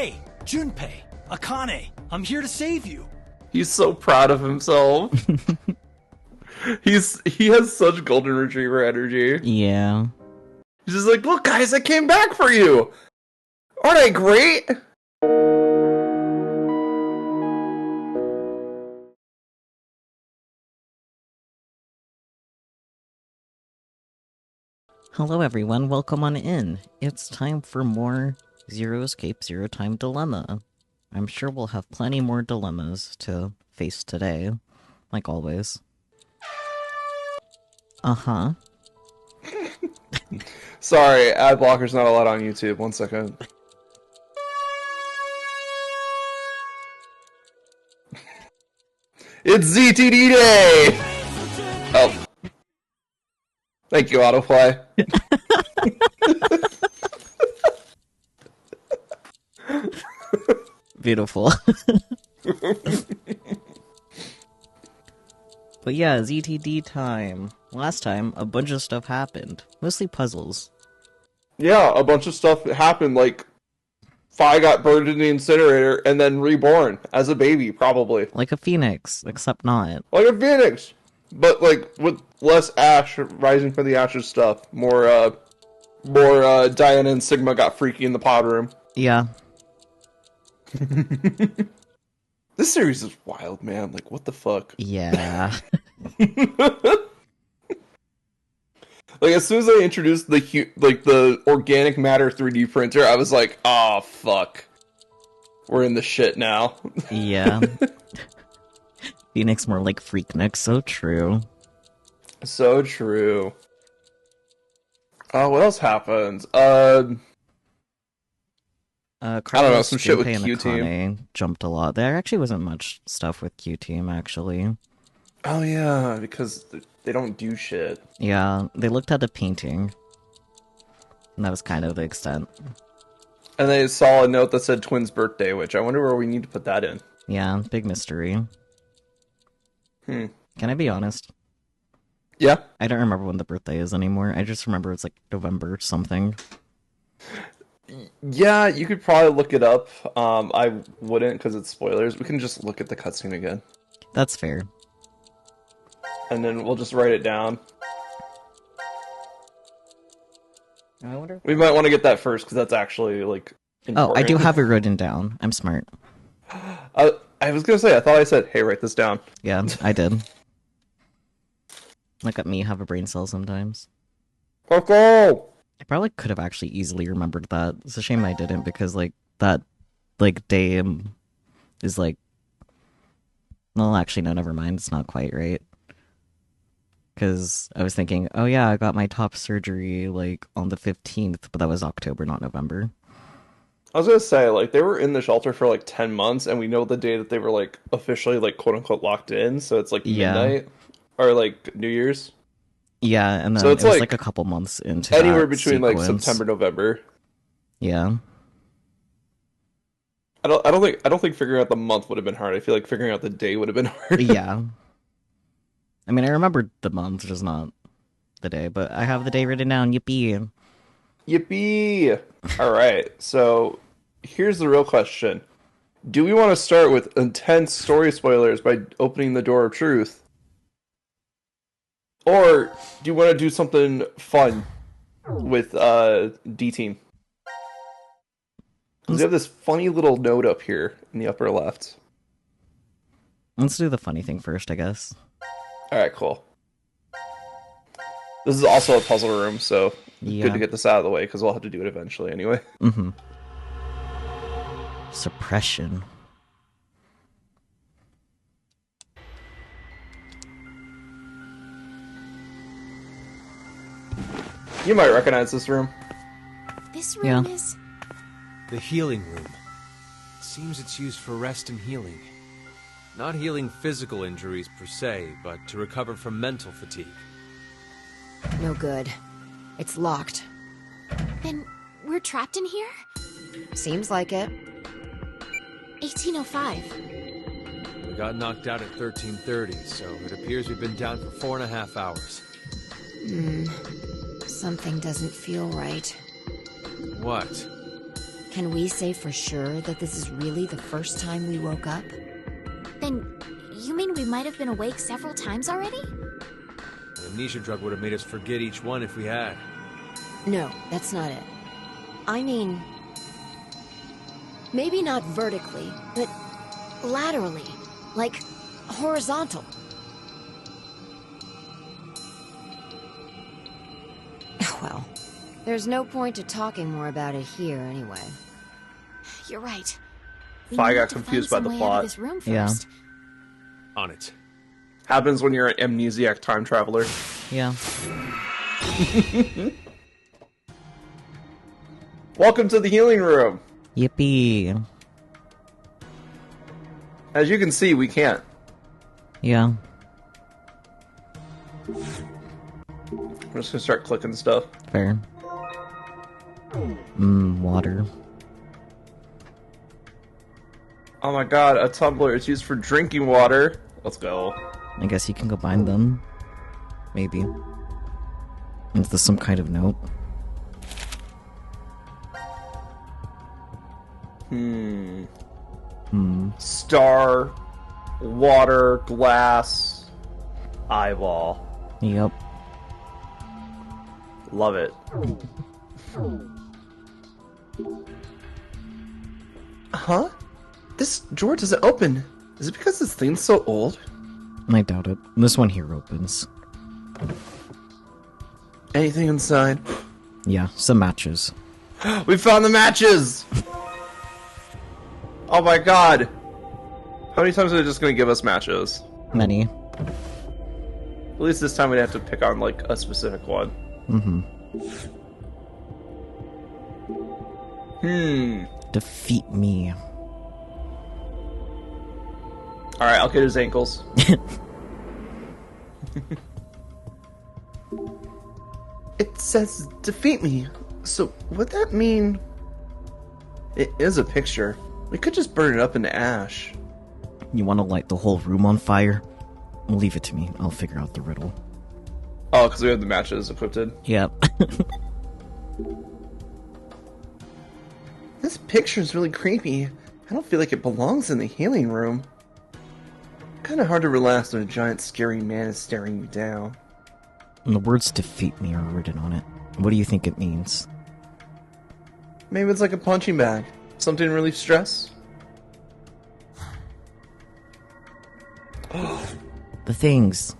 Hey, Junpei, Akane, I'm here to save you. He's so proud of himself. He has such golden retriever energy. Yeah. He's just like, look guys, I came back for you! Aren't I great? Hello everyone, welcome on in. It's time for more Zero Escape, Zero Time Dilemma. I'm sure we'll have plenty more dilemmas to face today, like always. Uh-huh. Sorry, ad blocker's not allowed on YouTube. 1 second. It's ZTD Day! Oh. Thank you, autoplay. Beautiful. But yeah, ZTD time. Last time, a bunch of stuff happened. Mostly puzzles. Yeah, a bunch of stuff happened, like Fi got burned in the incinerator and then reborn as a baby, probably. Like a phoenix, except not. Like a phoenix! But, like, with less ash rising from the ashes stuff. More Diana and Sigma got freaky in the pod room. Yeah. This series is wild, man. Like, what the fuck? Yeah. Like, as soon as I introduced the organic matter 3D printer, I was like, oh, fuck. We're in the shit now. Yeah. Phoenix more like Freaknik, so true. So true. What else happened? I don't know, some shit with Junpei and Q-Team. Akane jumped a lot. There actually wasn't much stuff with Q-Team, actually. Oh, yeah, because they don't do shit. Yeah, they looked at a painting. And that was kind of the extent. And they saw a note that said Twin's birthday, which I wonder where we need to put that in. Yeah, big mystery. Can I be honest? Yeah? I don't remember when the birthday is anymore. I just remember it's like November something. Yeah, you could probably look it up. I wouldn't because it's spoilers. We can just look at the cutscene again. That's fair. And then we'll just write it down. I wonder. We might want to get that first because that's actually, like, important. Oh, I do have it written down. I'm smart. I was gonna say, I thought I said, hey, write this down. Yeah, I did. Look at me have a brain cell sometimes. Coco! I probably could have actually easily remembered that. It's a shame I didn't because, like, that, like, day is, like... Well, actually, no, never mind. It's not quite right. Because I was thinking, oh yeah, I got my top surgery, like, on the 15th, but that was October, not November. I was gonna say, like, they were in the shelter for, like, 10 months, and we know the day that they were, like, officially, like, quote-unquote locked in, so it's, like, midnight. Or, like, New Year's. Yeah, and then So it's it was, like, like, a couple months into anywhere that between, like, sequence. September, November. Yeah. I don't think figuring out the month would have been hard. I feel like figuring out the day would have been hard. Yeah. I mean, I remembered the month, just not the day, but I have the day written down. Yippee. Yippee! Alright, so here's the real question. Do we want to start with intense story spoilers by opening the door of truth? Or do you want to do something fun with D-Team? Because we have this funny little note up here in the upper left. Let's do the funny thing first, I guess. Alright, cool. This is also a puzzle room, so Yeah. good to get this out of the way, because we'll have to do it eventually anyway. Mm-hmm. Suppression. You might recognize this room. This room Yeah. is... The healing room. Seems it's used for rest and healing. Not healing physical injuries per se, but to recover from mental fatigue. no good. It's locked. Then we're trapped in here? Seems like it. 1805. We got knocked out at 1330, so it appears we've been down for 4.5 hours. Something doesn't feel right. What? Can we say for sure that this is really the first time we woke up? Then, you mean we might have been awake several times already? An amnesia drug would have made us forget each one if we had. No, that's not it. I mean, maybe not vertically, but laterally, like horizontal. Well, there's no point to talking more about it here anyway. You're right. We I need got to confused find by the some way out of plot. this room Yeah. first. On it. Happens when you're an amnesiac time traveler. Yeah. Welcome to the healing room. Yippee. As you can see, we can't. Yeah. I'm just gonna start clicking stuff. Fair. Water. Oh my god, a tumbler is used for drinking water. Let's go. I guess you can combine them. Maybe. Is this some kind of note? Star, water, glass, eyeball. Yep. Love it. Huh? This drawer doesn't open. Is it because this thing's so old? I doubt it. This one here opens. Anything inside? Yeah, some matches. We found the matches! Oh my god! How many times are they just gonna give us matches? Many. At least this time we'd have to pick on, like, a specific one. Defeat me. Alright, I'll get his ankles. It says defeat me. So, would that mean... It is a picture. We could just burn it up into ash. You want to light the whole room on fire? Leave it to me. I'll figure out the riddle. Oh, because we have the matches equipped. Yep. This picture is really creepy. I don't feel like it belongs in the healing room. Kind of hard to relax when a giant scary man is staring you down. And the words defeat me are written on it. What do you think it means? Maybe it's like a punching bag. Something to relieve stress? The things.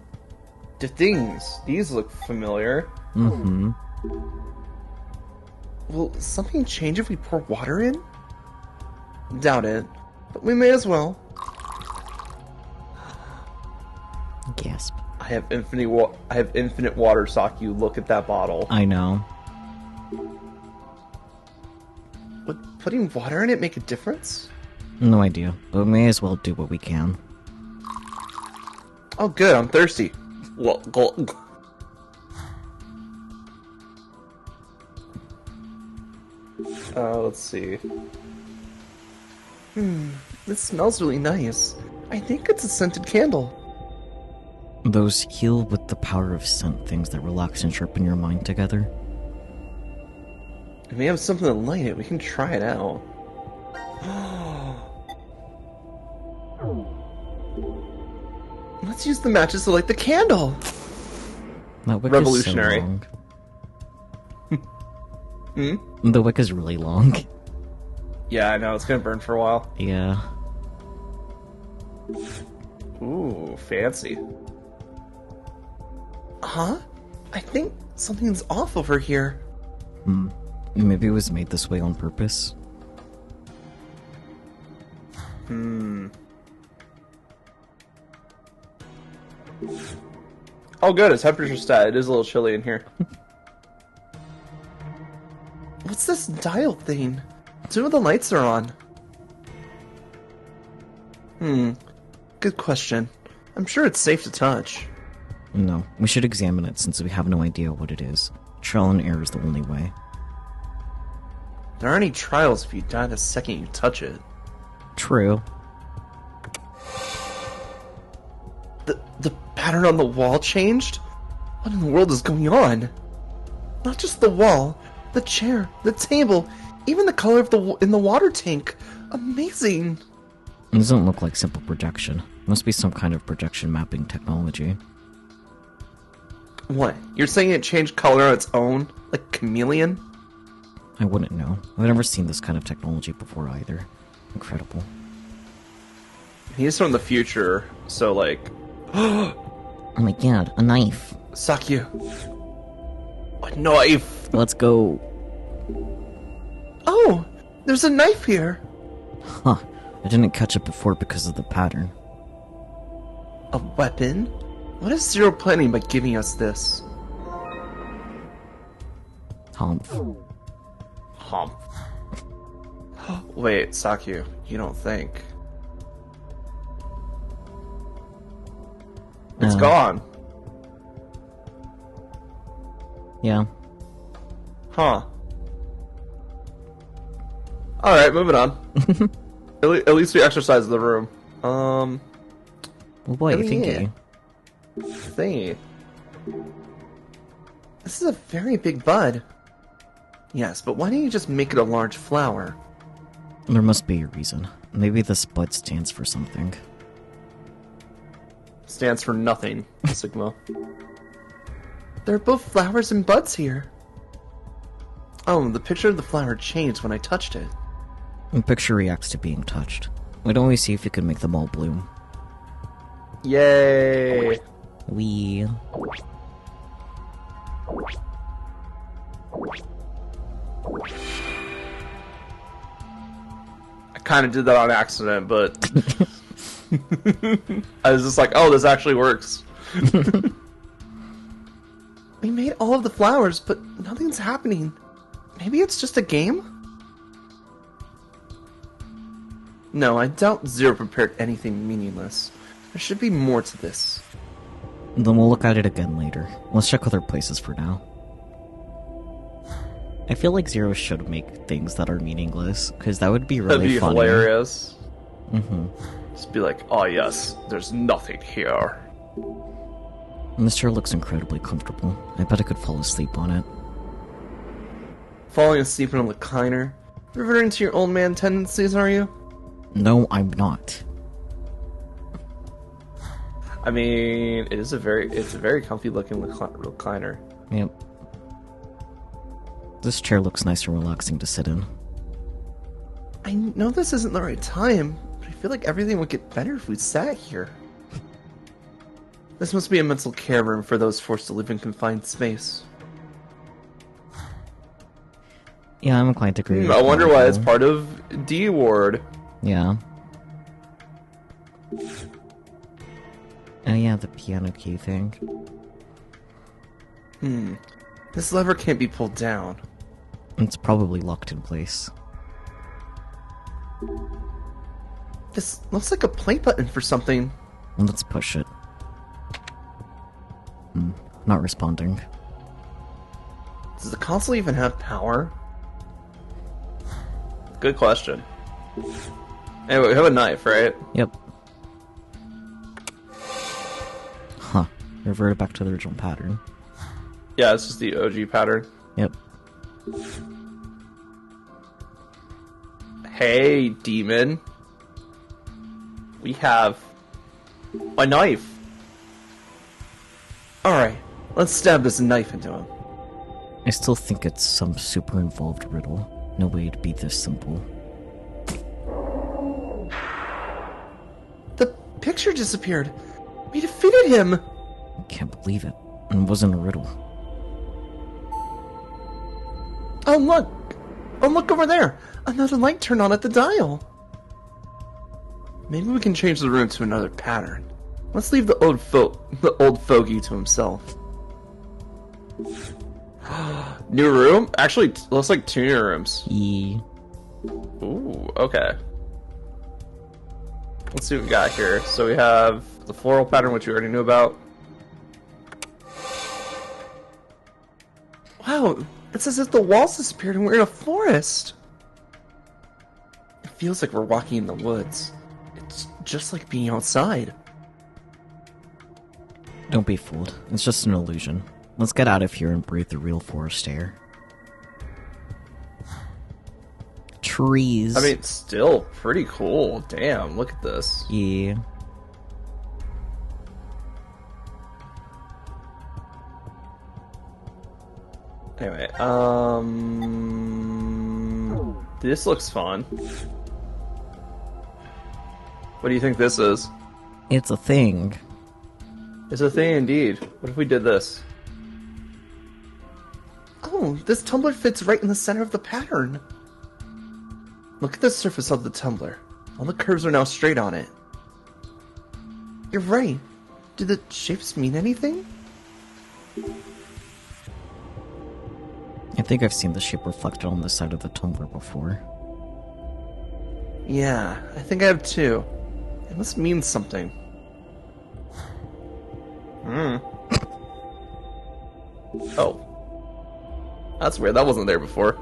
The things. These look familiar. Mm-hmm. Will something change if we pour water in? Doubt it. But we may as well. Gasp. I have infinite water, Saku. Look at that bottle. I know. Would putting water in it make a difference? No idea. But we may as well do what we can. Oh, good. I'm thirsty. Let's see. This smells really nice. I think it's a scented candle. Those heal with the power of scent things that relax and sharpen your mind together. If we have something to light it, we can try it out. Let's use the matches to light the candle. That wick Revolutionary. Is so long. The wick is really long. Yeah, I know. It's gonna burn for a while. Yeah. Ooh, fancy. Huh? I think something's off over here. Maybe it was made this way on purpose. Oh good, it's temperature stat. It is a little chilly in here. What's this dial thing? 2 of the lights are on. Good question. I'm sure it's safe to touch. No, we should examine it since we have no idea what it is. Trial and error is the only way. There aren't any trials if you die the second you touch it. True. The pattern on the wall changed? What in the world is going on? Not just the wall, the chair, the table, Even the color of in the water tank. Amazing. It doesn't look like simple projection. Must be some kind of projection mapping technology. What? You're saying it changed color on its own? Like chameleon? I wouldn't know. I've never seen this kind of technology before either. Incredible. He's from the future, so like... Oh my god, a knife. Sakyu. A knife! Let's go. Oh! There's a knife here! Huh. I didn't catch it before because of the pattern. A weapon? What is Zero planning by giving us this? Humph. Hump. Wait, Sakyu, you don't think... It's gone. Yeah. Huh. Alright, moving on. At least we exercised the room. Well, boy, thinky. Thingy. This is a very big bud. Yes, but why don't you just make it a large flower? There must be a reason. Maybe this bud stands for something. Stands for nothing, Sigma. There are both flowers and buds here. Oh, the picture of the flower changed when I touched it. The picture reacts to being touched. Why don't we see if we can make them all bloom? Yay! We. I kind of did that on accident, but... I was just like, oh, this actually works. We made all of the flowers, but nothing's happening. Maybe it's just a game? No, I doubt Zero prepared anything meaningless. There should be more to this. Then we'll look at it again later. Let's check other places for now. I feel like Zero should make things that are meaningless, because that would be really That'd be funny. hilarious. Mm-hmm. Just be like, oh yes, there's nothing here. And this chair looks incredibly comfortable. I bet I could fall asleep on it. Falling asleep in a recliner? Reverting to your old man tendencies, are you? No, I'm not. I mean, it's a very comfy looking recliner. Yep. This chair looks nice and relaxing to sit in. I know this isn't the right time, but I feel like everything would get better if we sat here. This must be a mental care room for those forced to live in confined space. Yeah, I'm inclined to agree. I wonder why it's part of D Ward. Yeah. Oh yeah, the piano key thing. This lever can't be pulled down. It's probably locked in place. This looks like a play button for something. Let's push it. Not responding. Does the console even have power? Good question. Anyway, we have a knife, right? Yep. Huh. Reverted back to the original pattern. Yeah, it's just the OG pattern. Yep. Hey, demon. We have a knife. Alright, let's stab this knife into him. I still think it's some super involved riddle. No way it'd be this simple. The picture disappeared. We defeated him. I can't believe it. It wasn't a riddle. Oh, look. Oh, look over there. Another light turned on at the dial. Maybe we can change the room to another pattern. Let's leave the old fogey to himself. New room? Actually, looks like 2 new rooms. Ooh, okay. Let's see what we got here. So we have the floral pattern, which we already knew about. Wow, it's as if the walls disappeared and we're in a forest. It feels like we're walking in the woods. It's just like being outside. Don't be fooled. It's just an illusion. Let's get out of here and breathe the real forest air. trees. I mean, still pretty cool. Damn, look at this. Yeah. Anyway, this looks fun. What do you think this is? It's a thing. It's a thing indeed. What if we did this? Oh, this tumbler fits right in the center of the pattern. Look at the surface of the tumbler. All the curves are now straight on it. You're right. Do the shapes mean anything? I think I've seen the shape reflected on the side of the tumbler before. Yeah, I think I have too. It must mean something. Oh. That's weird, that wasn't there before.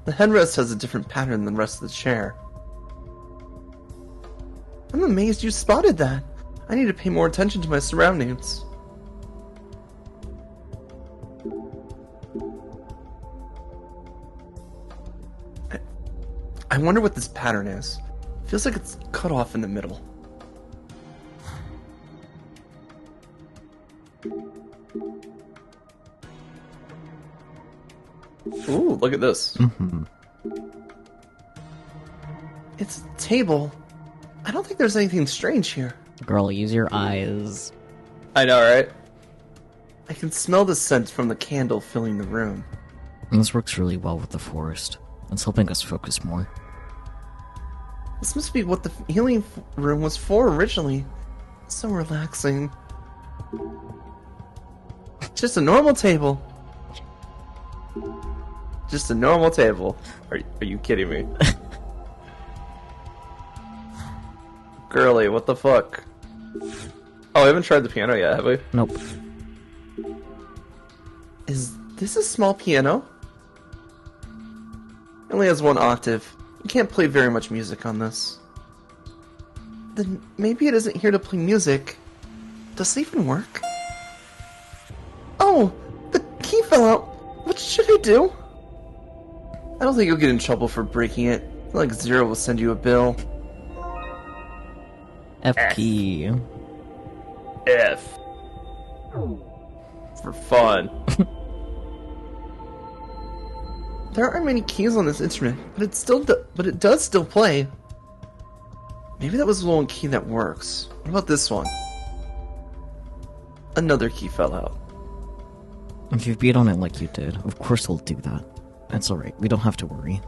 The headrest has a different pattern than the rest of the chair. I'm amazed you spotted that. I need to pay more attention to my surroundings. I wonder what this pattern is. Feels like it's cut off in the middle. Ooh, look at this. It's a table. I don't think there's anything strange here. Girl, use your eyes. I know, right? I can smell the scent from the candle filling the room. And this works really well with the forest. It's helping us focus more. This must be what the healing room was for originally. So relaxing. Just a normal table. Just a normal table. Are you kidding me? Girly, what the fuck? Oh, I haven't tried the piano yet, have we? Nope. Is this a small piano? It only has one octave. You can't play very much music on this. Then maybe it isn't here to play music. Does it even work? Oh! The key fell out! What should I do? I don't think you'll get in trouble for breaking it. I feel like Zero will send you a bill. F key. F. For fun. There aren't many keys on this instrument, but it does still play. Maybe that was the one key that works. What about this one? Another key fell out. If you beat on it like you did, of course it'll do that. That's alright, we don't have to worry.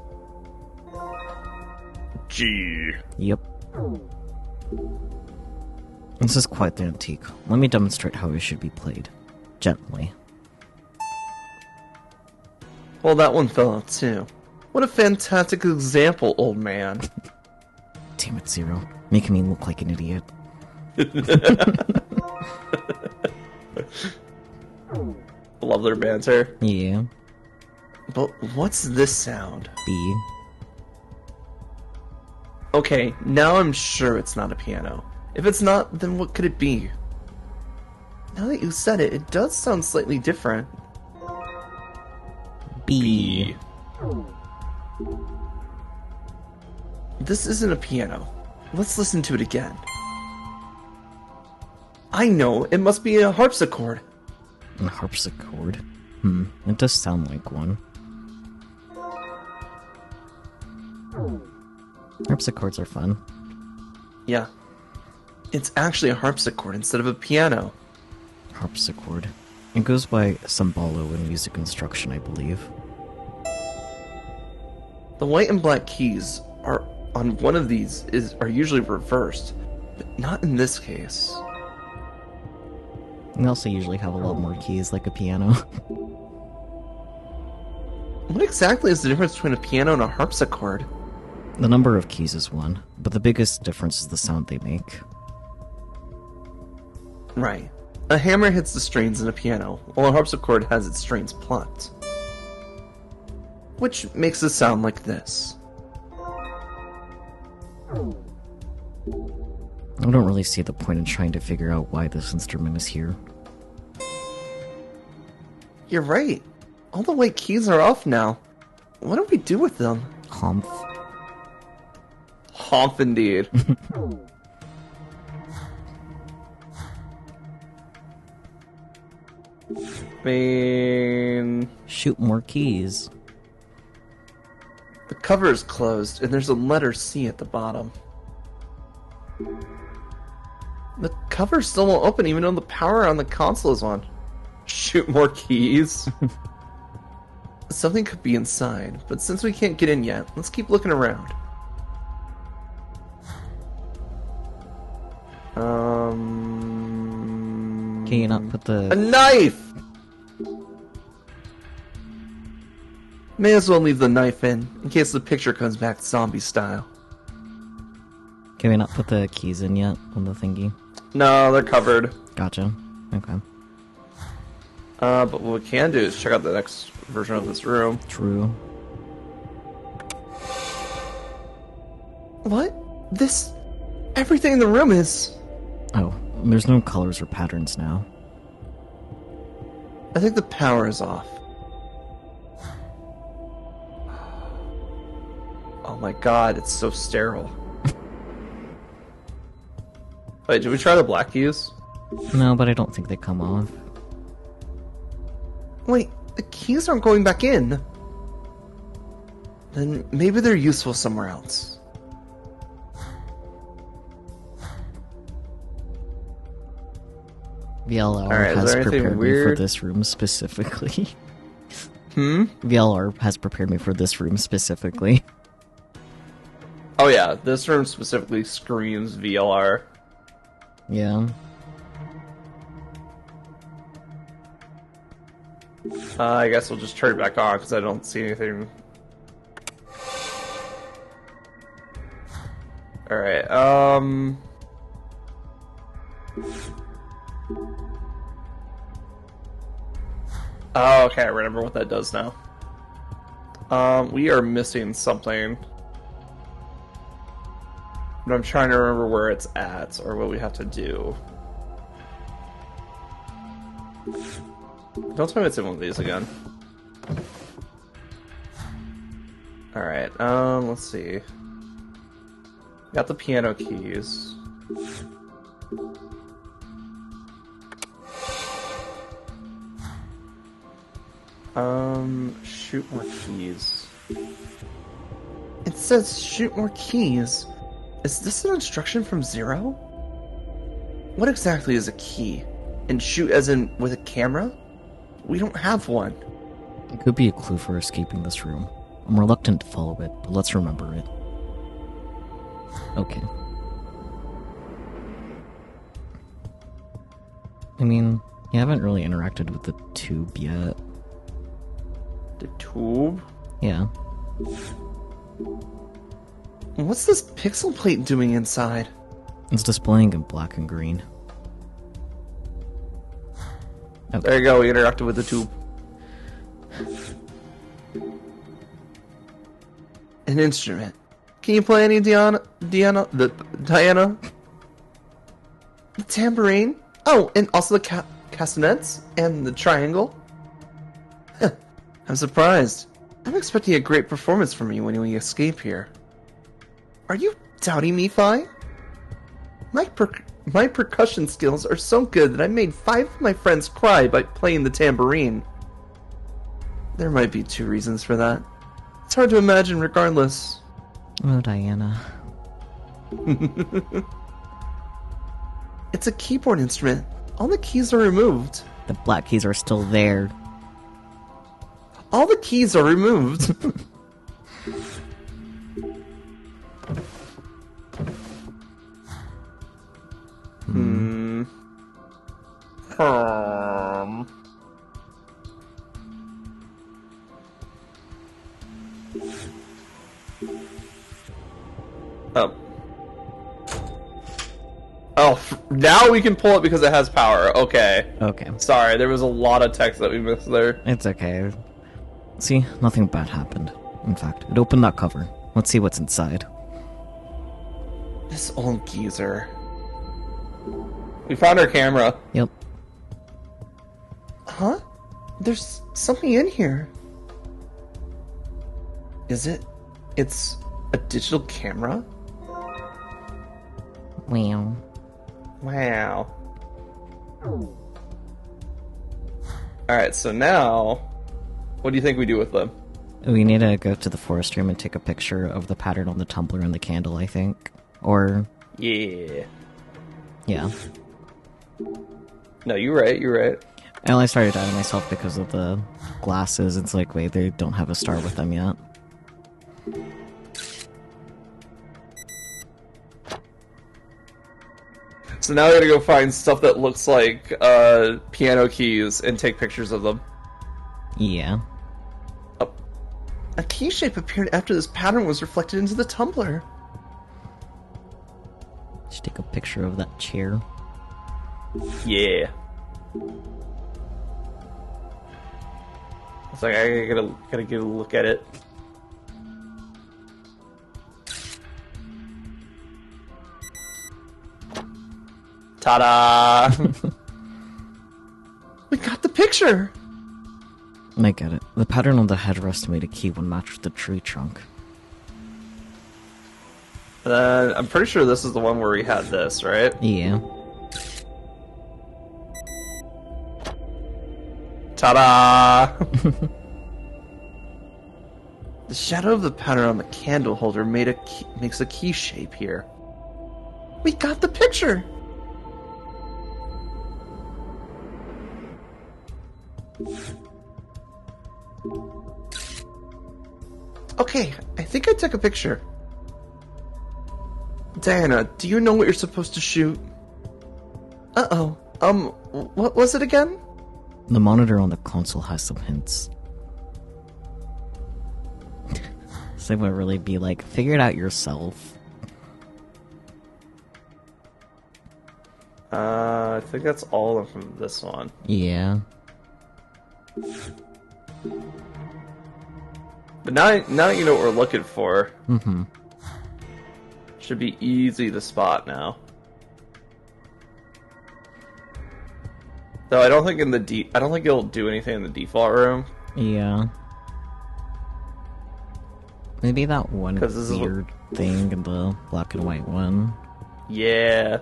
G. Yep. This is quite the antique. Let me demonstrate how it should be played. Gently. Well, that one fell out too. What a fantastic example, old man. Damn it, Zero. Making me look like an idiot. Love their banter. Yeah. But what's this sound? B. Okay, now I'm sure it's not a piano. If it's not, then what could it be? Now that you said it, it does sound slightly different. B. This isn't a piano. Let's listen to it again. I know, it must be a harpsichord. A harpsichord? It does sound like one. Harpsichords are fun. Yeah. It's actually a harpsichord instead of a piano. Harpsichord. It goes by cembalo in music instruction, I believe. The white and black keys are on one of these are usually reversed, but not in this case. They also usually have a lot more keys, like a piano. What exactly is the difference between a piano and a harpsichord? The number of keys is one, but the biggest difference is the sound they make. Right. A hammer hits the strings in a piano, while a harpsichord has its strings plucked. Which makes it sound like this. I don't really see the point in trying to figure out why this instrument is here. You're right. All the white keys are off now. What do we do with them? Humph. Humph indeed. I mean... Shoot more keys. The cover is closed, and there's a letter C at the bottom. The cover still won't open, even though the power on the console is on. Shoot more keys. Something could be inside, but since we can't get in yet, let's keep looking around. Can you not put A the... knife! May as well leave the knife in case the picture comes back zombie style. Can we not put the keys in yet on the thingy? No, they're covered. Gotcha. Okay. But what we can do is check out the next version of this room. True. What? This... Everything in the room is... Oh, there's no colors or patterns now. I think the power is off. Oh my god, it's so sterile. Wait, did we try the black keys? No, but I don't think they come off. Wait, the keys aren't going back in. Then maybe they're useful somewhere else. VLR Alright, is has there anything prepared me for weird? this room specifically. Hmm? VLR has prepared me for this room specifically. Oh yeah, this room specifically screams VLR. Yeah. I guess we'll just turn it back on because I don't see anything. Alright, Oh, okay, I remember what that does now. We are missing something. But I'm trying to remember where it's at, or what we have to do. Don't tell me it's in one of these again. Alright, let's see. Got the piano keys. Shoot more keys. It says shoot more keys. Is this an instruction from Zero? What exactly is a key? And shoot as in with a camera? We don't have one. It could be a clue for escaping this room. I'm reluctant to follow it, but let's remember it. Okay. I mean, you haven't really interacted with the tube yet. The tube? Yeah. What's this pixel plate doing inside? It's displaying in black and green. Okay. There you go, we interacted with the tube. An instrument. Can you play any Diana? The tambourine? Oh, and also the castanets and the triangle? Huh. I'm surprised. I'm expecting a great performance from you when we escape here. Are you doubting me, Fi? My percussion skills are so good that I made 5 of my friends cry by playing the tambourine. There might be 2 reasons for that. It's hard to imagine regardless. Oh, Diana. It's a keyboard instrument. All the keys are removed. The black keys are still there. All the keys are removed. Oh. Oh, now we can pull it because it has power. Okay. Okay. Sorry, there was a lot of text that we missed there. It's okay. See, nothing bad happened. In fact, it opened that cover. Let's see what's inside. This old geezer. We found our camera. Yep. Huh? There's something in here. Is it? It's a digital camera? Wow. Wow. Alright, so now, what do you think we do with them? We need to go to the forest room and take a picture of the pattern on the tumbler and the candle, I think. Or... Yeah. yeah. No, you're right. I only started doubting myself because of the glasses. It's like, wait, they don't have a star with them yet. So now we gotta go find stuff that looks like piano keys and take pictures of them. Yeah. A key shape appeared after this pattern was reflected into the tumbler. Should take a picture of that chair. Yeah. It's like I gotta get a look at it. Ta-da! We got the picture! I get it. The pattern on the headrest made a key would match with the tree trunk. I'm pretty sure this is the one where we had this, right? Yeah. Ta-da! The shadow of the pattern on the candle holder makes a key shape here. We got the picture! Okay, I think I took a picture. Diana, do you know what you're supposed to shoot? Uh-oh. What was it again? The monitor on the console has some hints. So it would really be like, figure it out yourself. I think that's all of them from this one. Yeah. But now you know what we're looking for. Mm-hmm. Should be easy to spot now. Though I don't think I don't think it'll do anything in the default room. Yeah. Maybe that one 'Cause this is weird thing in the black and white one. Yeah.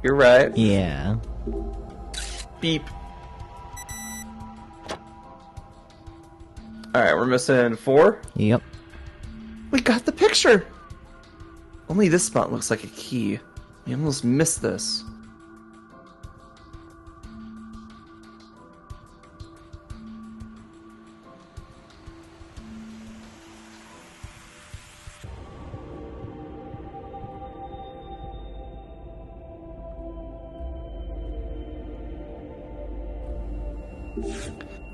You're right. Yeah. Beep. Alright, we're missing 4. Yep. We got the picture! Only this spot looks like a key. We almost missed this.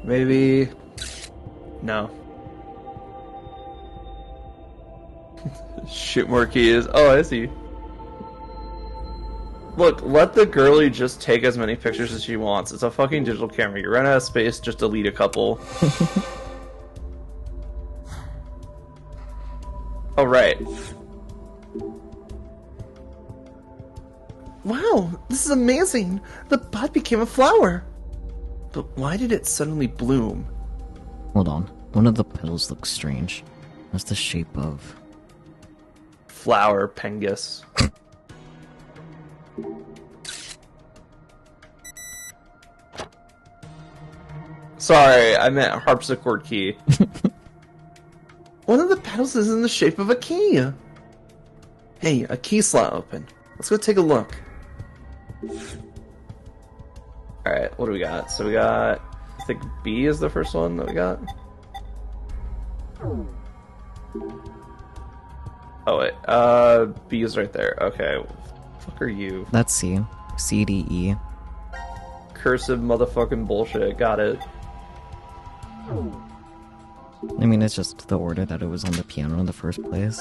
Maybe... No. Shoot more keys. Oh, I see. Look, let the girlie just take as many pictures as she wants. It's a fucking digital camera. You run out of space, just delete a couple. Oh, right. Wow, this is amazing! The bud became a flower! But why did it suddenly bloom? Hold on. One of the petals looks strange. That's the shape of... Flower pengus. Sorry, I meant harpsichord key. One of the petals is in the shape of a key. Hey, a key slot open. Let's go take a look. Alright, what do we got? So we got... I think B is the first one that we got. Oh wait, B is right there. Okay, fuck are you? That's C. C, D, E. Cursive motherfucking bullshit, got it. I mean, it's just the order that it was on the piano in the first place.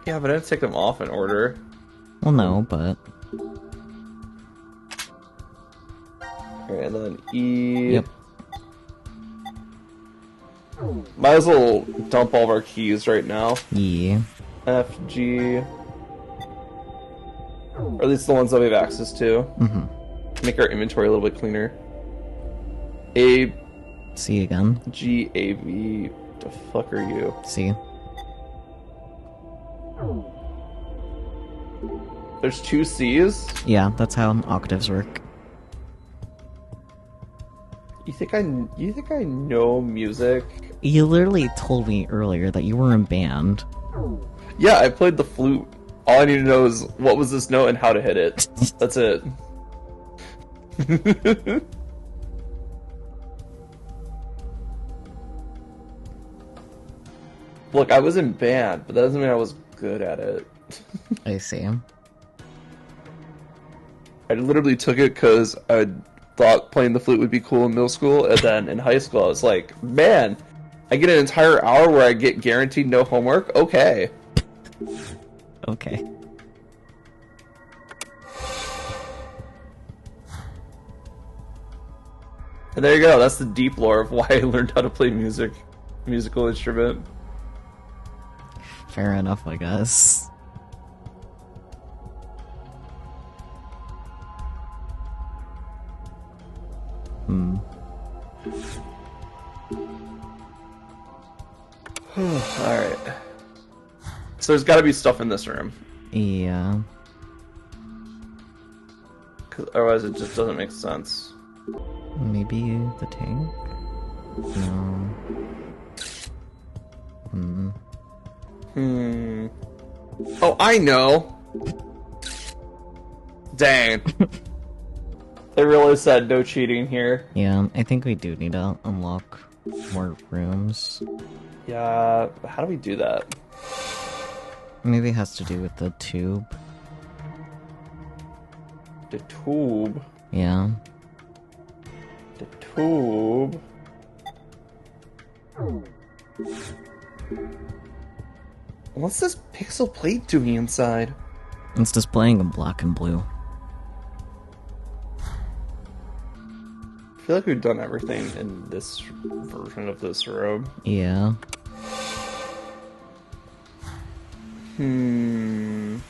Yeah, but I didn't take them off in order. Well, no, but... Alright, and then E... Yep. Might as well dump all of our keys right now. Yeah. F, G... Or at least the ones that we have access to. Mm-hmm. Make our inventory a little bit cleaner. A C again. G-A-V. The fuck are you? C. There's 2 C's? Yeah, that's how octaves work. You think I know music? You literally told me earlier that you were in band. Yeah, I played the flute. All I need to know is what was this note and how to hit it. That's it. Look, I was in band, but that doesn't mean I was good at it. I see. I literally took it because I thought playing the flute would be cool in middle school, and then in high school I was like, man, I get an entire hour where I get guaranteed no homework? Okay. Okay. And there you go, that's the deep lore of why I learned how to play musical instrument. Fair enough, I guess. Alright. So there's gotta be stuff in this room. Yeah. 'Cause otherwise it just doesn't make sense. Maybe the tank? No. Oh, I know! Dang. They really said no cheating here. Yeah, I think we do need to unlock more rooms. Yeah, how do we do that? Maybe it has to do with the tube. The tube. Yeah. The tube. What's this pixel plate doing inside? It's displaying in black and blue. I feel like we've done everything in this version of this room. Yeah. I'm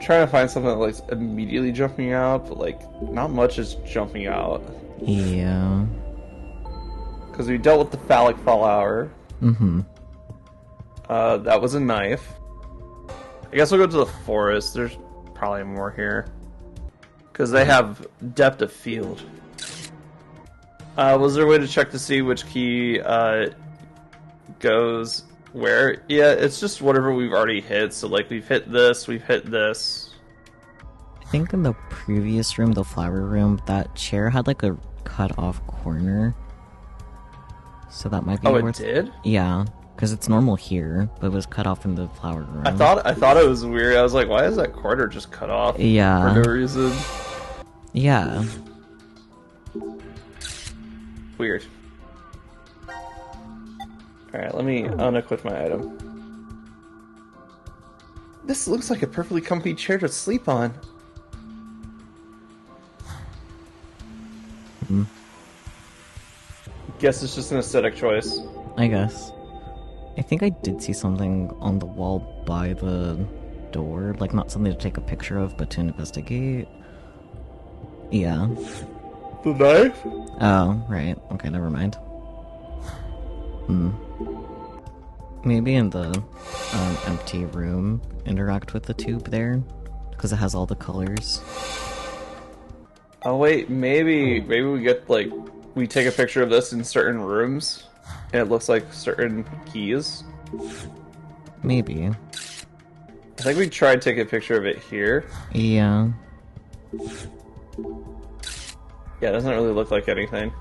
trying to find something that like immediately jumping out, but like not much is jumping out. Yeah. Because we dealt with the phallic flower. Mm-hmm. That was a knife. I guess we'll go to the forest. There's probably more here. Because they have depth of field. Was there a way to check to see which key goes where? Yeah, it's just whatever we've already hit. So like we've hit this, we've hit this. I think in the previous room, the flower room, that chair had like a cut off corner. So that might be Oh, where it did? Yeah, because it's normal here, but it was cut off in the flower room. I thought it was weird. I was like, why is that corner just cut off? Yeah. For no reason. Yeah. Weird. Alright, let me unequip my item. This looks like a perfectly comfy chair to sleep on. Guess it's just an aesthetic choice. I guess. I think I did see something on the wall by the door. Like, not something to take a picture of, but to investigate. Yeah. The knife? Oh, right. Okay, never mind. Maybe in the empty room, interact with the tube there, because it has all the colors. Oh wait, maybe we get like we take a picture of this in certain rooms, and it looks like certain keys. Maybe. I think we tried to take a picture of it here. Yeah. Yeah, it doesn't really look like anything.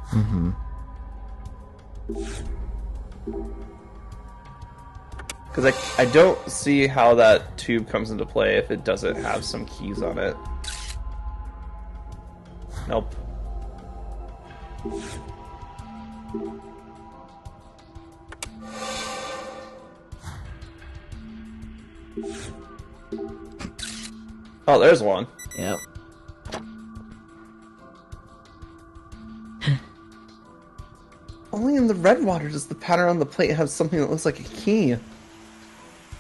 Because I don't see how that tube comes into play if it doesn't have some keys on it. Nope. Oh, there's one. Yep. Only in the red water does the pattern on the plate have something that looks like a key.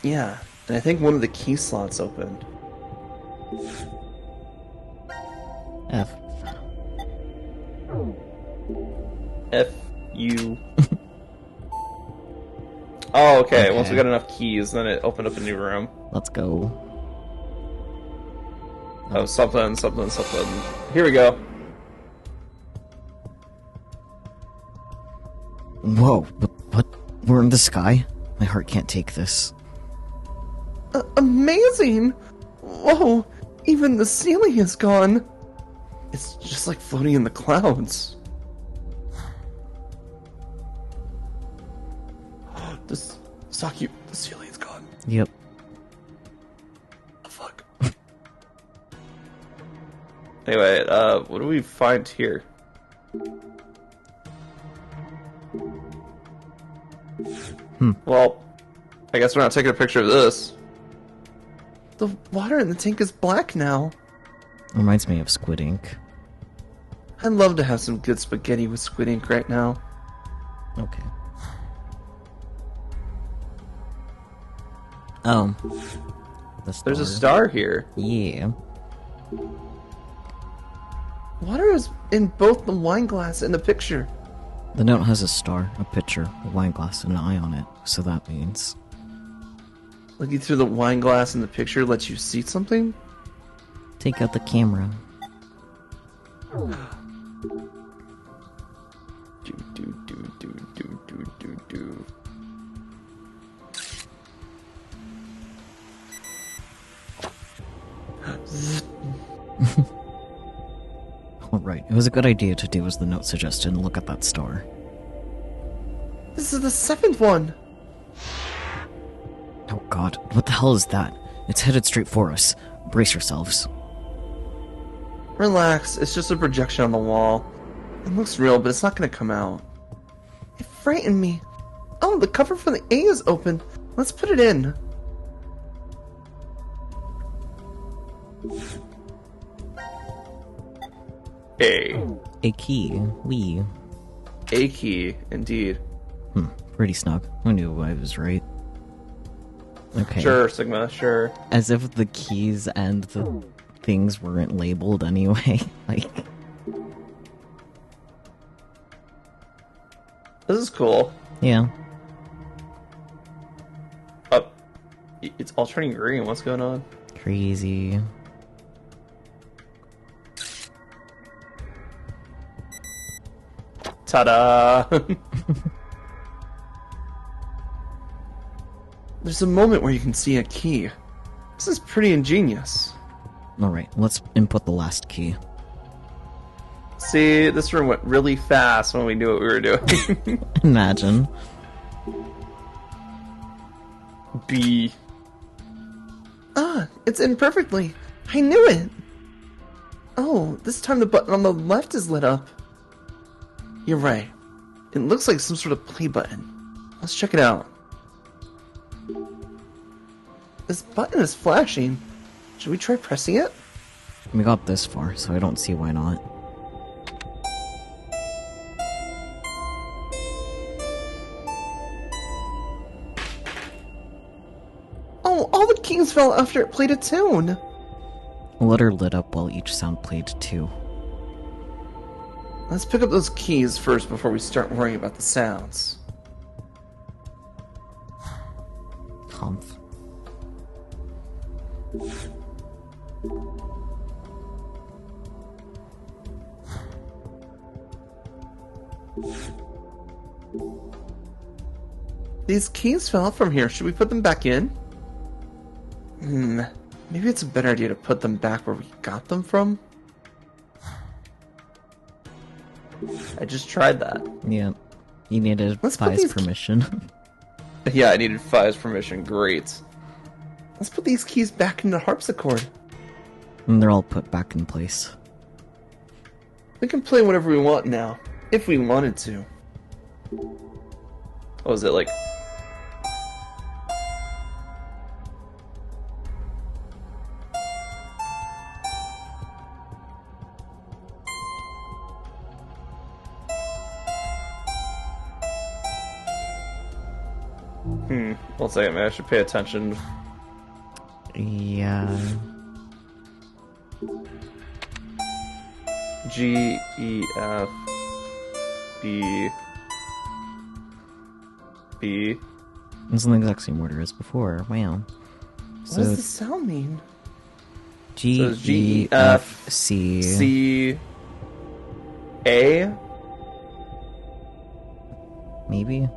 Yeah, And I think one of the key slots opened. F. F-U. Oh, okay. Once we got enough keys, then it opened up a new room. Let's go. Oh, something. Here we go. Whoa, what? We're in the sky? My heart can't take this. Amazing! Whoa, even the ceiling is gone. It's just like floating in the clouds. This Saki, the ceiling's gone. Yep. Oh, fuck. Anyway, what do we find here? Well, I guess we're not taking a picture of this. The water in the tank is black now. Reminds me of Squid Ink. I'd love to have some good spaghetti with squid ink right now. Okay. Oh. There's a star here. Yeah. Water is in both the wine glass and the picture. The note has a star, a pitcher, a wine glass, and an eye on it, so that means... Looking through the wine glass in the picture lets you see something? Take out the camera. Do. Alright, it was a good idea to do as the note suggested and look at that star. This is the seventh one! Oh god, what the hell is that? It's headed straight for us. Brace yourselves. Relax, it's just a projection on the wall. It looks real, but it's not gonna come out. It frightened me. Oh, the cover for the A is open. Let's put it in. A key. We. A key, indeed. Pretty snug. I knew I was right. Okay. Sure, Sigma, sure. As if the keys and the things weren't labeled anyway. Like... This is cool. Yeah. It's all turning green. What's going on? Crazy. Ta-da! There's a moment where you can see a key. This is pretty ingenious. Alright, let's input the last key. See, this room went really fast when we knew what we were doing. Imagine. B. Ah, it's in perfectly. I knew it. Oh, this time the button on the left is lit up. You're right. It looks like some sort of play button. Let's check it out. This button is flashing. Should we try pressing it? We got this far, so I don't see why not. Oh, all the keys fell after it played a tune. A letter lit up while each sound played too. Let's pick up those keys first before we start worrying about the sounds. Humph. These keys fell out from here. Should we put them back in? Maybe it's a better idea to put them back where we got them from. I just tried that. Yeah. You needed Let's put Fi's these permission. Yeah, I needed Fi's permission. Great. Let's put these keys back into harpsichord. And they're all put back in place. We can play whatever we want now, if we wanted to. What was it, like... One second, man. I should pay attention. Yeah. G, E, F, B, B. It's in the exact same order as before. Wow. What does this sound mean? G, So it's E, F, C. C, A? Maybe?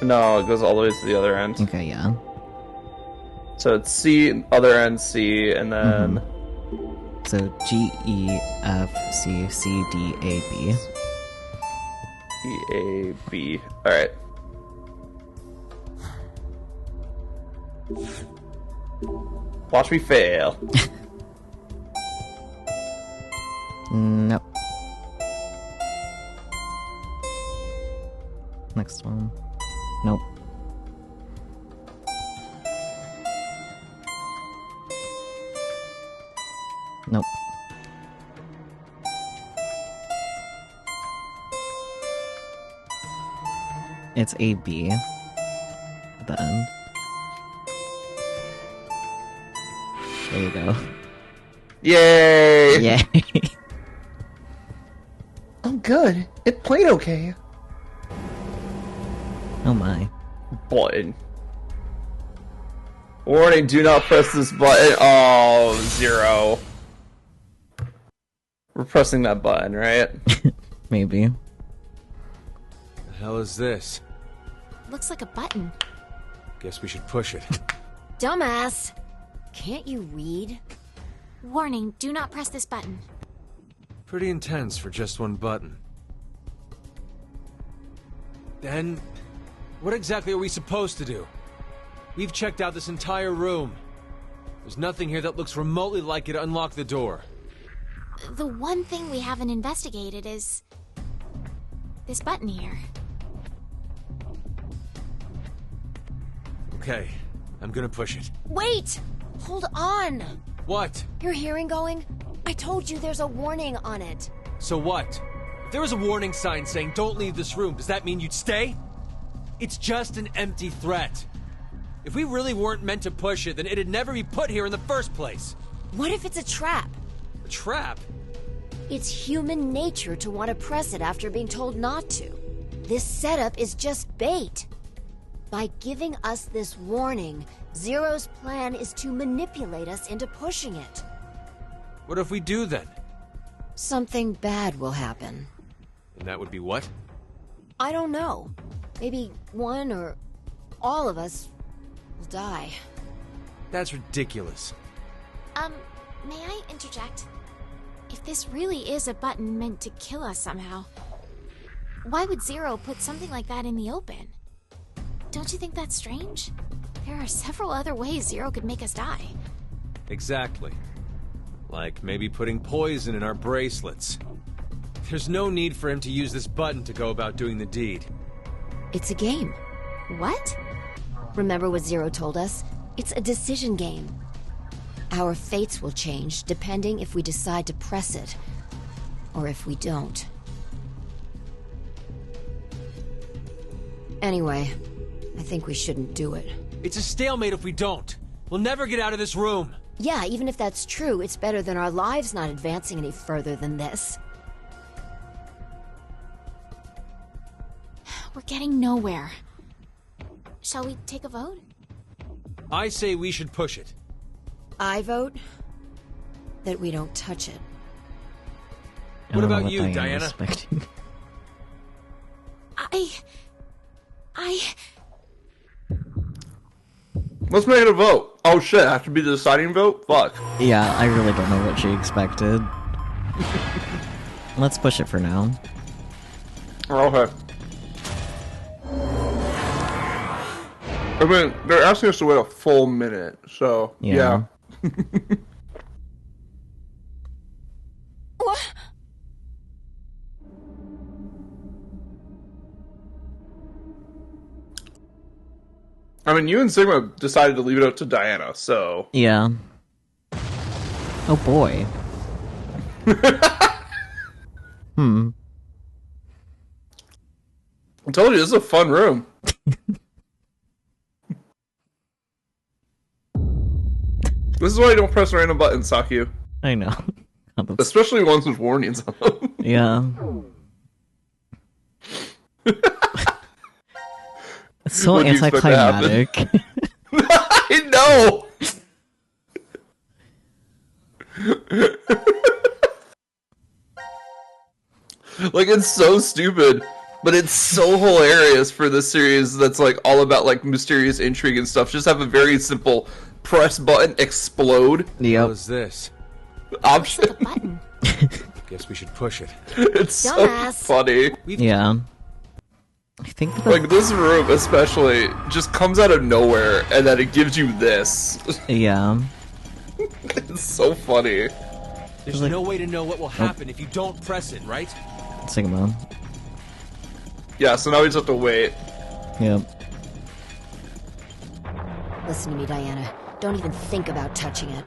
No, it goes all the way to the other end. Okay, yeah. So it's C, other end C, and then... So G, E, F, C, C, D, A, B. E, A, B. Alright. Watch me fail. Nope. Next one. Nope. Nope. It's A, B. At the end. There you go. Yay! Yay! Oh, good. It played okay. Oh my. Button. Warning, do not press this button. Oh, 0. We're pressing that button, right? Maybe. The hell is this? Looks like a button. Guess we should push it. Dumbass! Can't you read? Warning, do not press this button. Pretty intense for just one button. Then, what exactly are we supposed to do? We've checked out this entire room. There's nothing here that looks remotely like it to unlock the door. The one thing we haven't investigated is this button here. Okay, I'm gonna push it. Wait! Hold on! What? Your hearing going? I told you there's a warning on it. So what? If there was a warning sign saying don't leave this room, does that mean you'd stay? It's just an empty threat. If we really weren't meant to push it, then it'd never be put here in the first place. What if it's a trap? A trap? It's human nature to want to press it after being told not to. This setup is just bait. By giving us this warning, Zero's plan is to manipulate us into pushing it. What if we do then? Something bad will happen. And that would be what? I don't know. Maybe one or all of us will die. That's ridiculous. May I interject? If this really is a button meant to kill us somehow, why would Zero put something like that in the open? Don't you think that's strange? There are several other ways Zero could make us die. Exactly. Like maybe putting poison in our bracelets. There's no need for him to use this button to go about doing the deed. It's a game. What? Remember what Zero told us? It's a decision game. Our fates will change depending if we decide to press it, or if we don't. Anyway, I think we shouldn't do it. It's a stalemate if we don't. We'll never get out of this room. Yeah, even if that's true, it's better than our lives not advancing any further than this. We're getting nowhere. Shall we take a vote? I say we should push it. I vote that we don't touch it. I don't know about you, Diana's Diana? expecting. Let's make it a vote. Oh shit, have to be the deciding vote? Fuck. Yeah, I really don't know what she expected. Let's push it for now. Okay. I mean, they're asking us to wait a full minute, so yeah. What? I mean, you and Sigma decided to leave it up to Diana, so... Yeah. Oh boy. I told you, this is a fun room. This is why you don't press random buttons, Saku. I know. Especially ones with warnings on them. Yeah. It's so What do you expect to happen? anticlimactic. I know! Like, it's so stupid, but it's so hilarious for this series that's, like, all about, like, mysterious intrigue and stuff. Just have a very simple press button, explode Yep. What is this? option. The button. Guess we should push it. It's so Dumbass. funny. Yeah. I think the... Like, this room, especially, just comes out of nowhere, and then it gives you this. Yeah. It's so funny. There's like- no way to know what will happen if you don't press it, right? Sigma. Yeah, so now we just have to wait. Yep. Listen to me, Diana. Don't even think about touching it.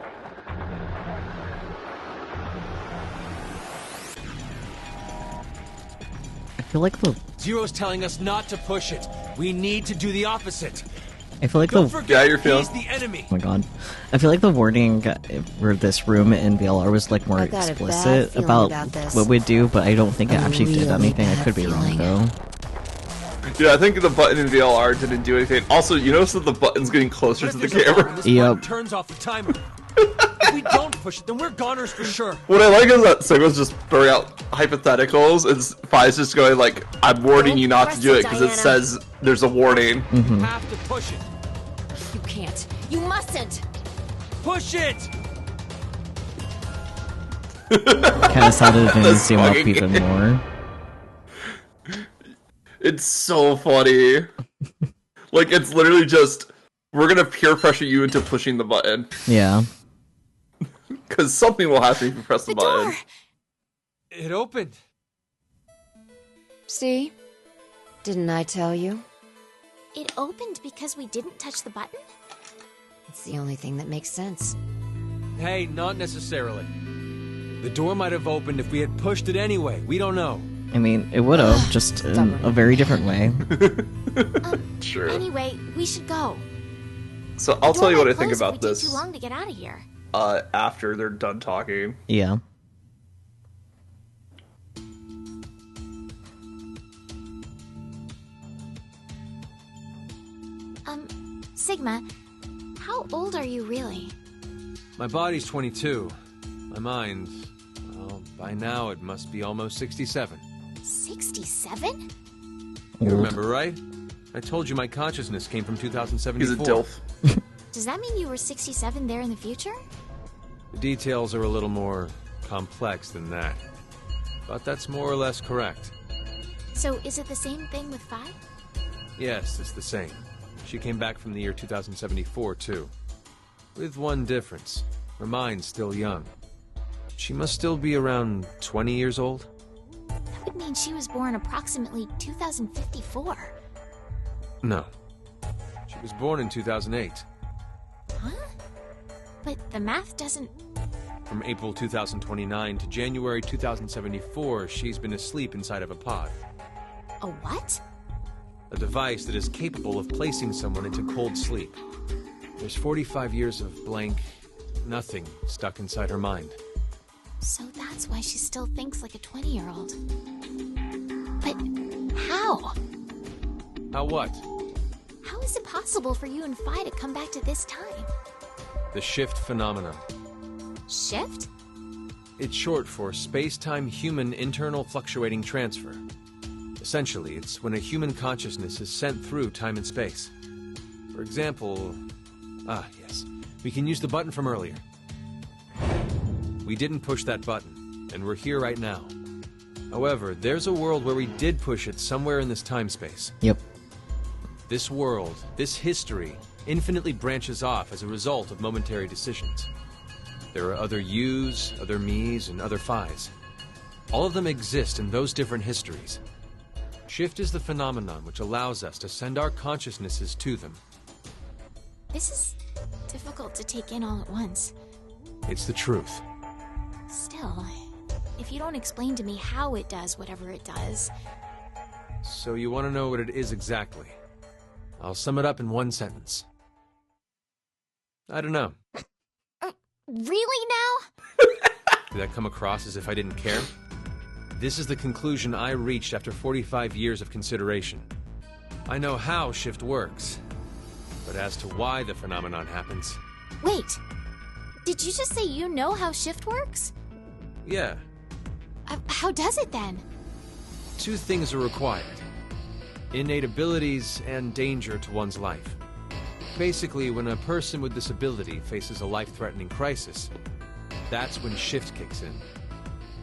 I feel like the... Zero's telling us not to push it. We need to do the opposite. I feel like Don't the... forget, Yeah, you're feeling- he's the enemy. Oh my god. I feel like the wording for this room in VLR was like more I've got a bad explicit feeling about about this. what we'd do, but I don't think it A actually did really anything. I bad could be wrong feeling. though. Yeah, I think the button in VLR didn't do anything. Also, you notice that the button's getting closer What to if the there's a camera. button, this Yep. button turns off the timer. If we don't push it, then we're goners for sure. What I like is that Sigma's just throwing out hypotheticals, and Fi's just going like, I'm warning you not to do it, because it Diana. says there's a warning. You have to push it. You can't. You mustn't! Push it! Kind of sounded to That's zoom up fucking even good. more. It's so funny. Like, it's literally just, we're gonna peer pressure you into pushing the button. Yeah. Because something will happen if you press the, The button. door. It opened. See? Didn't I tell you? It opened because we didn't touch the button? It's the only thing that makes sense. Hey, not necessarily. The door might have opened if we had pushed it anyway. We don't know. I mean, it would have, just in a very different way. Sure. Anyway, we should go. So I'll The tell you door what I might think close if about we take this too long to get out of here. After they're done talking. Yeah. Sigma, how old are you really? My body's 22. My mind, well, by now it must be almost 67. 67? You Old. remember, right? I told you my consciousness came from He's a 2074. DILF. Does that mean you were 67 there in the future? The details are a little more complex than that. But that's more or less correct. So is it the same thing with Phi? Yes, it's the same. She came back from the year 2074, too. With one difference. Her mind's still young. She must still be around 20 years old? That would mean she was born approximately 2054. No. She was born in 2008. Huh? But the math doesn't... From April 2029 to January 2074, she's been asleep inside of a pod. A what? A device that is capable of placing someone into cold sleep. There's 45 years of blank, nothing stuck inside her mind. So that's why she still thinks like a 20-year-old. But how? How what? How is it possible for you and Phi to come back to this time? The shift phenomenon. Shift? It's short for space-time human internal fluctuating transfer. Essentially, it's when a human consciousness is sent through time and space. For example... yes. We can use the button from earlier. We didn't push that button, and we're here right now. However, there's a world where we did push it somewhere in this time-space. Yep. This world, this history, infinitely branches off as a result of momentary decisions. There are other yous, other me's, and other phi's. All of them exist in those different histories. Shift is the phenomenon which allows us to send our consciousnesses to them. This is difficult to take in all at once. It's the truth. Still, if you don't explain to me how it does whatever it does... So you want to know what it is exactly? I'll sum it up in one sentence. I don't know. Really now? Did that come across as if I didn't care? This is the conclusion I reached after 45 years of consideration. I know how shift works, but as to why the phenomenon happens... Wait. Did you just say you know how shift works? Yeah. How does it then? 2 things are required. Innate abilities and danger to one's life. Basically, when a person with this ability faces a life-threatening crisis, that's when shift kicks in.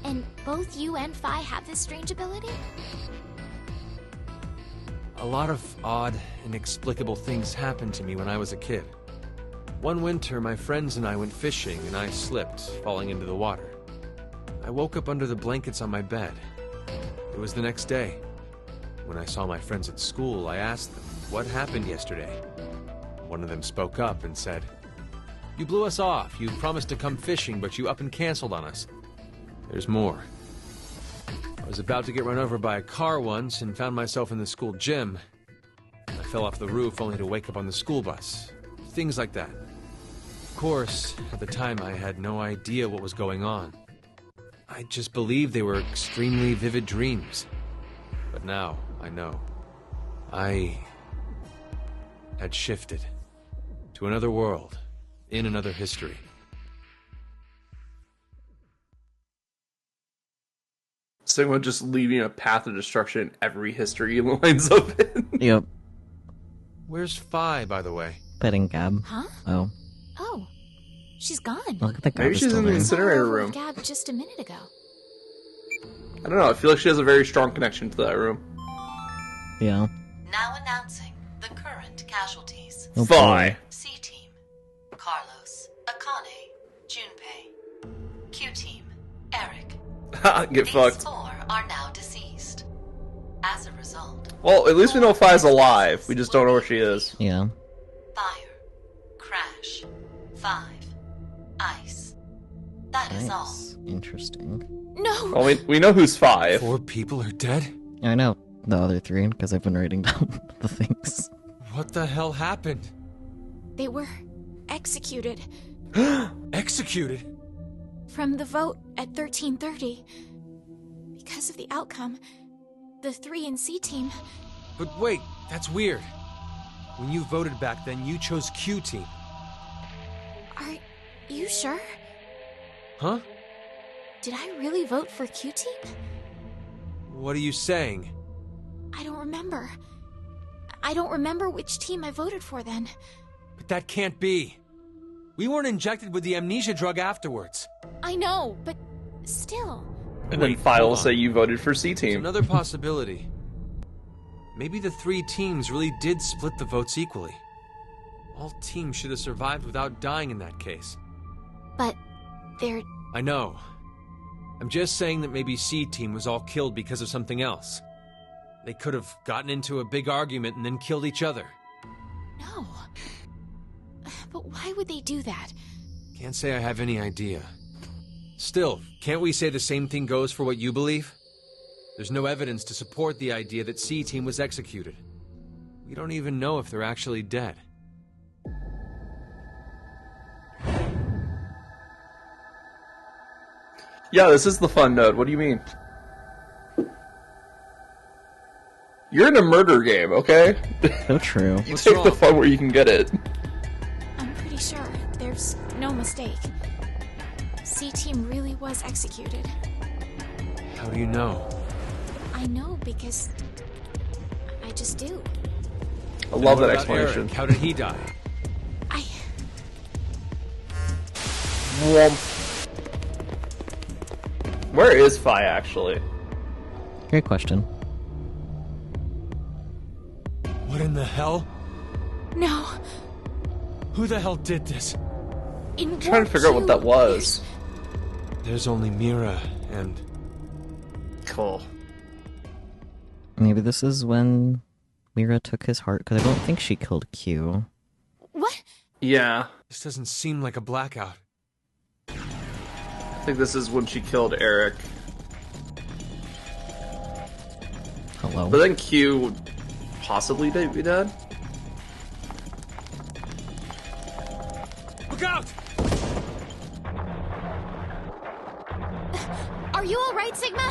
And both you and Phi have this strange ability? A lot of odd, inexplicable things happened to me when I was a kid. One winter, my friends and I went fishing, and I slipped, falling into the water. I woke up under the blankets on my bed. It was the next day. When I saw my friends at school, I asked them, what happened yesterday? One of them spoke up and said, "You blew us off. You promised to come fishing, but you up and canceled on us." There's more. I was about to get run over by a car once and found myself in the school gym. I fell off the roof only to wake up on the school bus. Things like that. Of course, at the time I had no idea what was going on. I just believed they were extremely vivid dreams. But now, I know. I had shifted to another world, in another history. Sigma just leaving a path of destruction in every history he lines up in. Yep. Where's Phi, by the way? Petting Gab. Huh? Oh. Oh. She's gone. Look at the Gab. Maybe she's in the incinerator Over room. with Gab just a minute ago. I don't know, I feel like she has a very strong connection to that room. Yeah. Now announcing the current casualties. Oh, Phi. C-Team, Carlos, Akane, Junpei. Q-Team, Eric. Get These fucked. 4 are now deceased. As a result, Well, at least we know Phi's alive. We just don't know where she is. Yeah. fire, crash, 5, ice. That is all. Nice. Interesting. No! Well, we know who's 5. 4 people are dead? I know the other 3 because I've been writing down the things. What the hell happened? They were executed Executed? from the vote at 1330. Because of the outcome, the 3 in C-Team... But wait, that's weird. When you voted back then, you chose Q Team. Are you sure? Huh? Did I really vote for Q-Team? What are you saying? I don't remember. I don't remember which team I voted for then. But that can't be. We weren't injected with the amnesia drug afterwards. I know, but still. And then Wait, Phi will hold on. say you voted for There's C-Team. another possibility. Maybe the 3 teams really did split the votes equally. All teams should have survived without dying in that case. But they're... I know. I'm just saying that maybe C Team was all killed because of something else. They could have gotten into a big argument and then killed each other. No. But why would they do that? Can't say I have any idea. Still, can't we say the same thing goes for what you believe? There's no evidence to support the idea that C Team was executed. We don't even know if they're actually dead. Yeah, this is the fun node. What do you mean? You're in a murder game, okay? So true. You What's take the wrong? fun where you can get it. I'm pretty sure there's no mistake. C-Team really was executed. How do you know? I know because... I just do. I love What that about explanation. Eric? How did he die? I... Whomp. Where is Phi, actually? Great question. What in the hell? No. Who the hell did this? In I'm trying to figure out what that was. There's only Mira and... Cool. Maybe this is when Mira took his heart, because I don't think she killed Q. What? Yeah. This doesn't seem like a blackout. I think this is when she killed Eric. Hello. But then Q would possibly be dead? Look out! Are you alright, Sigma?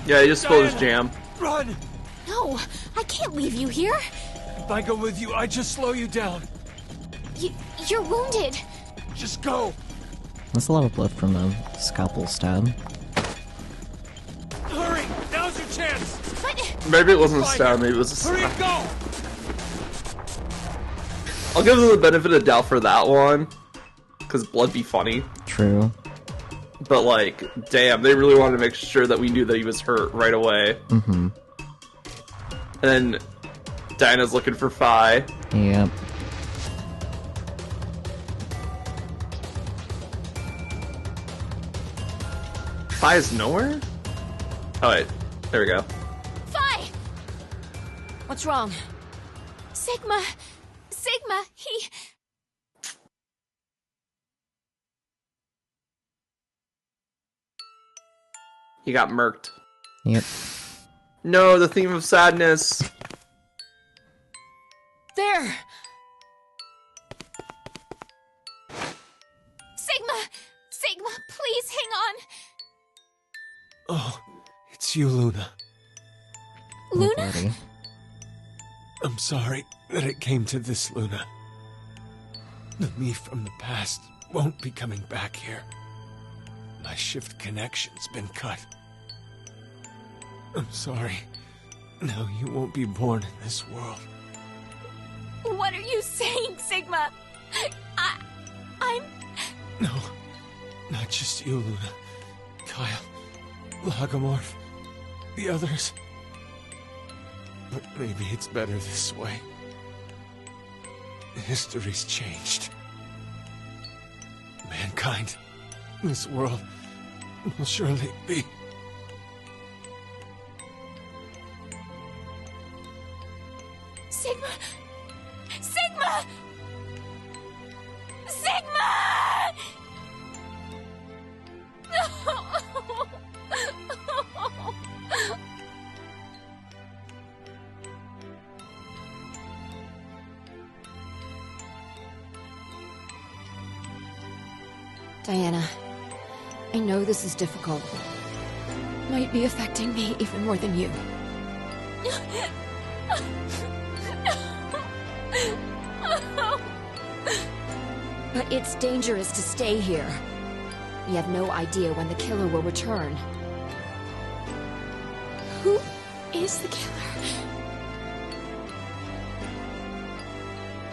Yeah, he just spilled his jam. Run! No, I can't leave you here. If I go with you, I just slow you down. You're wounded. Just go! That's a lot of blood from the scalpel stab. Hurry! Now's your chance! But Maybe it wasn't a stab, maybe it was a Hurry, stab. go! I'll give them the benefit of doubt for that one. Because blood be funny. True. But, like, damn, they really wanted to make sure that we knew that he was hurt right away. Mm-hmm. And then Diana's looking for Fi. Yep. Fi is nowhere? Oh, wait. There we go. Fi! What's wrong? Sigma, He got murked. Yep. No, the theme of sadness. There! Sigma, please hang on. Oh, it's you, Luna. Luna? Buddy. I'm sorry that it came to this, Luna. The me from the past won't be coming back here. My shift connection's been cut. I'm sorry. Now you won't be born in this world. What are you saying, Sigma? I'm... No, not just you, Luna. Kyle, Logomorph, the others. But maybe it's better this way. History's changed. Mankind, this world, will surely be... Sigma! Sigma! Sigma! Diana, I know this is difficult. Might be affecting me even more than you. But it's dangerous to stay here. We have no idea when the killer will return. Who is the killer?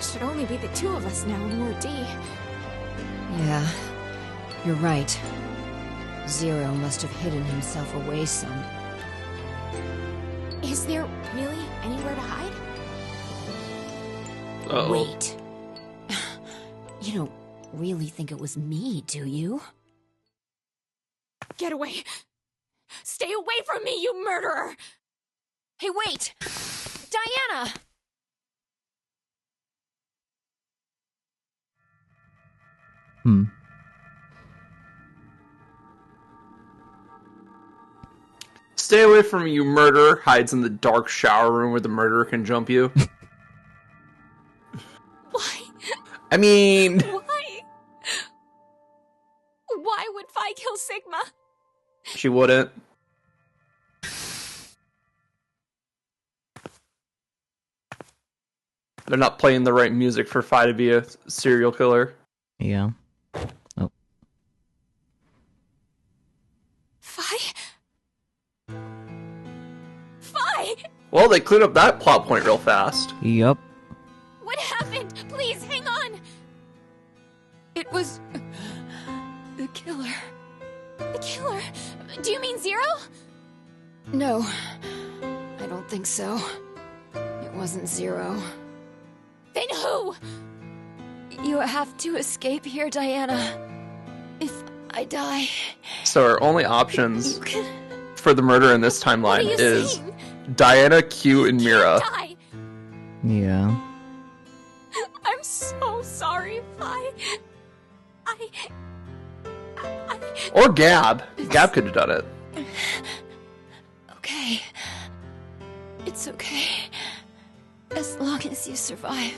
Should only be the two of us now in Ward D. Yeah, you're right. Zero must have hidden himself away some. Is there really anywhere to hide? Uh-oh. Wait. You don't really think it was me, do you? Get away! Stay away from me, you murderer! Hey, wait! Diana! Stay away from me, you murderer. Hides in the dark shower room where the murderer can jump you. Why? I mean... Why? Why would Fi kill Sigma? She wouldn't. They're not playing the right music for Fi to be a serial killer. Yeah. Oh. Fi? Fi! Well, they cleared up that plot point real fast. Yup. What happened? Please, hang on! It was... the killer. The killer? Do you mean Zero? No, I don't think so. It wasn't Zero. Then who? You have to escape here, Diana. If I die... So our only options You can... for the murder in this What are timeline you is saying? Diana, Q, and Mira. Die! Yeah. I'm so sorry, Fi. Or Gab. Gab could have done it. Okay. It's okay. As long as you survive.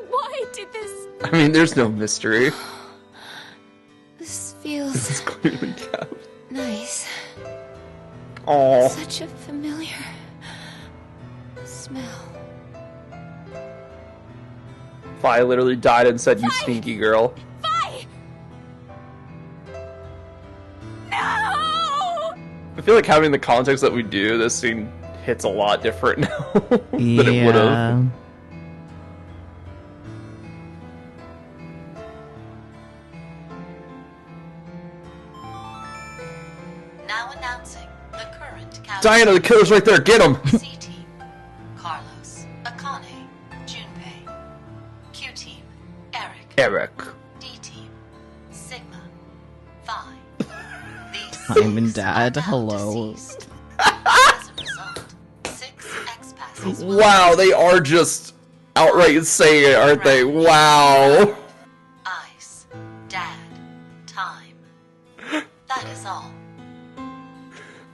Why did this? I mean, there's no mystery. This feels This is clearly Gab. nice. Aw. Such a familiar smell. Vi literally died and said, "You stinky girl." Vi! No! I feel like having the context that we do, this scene hits a lot different now than it would have. Now announcing the current casualties. Diana, the killer's right there. Get him. C team: Carlos, Akane, Junpei. Q team: Eric. Eric. D team: Sigma, Vi. These I'm in six Dad. are now Hello. deceased. As a result, 6 X-passes will Wow, they are just outright saying it, aren't they? Wow. Ice, Dad, Time. That is all.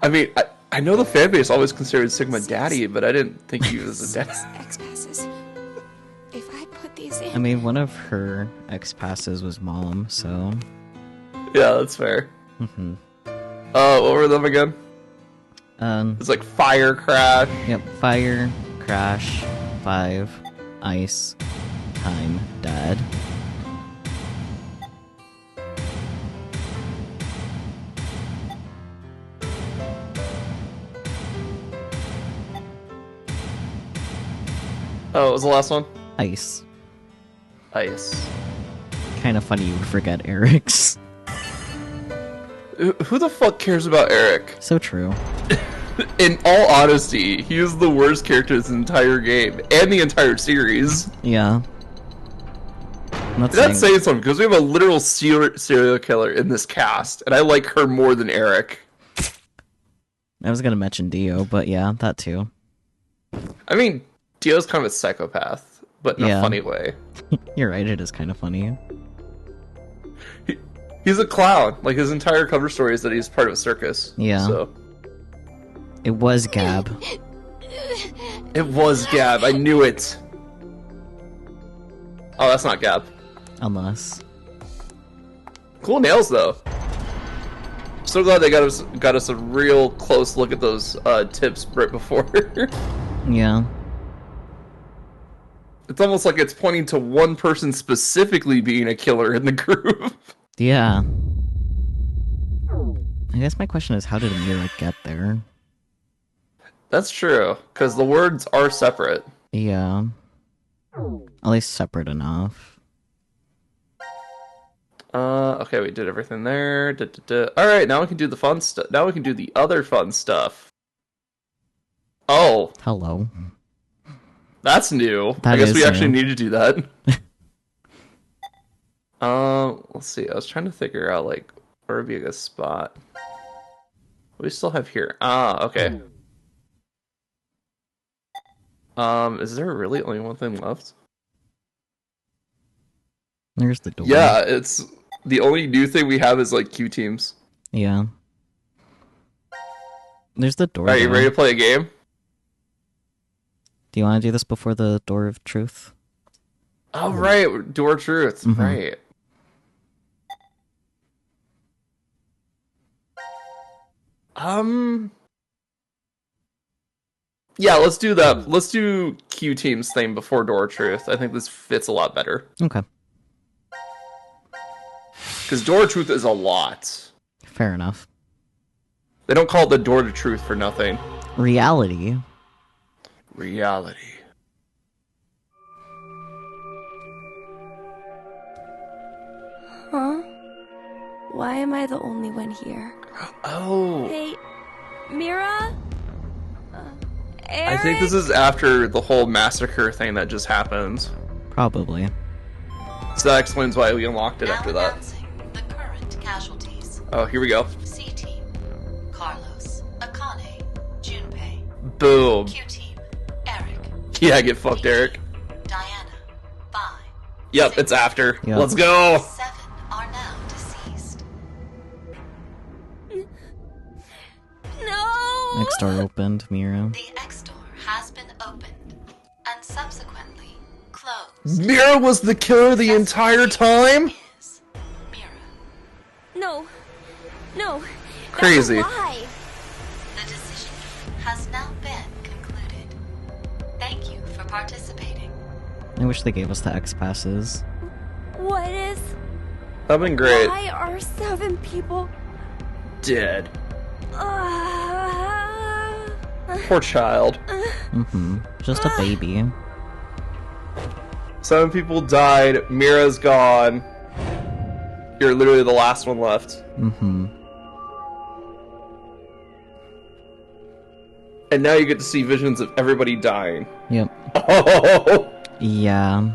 I mean, I know the fanbase always considered Sigma daddy, but I didn't think he was a dad. X-passes. If I put these in... I mean, one of her X-passes was Mom, so... Yeah, that's fair. Mm-hmm. What were them again? It's like fire crash. Yep, Fire, Crash, 5, Ice, Time, Dad. Oh, what was the last one? Ice. Ice. Kind of funny you would forget Eric's. Who the fuck cares about Eric? So true. In all honesty, he is the worst character in this entire game and the entire series. Yeah. Not That's saying something because we have a literal serial killer in this cast, and I like her more than Eric. I was gonna mention Dio, but yeah, that too. I mean, Dio's kind of a psychopath, but in a Yeah. funny way. You're right, it is kind of funny. He's a clown. Like, his entire cover story is that he's part of a circus. Yeah. So It was Gab. it was Gab. I knew it. Oh, that's not Gab. Unless. Cool nails, though. So glad they got us a real close look at those tips right before. Yeah. It's almost like it's pointing to one person specifically being a killer in the group. Yeah. I guess my question is, how did Amira get there? That's true, because the words are separate. Yeah. At least separate enough. Okay, we did everything there. Alright, now we can do the fun stuff. Now we can do the other fun stuff. Oh, Hello. that's new. That I guess is we actually new. need to do that. Let's see. I was trying to figure out, like, where would be a good spot. What do we still have here? Ah, okay. Is there really only one thing left? There's the door. Yeah, it's the only new thing we have is like Q teams. Yeah. There's the door. Are you though. ready to play a game? Do you want to do this before the Door of Truth? Oh right, Door Truth. Mhm. Right. Yeah, let's do that. Let's do Q team's thing before Door Truth. I think this fits a lot better. Okay. Because Door Truth is a lot. Fair enough. They don't call it the Door to Truth for nothing. Reality. Reality. Huh? Why am I the only one here? Oh. Hey, Mira? I think this is after the whole massacre thing that just happened. Probably. So that explains why we unlocked it Now after that. announcing the current casualties. Oh, here we go. C team: Carlos, Akane, Junpei. Boom. Q team: Eric, Yeah, get fucked, Eric. Diana, Vi. Yep, it's after. Yep. Let's go. 7 are now deceased. No! Next door opened, Mira. The X door has been opened and subsequently closed. closed. Mira was the killer the entire time? Is Mira. No. No. Crazy. That's a lie. The decision has now been concluded. Thank you for participating. I wish they gave us the X passes. What is? That'd been great. Why are 7 people? Dead. Uh, Poor child. Just a baby. 7 people died. Mira's gone. You're literally the last one left. And now you get to see visions of everybody dying. Yep. Oh. Yeah.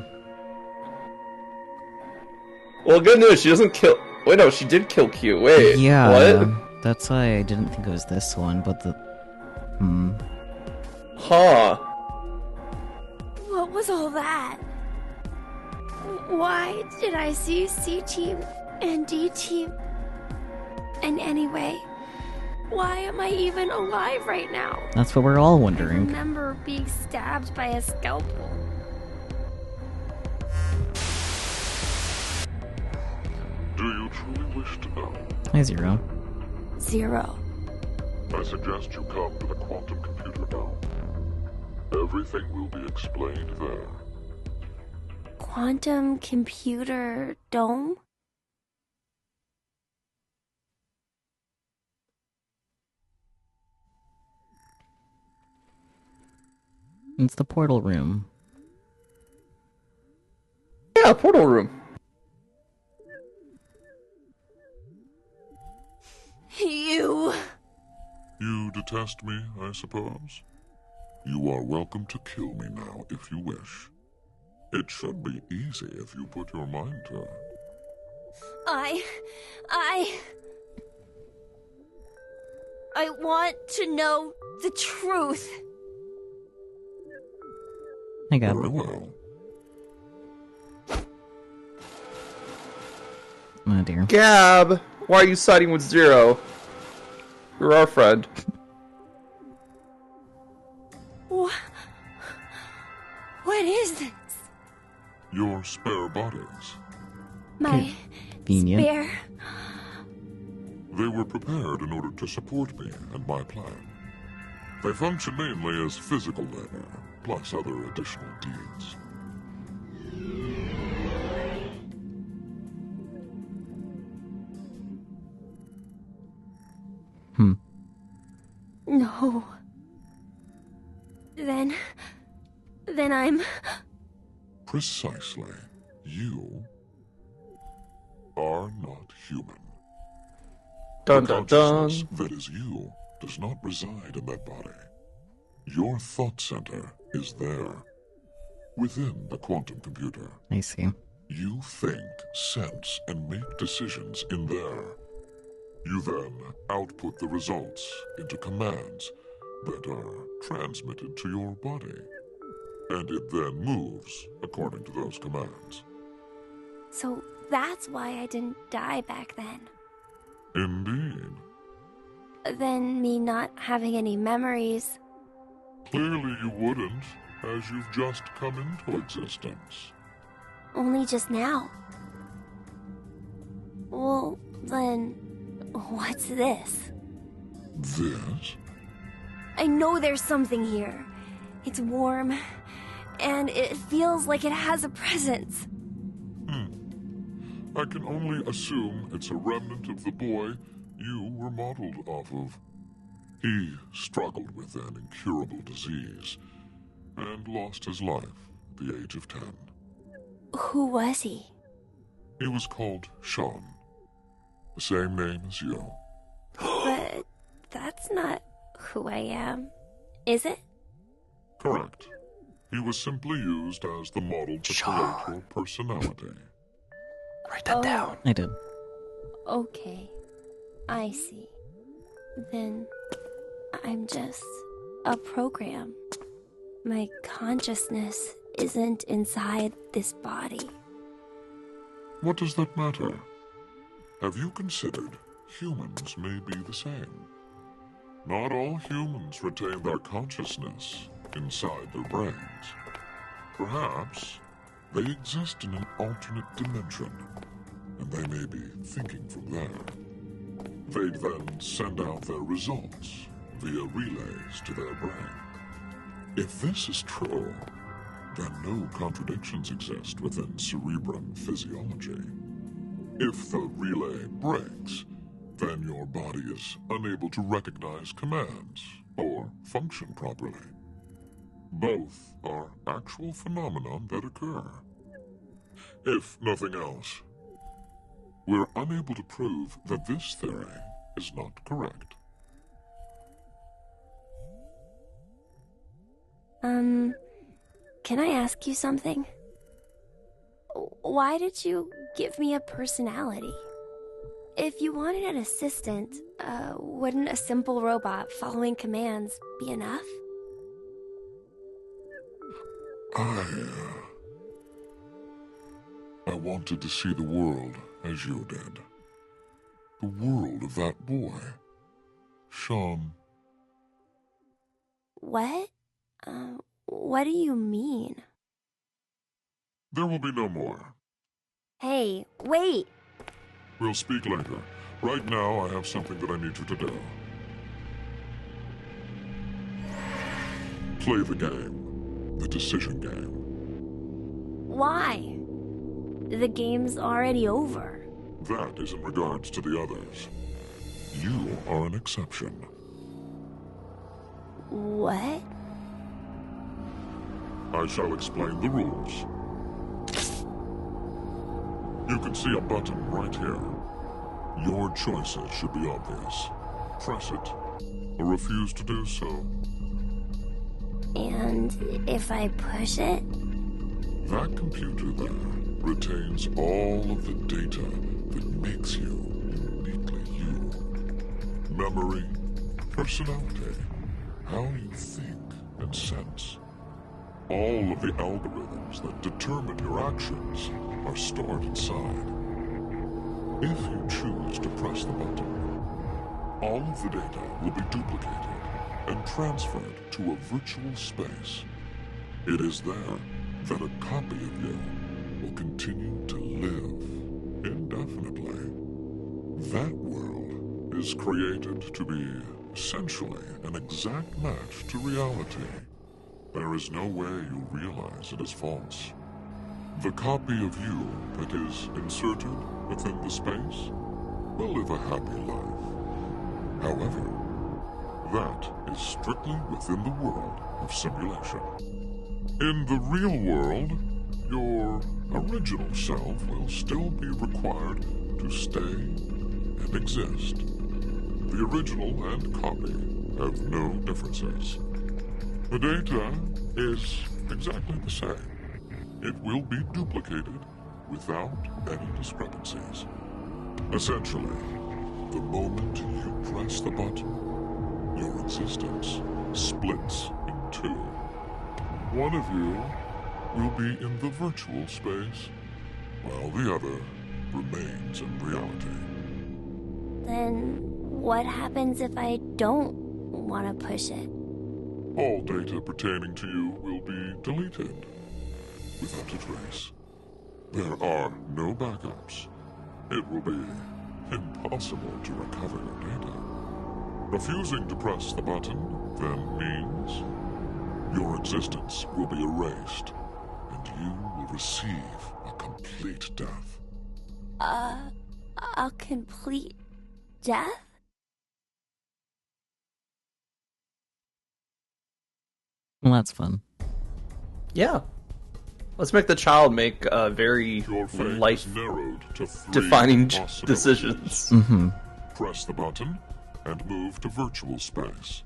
Well, good news. She doesn't kill. Wait, no, she did kill Q. Wait. Yeah. What? That's why I didn't think it was this one, but the... Huh. what was all that? Why did I see C-Team and D-Team? And anyway, why am I even alive right now? That's what we're all I wondering. remember being stabbed by a scalpel. Do you truly wish to know? Hi, Zero. 0. I suggest you come to the quantum computer now. Everything will be explained there. Quantum computer dome? It's the portal room. Yeah, portal room. You... You detest me, I suppose? You are welcome to kill me now if you wish. It should be easy if you put your mind to it. I want to know the truth. I got Very it. well. Oh dear. Gab, why are you siding with Zero? You're our friend. What is this? Your spare bodies. My Convenient. spare... They were prepared in order to support me and my plan. They function mainly as physical labor, plus other additional deeds. No. Then I'm... Precisely. You are not human. Dun The dun dun. consciousness that is you does not reside in that body. Your thought center is there, within the quantum computer. I see. You think, sense, and make decisions in there. You then output the results into commands that are transmitted to your body. And it then moves according to those commands. So that's why I didn't die back then. Indeed. Then me not having any memories. Clearly you wouldn't, as you've just come into existence. Only just now. Well, then, what's this? This? I know there's something here. It's warm, and it feels like it has a presence. I can only assume it's a remnant of the boy you were modeled off of. He struggled with an incurable disease and lost his life at the age of 10. Who was he? He was called Sean, the same name as you. But that's not who I am, is it? Correct. He was simply used as the model to create your personality. Write that down. I did. Okay, I see. Then I'm just a program. My consciousness isn't inside this body. What does that matter? Have you considered humans may be the same? Not all humans retain their consciousness inside their brains. Perhaps They exist in an alternate dimension, and they may be thinking from there. They'd then send out their results via relays to their brain. If this is true, then no contradictions exist within cerebrum physiology. If the relay breaks, then your body is unable to recognize commands or function properly. Both are actual phenomena that occur. If nothing else, we're unable to prove that this theory is not correct. Can I ask you something? Why did you give me a personality? If you wanted an assistant, wouldn't a simple robot following commands be enough? I wanted to see the world as you did. The world of that boy, Sean. What? What do you mean? There will be no more. Hey, wait! We'll speak later. Right now, I have something that I need you to do. Play the game. The decision game. Why? The game's already over. That is in regards to the others. You are an exception. What? I shall explain the rules. You can see a button right here. Your choices should be obvious. Press it, or refuse to do so. And if I push it? That computer there retains all of the data that makes you uniquely you. Memory, personality, how you think and sense. All of the algorithms that determine your actions are stored inside. If you choose to press the button, all of the data will be duplicated and transferred to a virtual space. It is there that a copy of you will continue to live indefinitely. That world is created to be essentially an exact match to reality. There is no way you realize it is false. The copy of you that is inserted within the space will live a happy life. However, that is strictly within the world of simulation. In the real world, your original self will still be required to stay and exist. The original and copy have no differences. The data is exactly the same. It will be duplicated without any discrepancies. Essentially, the moment you press the button, your existence splits in two. One of you will be in the virtual space, while the other remains in reality. Then what happens if I don't want to push it? All data pertaining to you will be deleted without a trace. There are no backups. It will be impossible to recover your data. Refusing to press the button then means your existence will be erased, and you will receive a complete death. A complete death? Well, that's fun. Yeah. Let's make the child make very Your fate is life narrowed to 3 defining possibilities. decisions. Mm-hmm. Press the button and move to virtual space.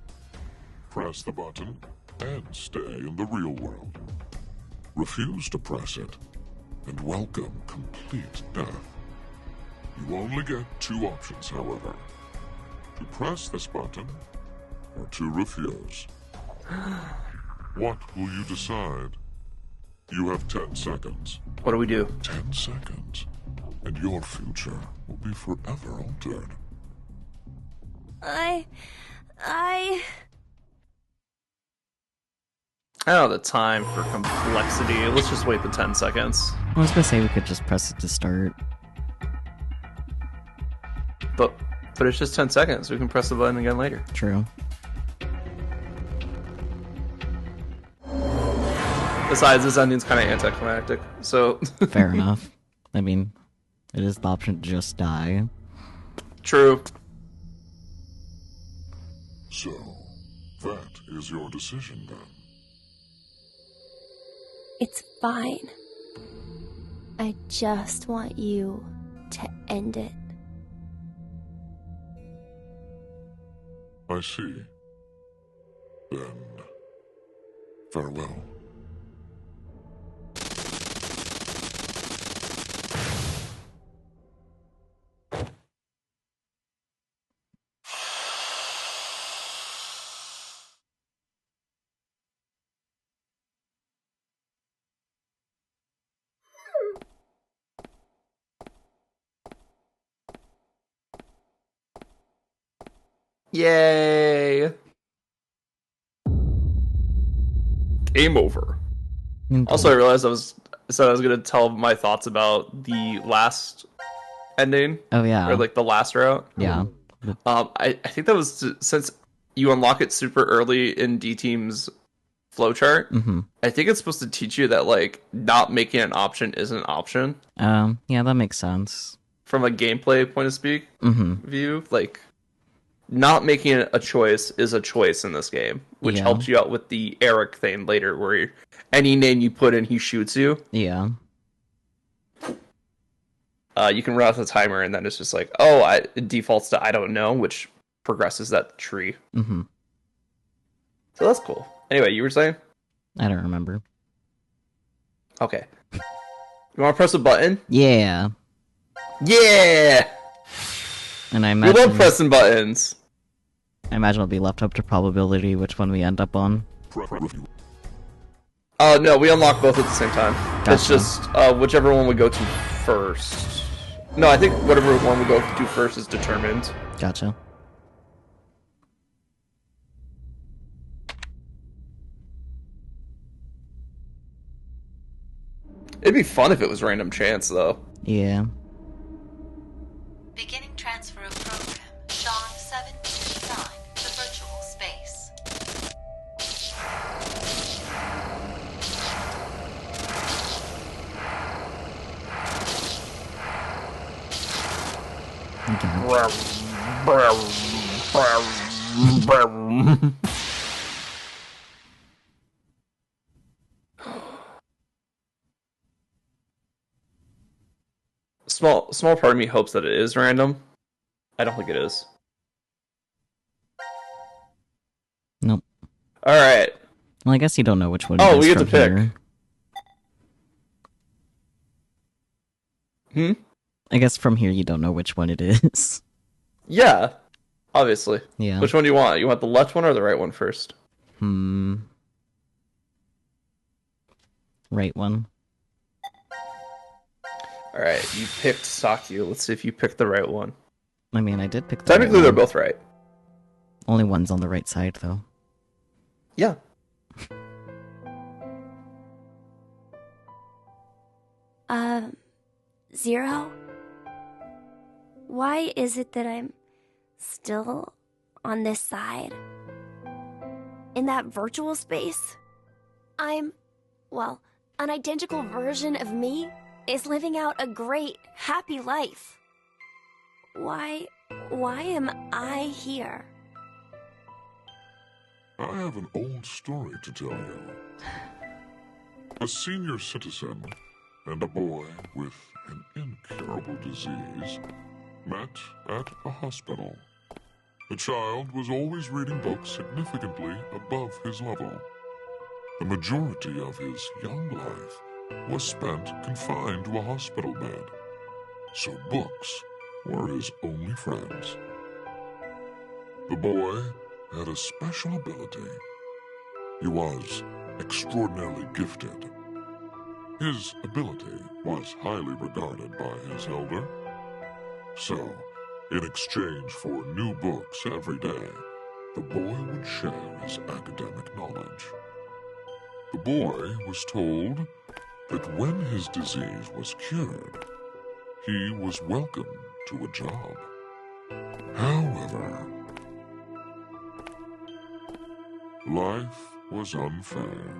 Press the button and stay in the real world. Refuse to press it and welcome complete death. You only get 2 options, however. To press this button or to refuse. What will you decide? You have 10 seconds. What do we do? 10 seconds, and your future will be forever altered. I don't know the time for complexity. Let's just wait the 10 seconds. I was gonna say we could just press it to start. But it's just 10 seconds. We can press the button again later. True. Besides, this ending's kind of anticlimactic, so... Fair enough. I mean, it is the option to just die. True. So, that is your decision then. It's fine. I just want you to end it. I see. Then, farewell. Yay! Game over. Indeed. Also, I realized I was gonna tell my thoughts about the last ending. Oh yeah. Or like the last route. Yeah. I think that was since you unlock it super early in D Team's flowchart. Mm-hmm. I think it's supposed to teach you that like not making an option is an option. Yeah, that makes sense. From a gameplay point of view, like not making a choice is a choice in this game, which helps you out with the Eric thing later, where any name you put in, he shoots you. Yeah. You can run out the timer, and then it's just like, oh, it defaults to I don't know, which progresses that tree. Mm-hmm. So that's cool. Anyway, you were saying? I don't remember. Okay. You want to press a button? Yeah. Yeah! And I We imagine love pressing buttons. it'll be left up to probability which one we end up on. Oh, no, we unlock both at the same time. Gotcha. It's just whichever one we go to first. No, I think whatever one we go to first is determined. Gotcha. It'd be fun if it was random chance, though. Yeah. Beginning transfer of program. Sean 729 to virtual space. Small part of me hopes that it is random. I don't think it is. Nope. Alright. Well, I guess you don't know which one. Oh, it is we get to from pick. Here. I guess from here you don't know which one it is. Yeah. Obviously. Yeah. Which one do you want? You want the left one or the right one first? Right one. Alright, you picked Sakyu. Let's see if you picked the right one. I mean, I did pick the Technically, right they're one. both right. Only one's on the right side, though. Yeah. Zero? Why is it that I'm still on this side? In that virtual space? Well, an identical version of me is living out a great, happy life. Why am I here? I have an old story to tell you. A senior citizen and a boy with an incurable disease met at a hospital. The child was always reading books significantly above his level. The majority of his young life was spent confined to a hospital bed, so books were his only friends. The boy had a special ability. He was extraordinarily gifted. His ability was highly regarded by his elder. So, in exchange for new books every day, the boy would share his academic knowledge. The boy was told that when his disease was cured, he was welcome to a job. However, life was unfair.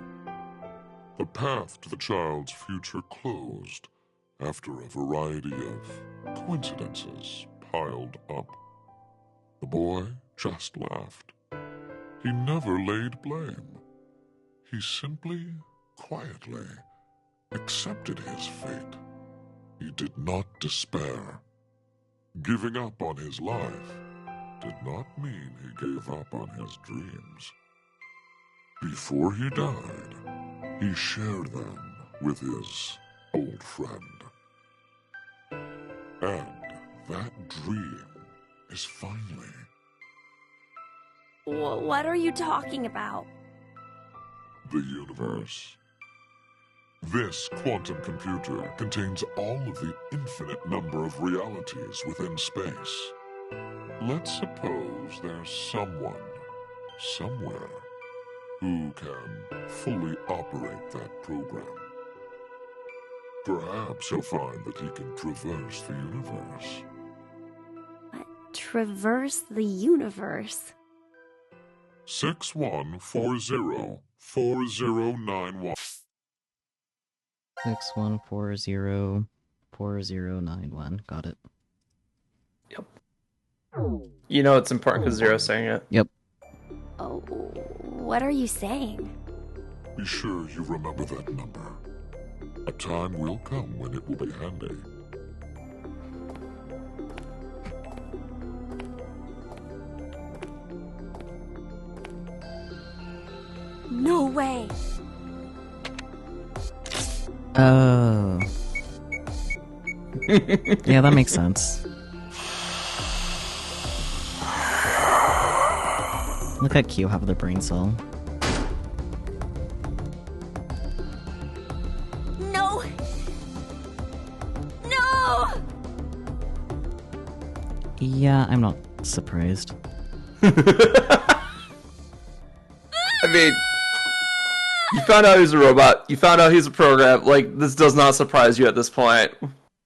The path to the child's future closed after a variety of coincidences piled up. The boy just laughed. He never laid blame. He simply, quietly accepted his fate. He did not despair. Giving up on his life did not mean he gave up on his dreams. Before he died, he shared them with his old friend. And that dream is finally... What are you talking about? the universe. This quantum computer contains all of the infinite number of realities within space. Let's suppose there's someone, somewhere, who can fully operate that program. Perhaps he'll find that he can traverse the universe. What? Traverse the universe? 61404091. 61404091. Got it. Yep. You know it's important because Zero's saying it. Yep. Oh, what are you saying? Be sure you remember that number. A time will come when it will be handy. No way! Oh. Yeah, that makes sense. Look at Q have the brain cell. No! No! Yeah, I'm not surprised. I mean, you found out he's a robot. You found out he's a program. Like, this does not surprise you at this point.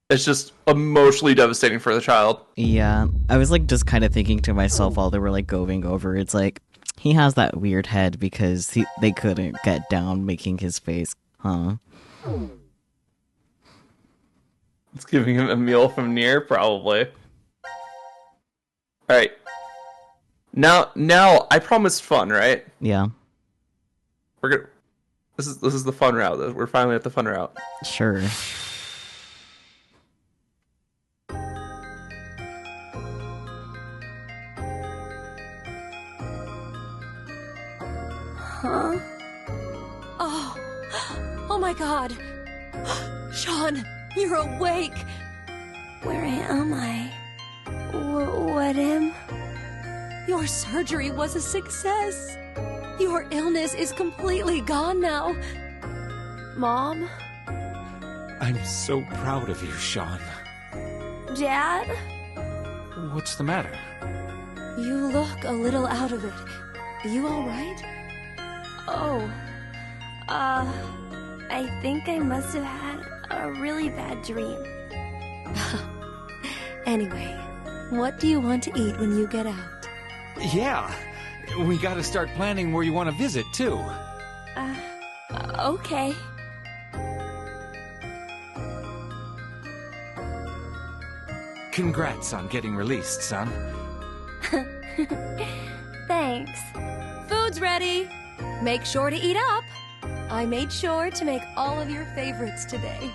It's just emotionally devastating for the child. Yeah, I was like just kind of thinking to myself while they were like going over. It's like he has that weird head because they couldn't get down making his face, huh? It's giving him a meal from near, probably. All right. Now, I promised fun, right? Yeah. We're good. This is the fun route. We're finally at the fun route. Sure. Huh? Oh my god. Sean, you're awake. Where am I? What am? Your surgery was a success. Your illness is completely gone now. Mom? I'm so proud of you, Sean. Dad? What's the matter? You look a little out of it. You alright? Oh. I think I must have had a really bad dream. Anyway, what do you want to eat when you get out? Yeah, we gotta start planning where you want to visit, too. Okay. Congrats on getting released, son. Thanks. Food's ready. Make sure to eat up. I made sure to make all of your favorites today.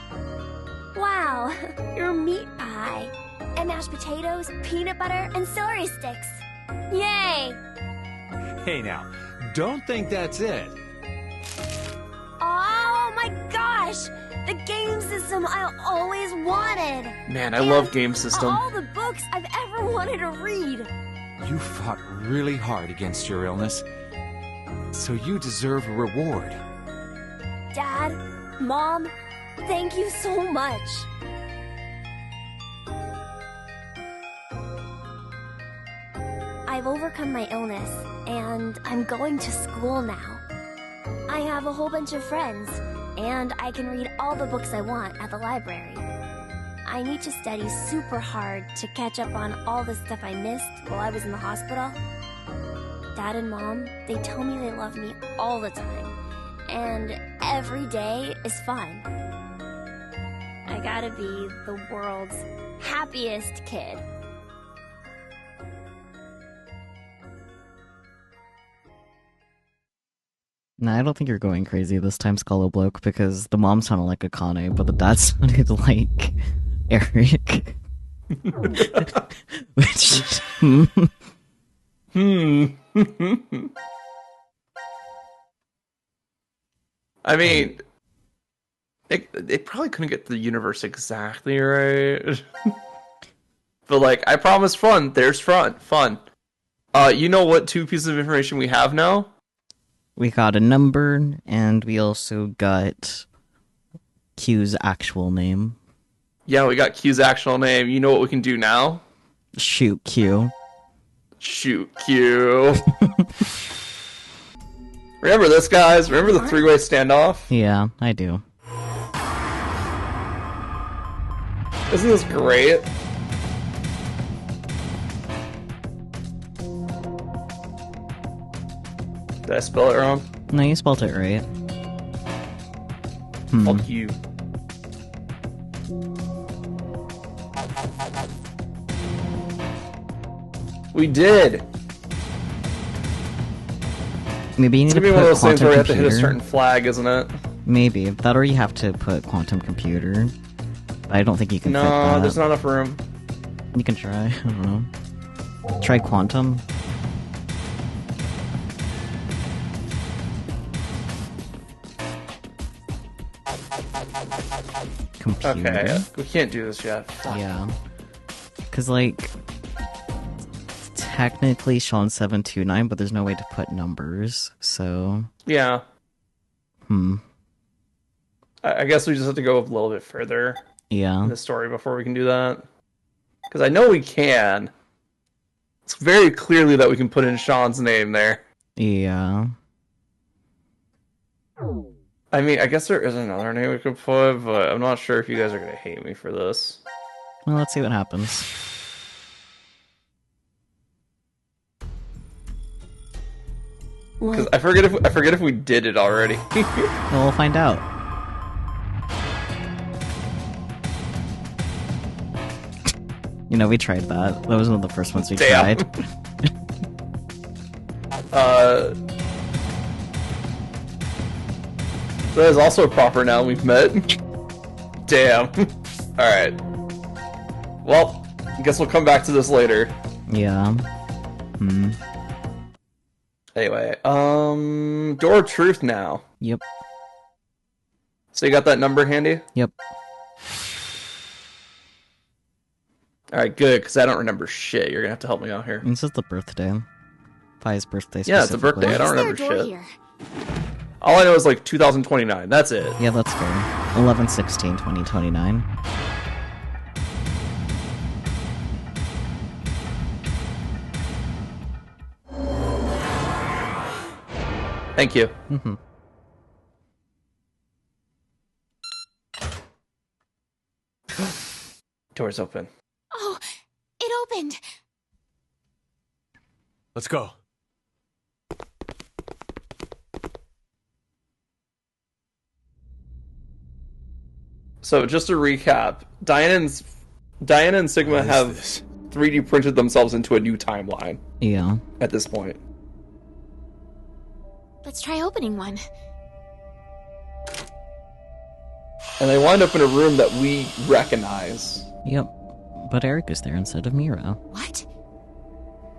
Wow, your meat pie. And mashed potatoes, peanut butter, and celery sticks. Yay! Hey now, don't think that's it. Oh my gosh! The game system I always wanted! Man, I love game system. All the books I've ever wanted to read! You fought really hard against your illness, so you deserve a reward. Dad, Mom, thank you so much. I've overcome my illness, and I'm going to school now. I have a whole bunch of friends, and I can read all the books I want at the library. I need to study super hard to catch up on all the stuff I missed while I was in the hospital. Dad and Mom, they tell me they love me all the time, and every day is fun. I gotta be the world's happiest kid. No, I don't think you're going crazy this time, Skull Bloke, because the mom sounded like Akane, but the dad sounded like Eric. Which... I mean, they probably couldn't get the universe exactly right. But, like, I promise fun. There's fun. You know what 2 pieces of information we have now? We got a number, and we also got Q's actual name. Yeah, we got Q's actual name. You know what we can do now? Shoot Q. Shoot Q. Remember this, guys? Remember the 3-way standoff? Yeah, I do. Isn't this great? Did I spell it wrong? No, you spelled it right. Fuck you. We did! Maybe you need It's to gonna be put one of those things where we have to hit a computer. certain flag, isn't it? Maybe. That or you have to put quantum computer. But I don't think you can fit that. No, there's not enough room. You can try. I don't know. Try quantum. Computer. Okay, we can't do this yet. Fuck. Yeah. Because, like, technically Sean 729, but there's no way to put numbers, so... Yeah. I guess we just have to go a little bit further Yeah. in the story before we can do that. Because I know we can. It's very clearly that we can put in Sean's name there. Yeah. I mean, I guess there is another name we could put, but I'm not sure if you guys are going to hate me for this. Well, let's see what happens. Because I forget if we did it already. Well, we'll find out. You know, we tried that. That was one of the first ones we Damn. tried. That is also proper now we've met. Damn. Alright. Well, I guess we'll come back to this later. Yeah. Anyway, Door of Truth now. Yep. So you got that number handy? Yep. Alright, good, because I don't remember shit. You're gonna have to help me out here. This is the birthday. Fi's birthday Yeah, it's a birthday. I don't Why remember is there a door shit. here? All I know is like 2029. That's it. Yeah, that's fair. 11/16/2029. Thank you. Door's open. Oh, it opened. Let's go. So just to recap, Diana and Sigma have 3D printed themselves into a new timeline Yeah. at this point. Let's try opening one. And they wind up in a room that we recognize. Yep. But Eric is there instead of Mira. What?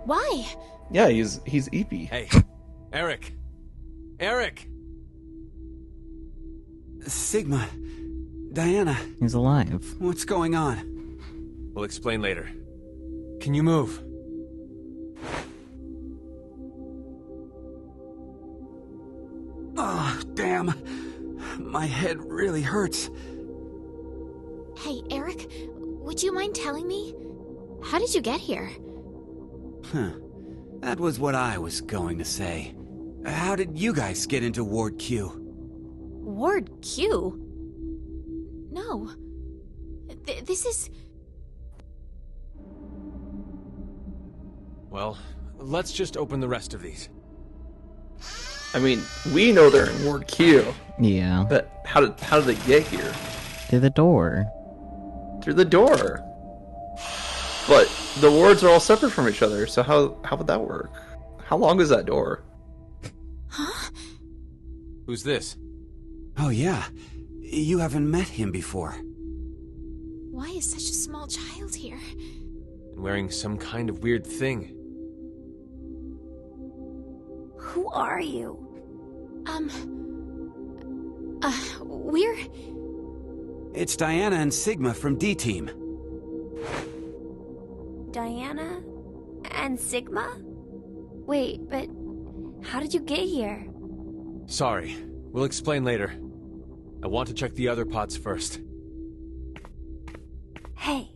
Why? Yeah, he's Eepy. Hey, Eric. Eric! Sigma. Diana. He's alive. What's going on? We'll explain later. Can you move? Oh, damn. My head really hurts. Hey, Eric, would you mind telling me? How did you get here? Huh. That was what I was going to say. How did you guys get into Ward Q? Ward Q? No. This is... Well, let's just open the rest of these. I mean, we know they're in Ward Q. Yeah. But how did they get here? Through the door. Through the door. But the wards are all separate from each other, so how would that work? How long is that door? Huh? Who's this? Oh yeah, you haven't met him before. Why is such a small child here? And wearing some kind of weird thing. Who are you? We're... It's Diana and Sigma from D-Team. Diana? And Sigma? Wait, but how did you get here? Sorry, we'll explain later. I want to check the other pods first. Hey,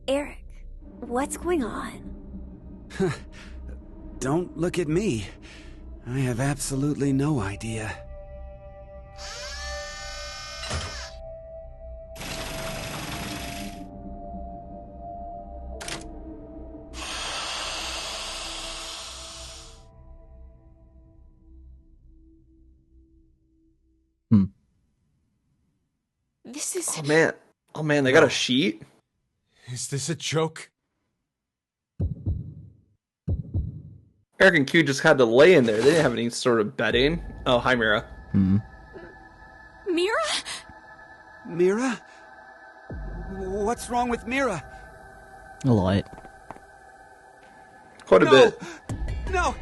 Eric, what's going on? Don't look at me. I have absolutely no idea. This is... Oh man, they got a sheet? Is this a joke? Eric and Q just had to lay in there. They didn't have any sort of bedding. Oh, hi, Mira. Mira? Mira? What's wrong with Mira? A lot. Quite a bit. No!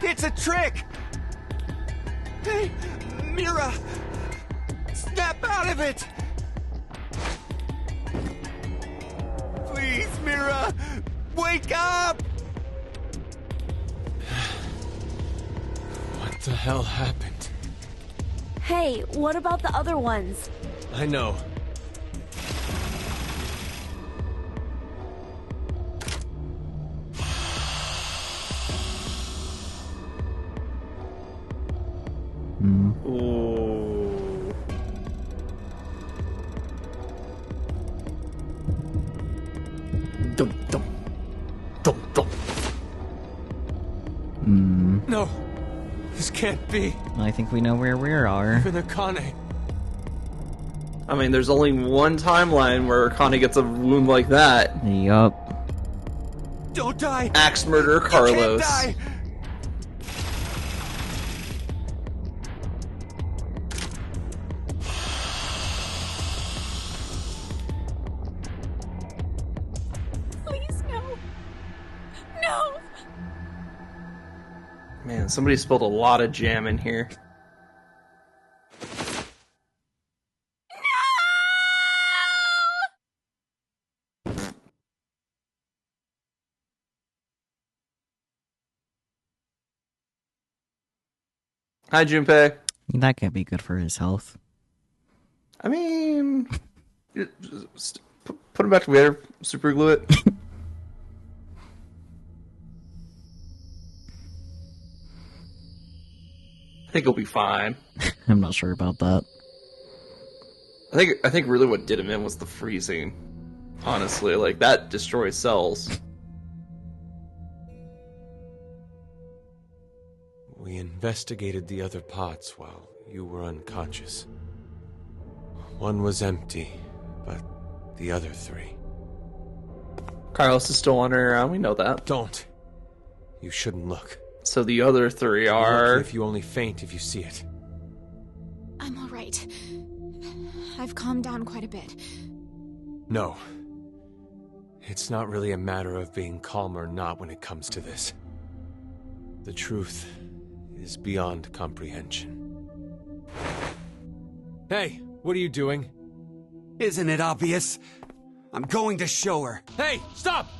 It's a trick! Hey, Mira! Snap out of it! Please, Mira! Wake up! What the hell happened? Hey, what about the other ones? I know. Ooh. Dum dum. Dum dum. No! This can't be. I think we know where we are. Even Akane. I mean, there's only one timeline where Connie gets a wound like that. Yup. Don't die! Axe murder Carlos. You can't die! Please, no. No! Man, somebody spilled a lot of jam in here. Hi, Junpei. That can't be good for his health. I mean, put him back together, super glue it. I think he'll be fine. I'm not sure about that. I think really what did him in was the freezing. Honestly, like that destroys cells. We investigated the other pods while you were unconscious. One was empty, but the other three... Carlos is still wandering around, we know that. Don't. You shouldn't look. So the other three are... Look if you only faint if you see it. I'm alright. I've calmed down quite a bit. No. It's not really a matter of being calm or not when it comes to this. The truth is beyond comprehension. Hey, what are you doing? Isn't it obvious? I'm going to show her. Hey, stop!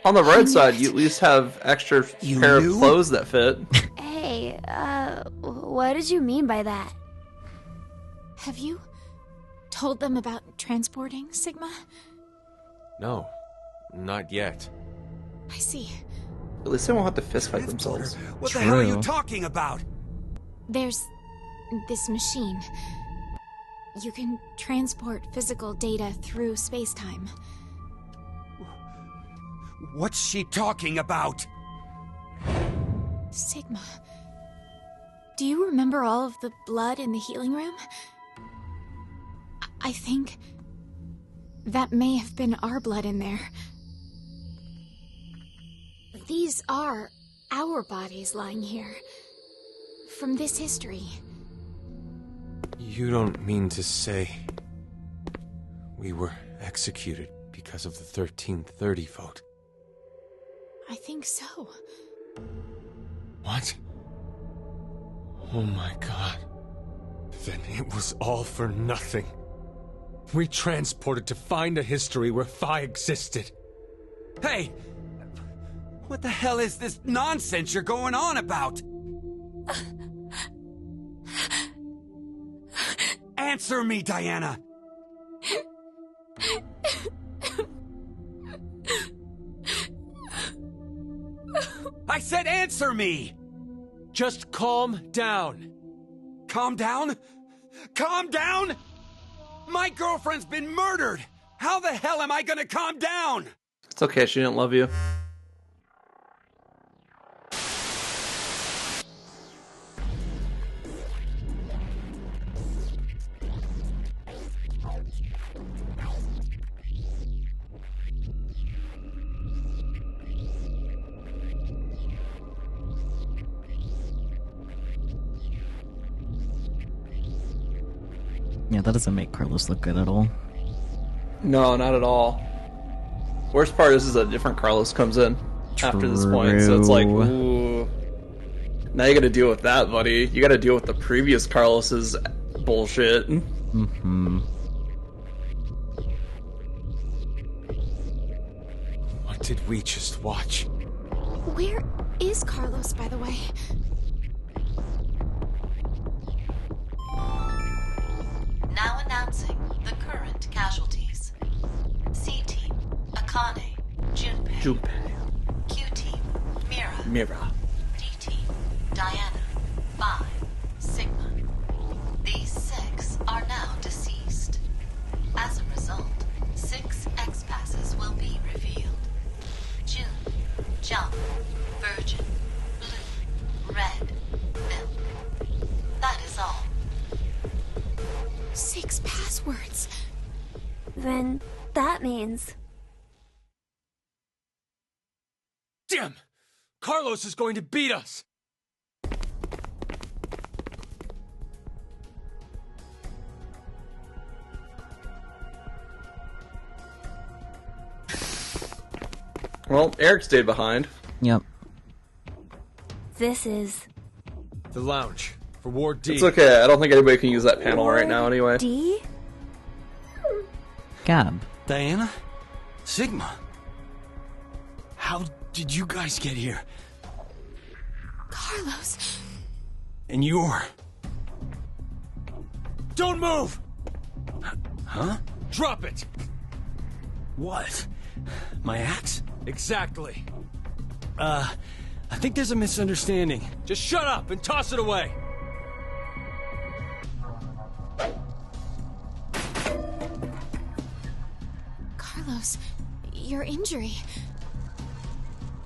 On the right side, you at least have extra pair of clothes that fit. Hey, what did you mean by that? Have you told them about transporting Sigma? No, not yet. I see. At least they won't have to fistfight themselves. What the hell are you True. talking about? There's this machine. You can transport physical data through space-time. What's she talking about? Sigma. Do you remember all of the blood in the healing room? I think that may have been our blood in there. These are our bodies lying here. From this history. You don't mean to say we were executed because of the 1330 vote? I think so. What? Oh my god. Then it was all for nothing. We transported to find a history where Phi existed. Hey! What the hell is this nonsense you're going on about? Answer me, Diana! I said answer me! Just calm down. Calm down? Calm down? My girlfriend's been murdered! How the hell am I gonna calm down? It's okay, she didn't love you. Yeah, that doesn't make Carlos look good at all. No, not at all. Worst part is a different Carlos comes in after this point, so it's like, ooh. Now you gotta deal with that, buddy. You gotta deal with the previous Carlos's bullshit. Mm-hmm. What did we just watch? Where is Carlos, by the way? Now announcing the current casualties. C-Team, Akane, Junpei. Q-Team, Mira. D-Team, Diana, Phi, Sigma. These 6 are now deceased. As a result, 6 X-Passes will be revealed. June, Jump, Virgin, Blue, Red, Milk. That is all. 6 passwords. Then that means... Damn! Carlos is going to beat us! Well, Eric stayed behind. Yep. This is... The lounge. For Ward D. It's okay, I don't think anybody can use that panel right now anyway. D? Gab. Diana? Sigma? How did you guys get here? Carlos. And you're... Don't move! Huh? Drop it! What? My axe? Exactly. I think there's a misunderstanding. Just shut up and toss it away! Carlos, your injury.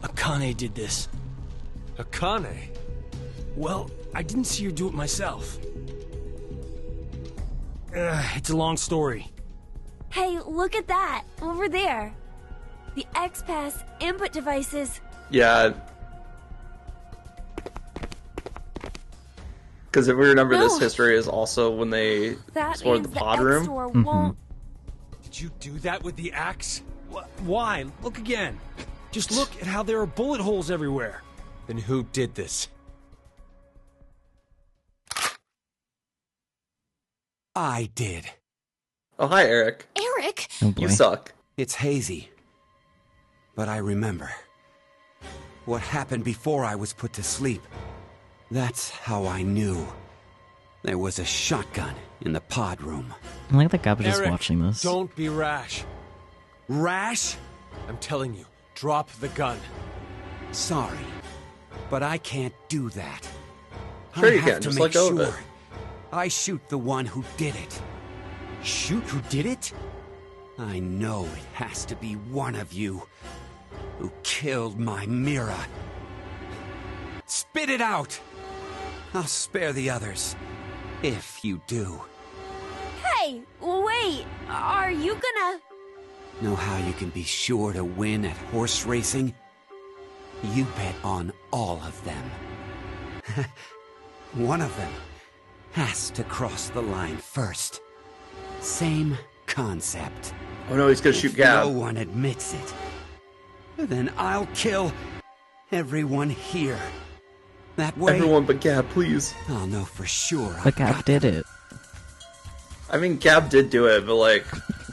Akane did this. Akane? Well, I didn't see her do it myself. It's a long story. Hey, look at that! Over there! The X-Pass input devices... Yeah. Because if we remember, this No. history is also when they That explored the means pod the room. X-Store won't... Did you do that with the axe? Why? Look again. Just look at how there are bullet holes everywhere. Then who did this? I did. Oh, hi, Eric. Eric! Oh boy. You suck. It's hazy. But I remember. What happened before I was put to sleep. That's how I knew. There was a shotgun in the pod room. I like that Gab is just Eric, watching this. don't be rash. Rash? I'm telling you, drop the gun. Sorry, but I can't do that. Sure I you have can, to just make let go of sure it. I shoot the one who did it. Shoot who did it? I know it has to be one of you who killed my Mira. Spit it out! I'll spare the others, if you do. Hey, wait, are you gonna... Know how you can be sure to win at horse racing? You bet on all of them. One of them has to cross the line first. Same concept. Oh no, he's gonna shoot If Gab. no one admits it, then I'll kill everyone here. That way, Everyone but Gab, please. I'll know for sure. But Gab did it. I mean, Gab did do it, but like,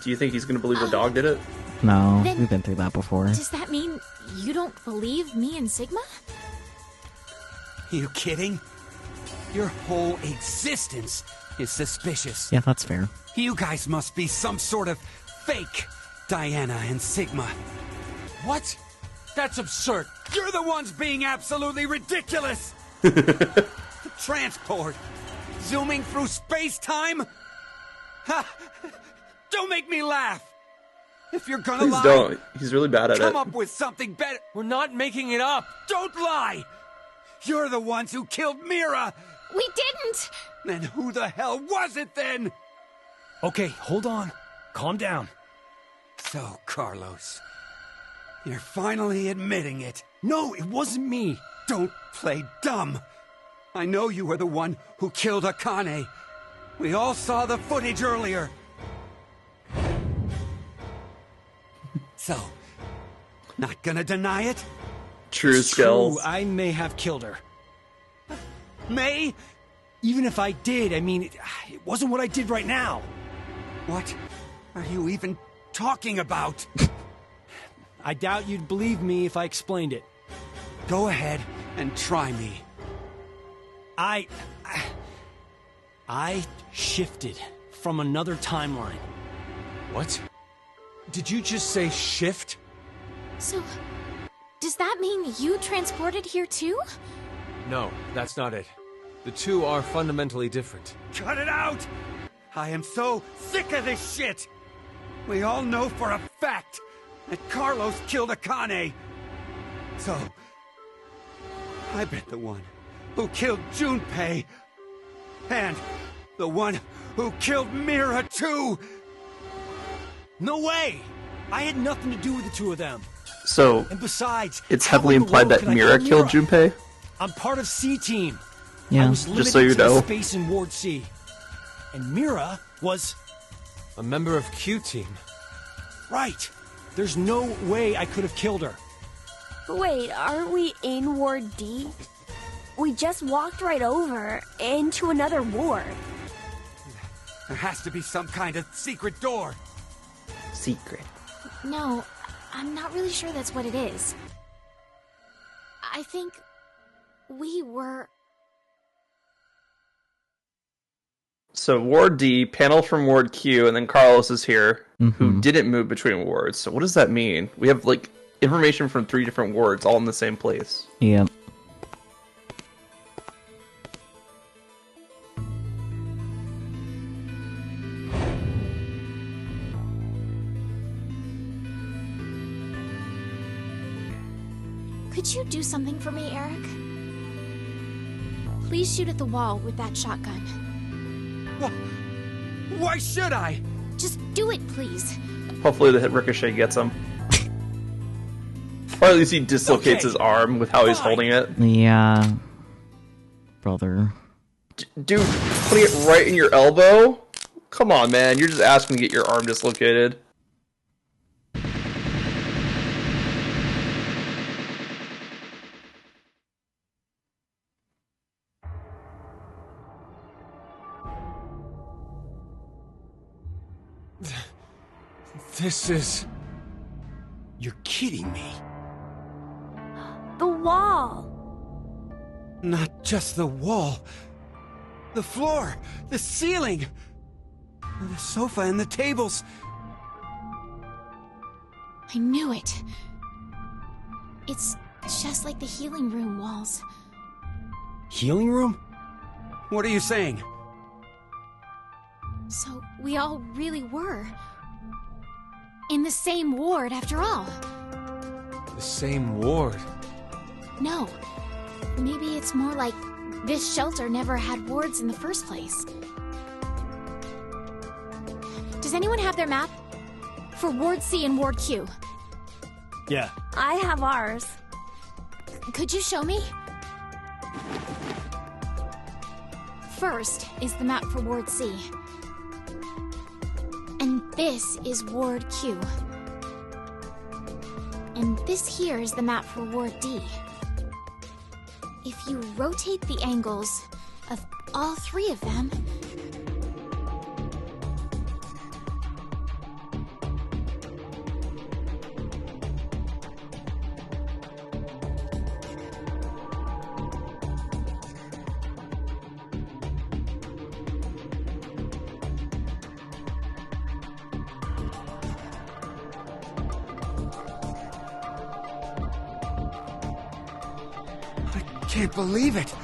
do you think he's gonna believe the dog did it? No, Then- we've been through that before. Does that mean you don't believe me and Sigma? You kidding? Your whole existence is suspicious. Yeah, that's fair. You guys must be some sort of fake Diana and Sigma. What? That's absurd. You're the ones being absolutely ridiculous! The transport! Zooming through space-time? Ha! Don't make me laugh! If you're gonna Please lie, don't. He's really bad at come it. up with something better. We're not making it up. Don't lie! You're the ones who killed Mira! We didn't! Then who the hell was it then? Okay, hold on. Calm down. So, Carlos, you're finally admitting it. No, it wasn't me. Don't play dumb. I know you were the one who killed Akane. We all saw the footage earlier. So, not gonna deny it? True skills. True, I may have killed her. May? Even if I did, I mean, it wasn't what I did right now. What are you even talking about? I doubt you'd believe me if I explained it. Go ahead and try me. I shifted from another timeline. What? Did you just say shift? So, does that mean you transported here too? No, that's not it. The two are fundamentally different. Cut it out! I am so sick of this shit! We all know for a fact that Carlos killed Akane. So, I bet the one who killed Junpei and the one who killed Mira too. No way! I had nothing to do with the two of them. So, And besides, it's how heavily in the implied world that could I Mira kill killed Junpei? I'm part of C-Team. Yeah. I was limited Just so you to the know. space in Ward C. And Mira was... A member of Q-Team. Right. There's no way I could have killed her. Wait, aren't we in Ward D? We just walked right over into another ward. There has to be some kind of secret door. Secret. No, I'm not really sure that's what it is. I think we were... So Ward D, panel from Ward Q, and then Carlos is here, who Mhm. didn't move between wards. So what does that mean? We have like information from 3 different wards, all in the same place. Yep. Could you do something for me, Eric? Please shoot at the wall with that shotgun. Why should I? Just do it, please. Hopefully the hit ricochet gets him. Or at least he dislocates Okay. his arm with how he's Fine. holding it. Yeah. Brother. Dude, putting it right in your elbow? Come on, man. You're just asking to get your arm dislocated. This is... You're kidding me. The wall! Not just the wall. The floor, the ceiling, the sofa and the tables. I knew it. It's just like the healing room walls. Healing room? What are you saying? So we all really were in the same ward after all. The same ward. No. Maybe it's more like this shelter never had wards in the first place. Does anyone have their map? For Ward C and Ward Q. Yeah. I have ours. Could you show me? First is the map for Ward C. And this is Ward Q. And this here is the map for Ward D. If you rotate the angles of all three of them... I can't believe it.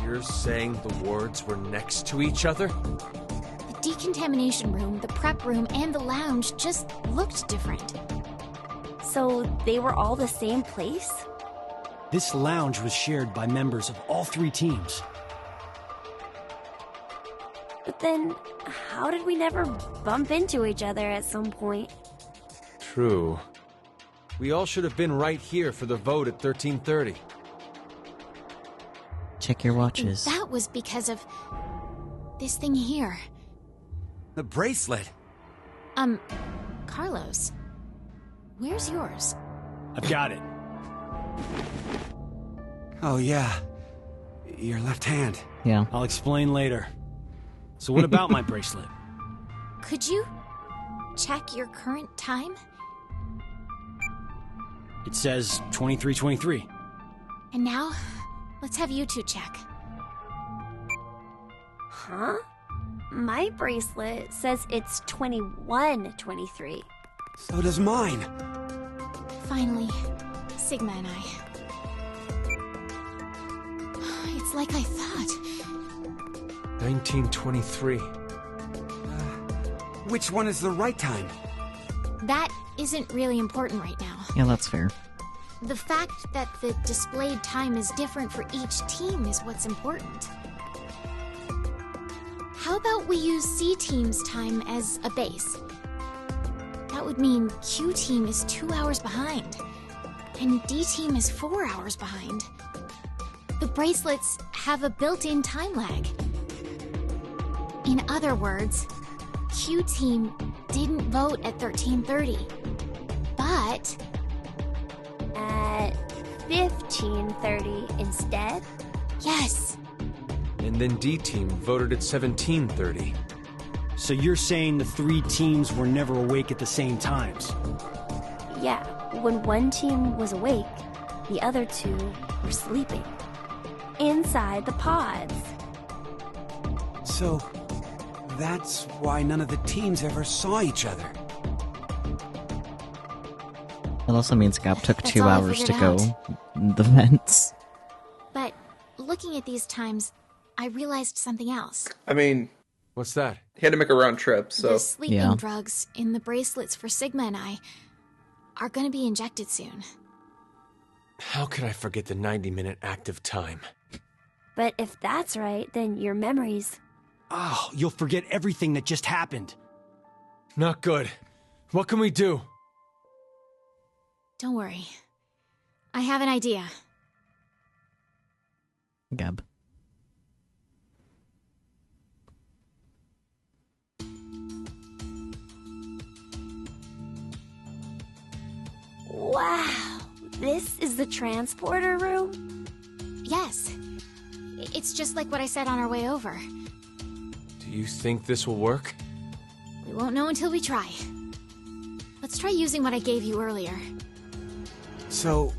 You're saying the wards were next to each other? The decontamination room, the prep room, and the lounge just looked different. So they were all the same place? This lounge was shared by members of all three teams. But then, how did we never bump into each other at some point? True. We all should have been right here for the vote at 13:30. Check your watches. That was because of this thing here. The bracelet. Carlos, where's yours? I've got it. Oh, yeah. Your left hand. Yeah. I'll explain later. So what about my bracelet? Could you check your current time? It says 23:23. And now, let's have you two check. Huh? My bracelet says it's 21:23. So does mine. Finally, Sigma and I. It's like I thought. 1923. Which one is the right time? That isn't really important right now. Yeah, that's fair. The fact that the displayed time is different for each team is what's important. How about we use C team's time as a base? That would mean Q team is 2 hours behind, and D team is 4 hours behind. The bracelets have a built-in time lag. In other words, Q team didn't vote at 13:30, but at 15:30 instead? Yes. And then D team voted at 17:30. So you're saying the three teams were never awake at the same times? Yeah, when one team was awake, the other two were sleeping. Inside the pods. So, that's why none of the teams ever saw each other. It also means Gap took That's 2 all I hours to figured go out. the vents. But looking at these times, I realized something else. I mean, What's that? he had to make a round trip, so The sleeping Yeah. drugs in the bracelets for Sigma and I are gonna be injected soon. How could I forget the 90-minute active time? But if that's right, then your memories... Oh, you'll forget everything that just happened. Not good. What can we do? Don't worry. I have an idea. Gab. Wow! This is the transporter room? Yes. It's just like what I said on our way over. Do you think this will work? We won't know until we try. Let's try using what I gave you earlier. So,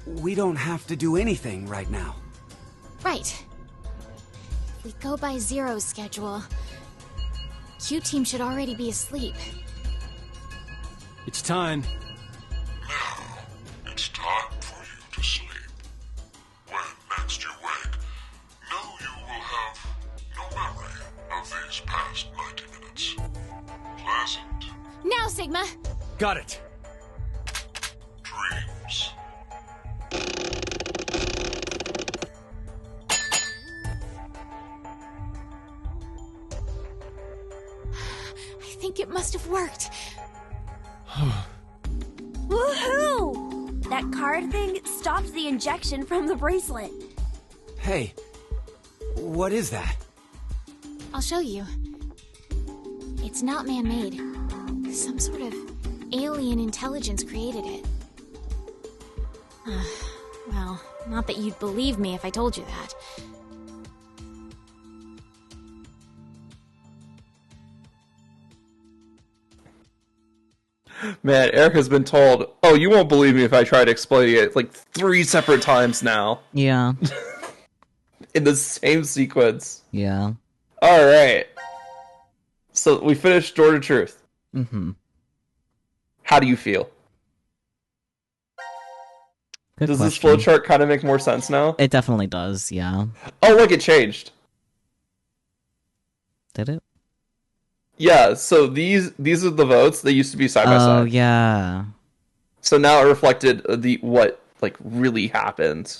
we don't have to do anything right now. Right. If we go by Zero's schedule, Q-Team should already be asleep. It's time. Now, it's time for you to sleep. When next you wake, know you will have no memory of these past 90 minutes. Pleasant Now, Sigma! Got it. dreams. I think it must have worked. Woohoo! That card thing stopped the injection from the bracelet. Hey, what is that? I'll show you. It's not man-made. Some sort of alien intelligence created it. Well, not that you'd believe me if I told you that. Man, Eric has been told, oh, you won't believe me if I try to explain it like 3 separate times now. Yeah. In the same sequence. Yeah. Alright. So we finished Door to Truth. Mm-hmm. How do you feel? Good Does this question. flowchart kind of make more sense now? It definitely does, yeah. Oh, look, it changed. Did it? Yeah, so these are the votes. They used to be side by Oh, side. yeah. So now it reflected what really happened.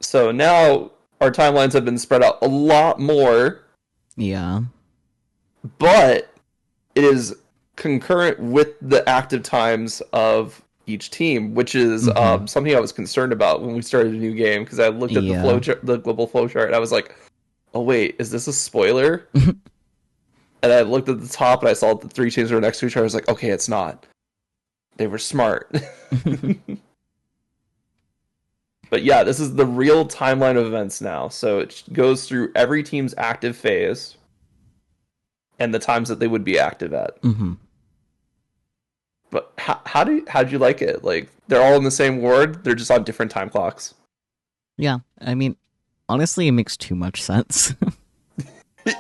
So now our timelines have been spread out a lot more, Yeah. but it is concurrent with the active times of each team, which is something I was concerned about when we started a new game, because I looked at the global flowchart and I was like, oh wait, is this a spoiler? And I looked at the top and I saw the 3 teams were next to each other. I was like, okay, it's not. They were smart. But yeah, this is the real timeline of events now. So it goes through every team's active phase and the times that they would be active at. Mm-hmm. But how'd you like it? Like, they're all in the same ward, they're just on different time clocks. Yeah, I mean, honestly, it makes too much sense.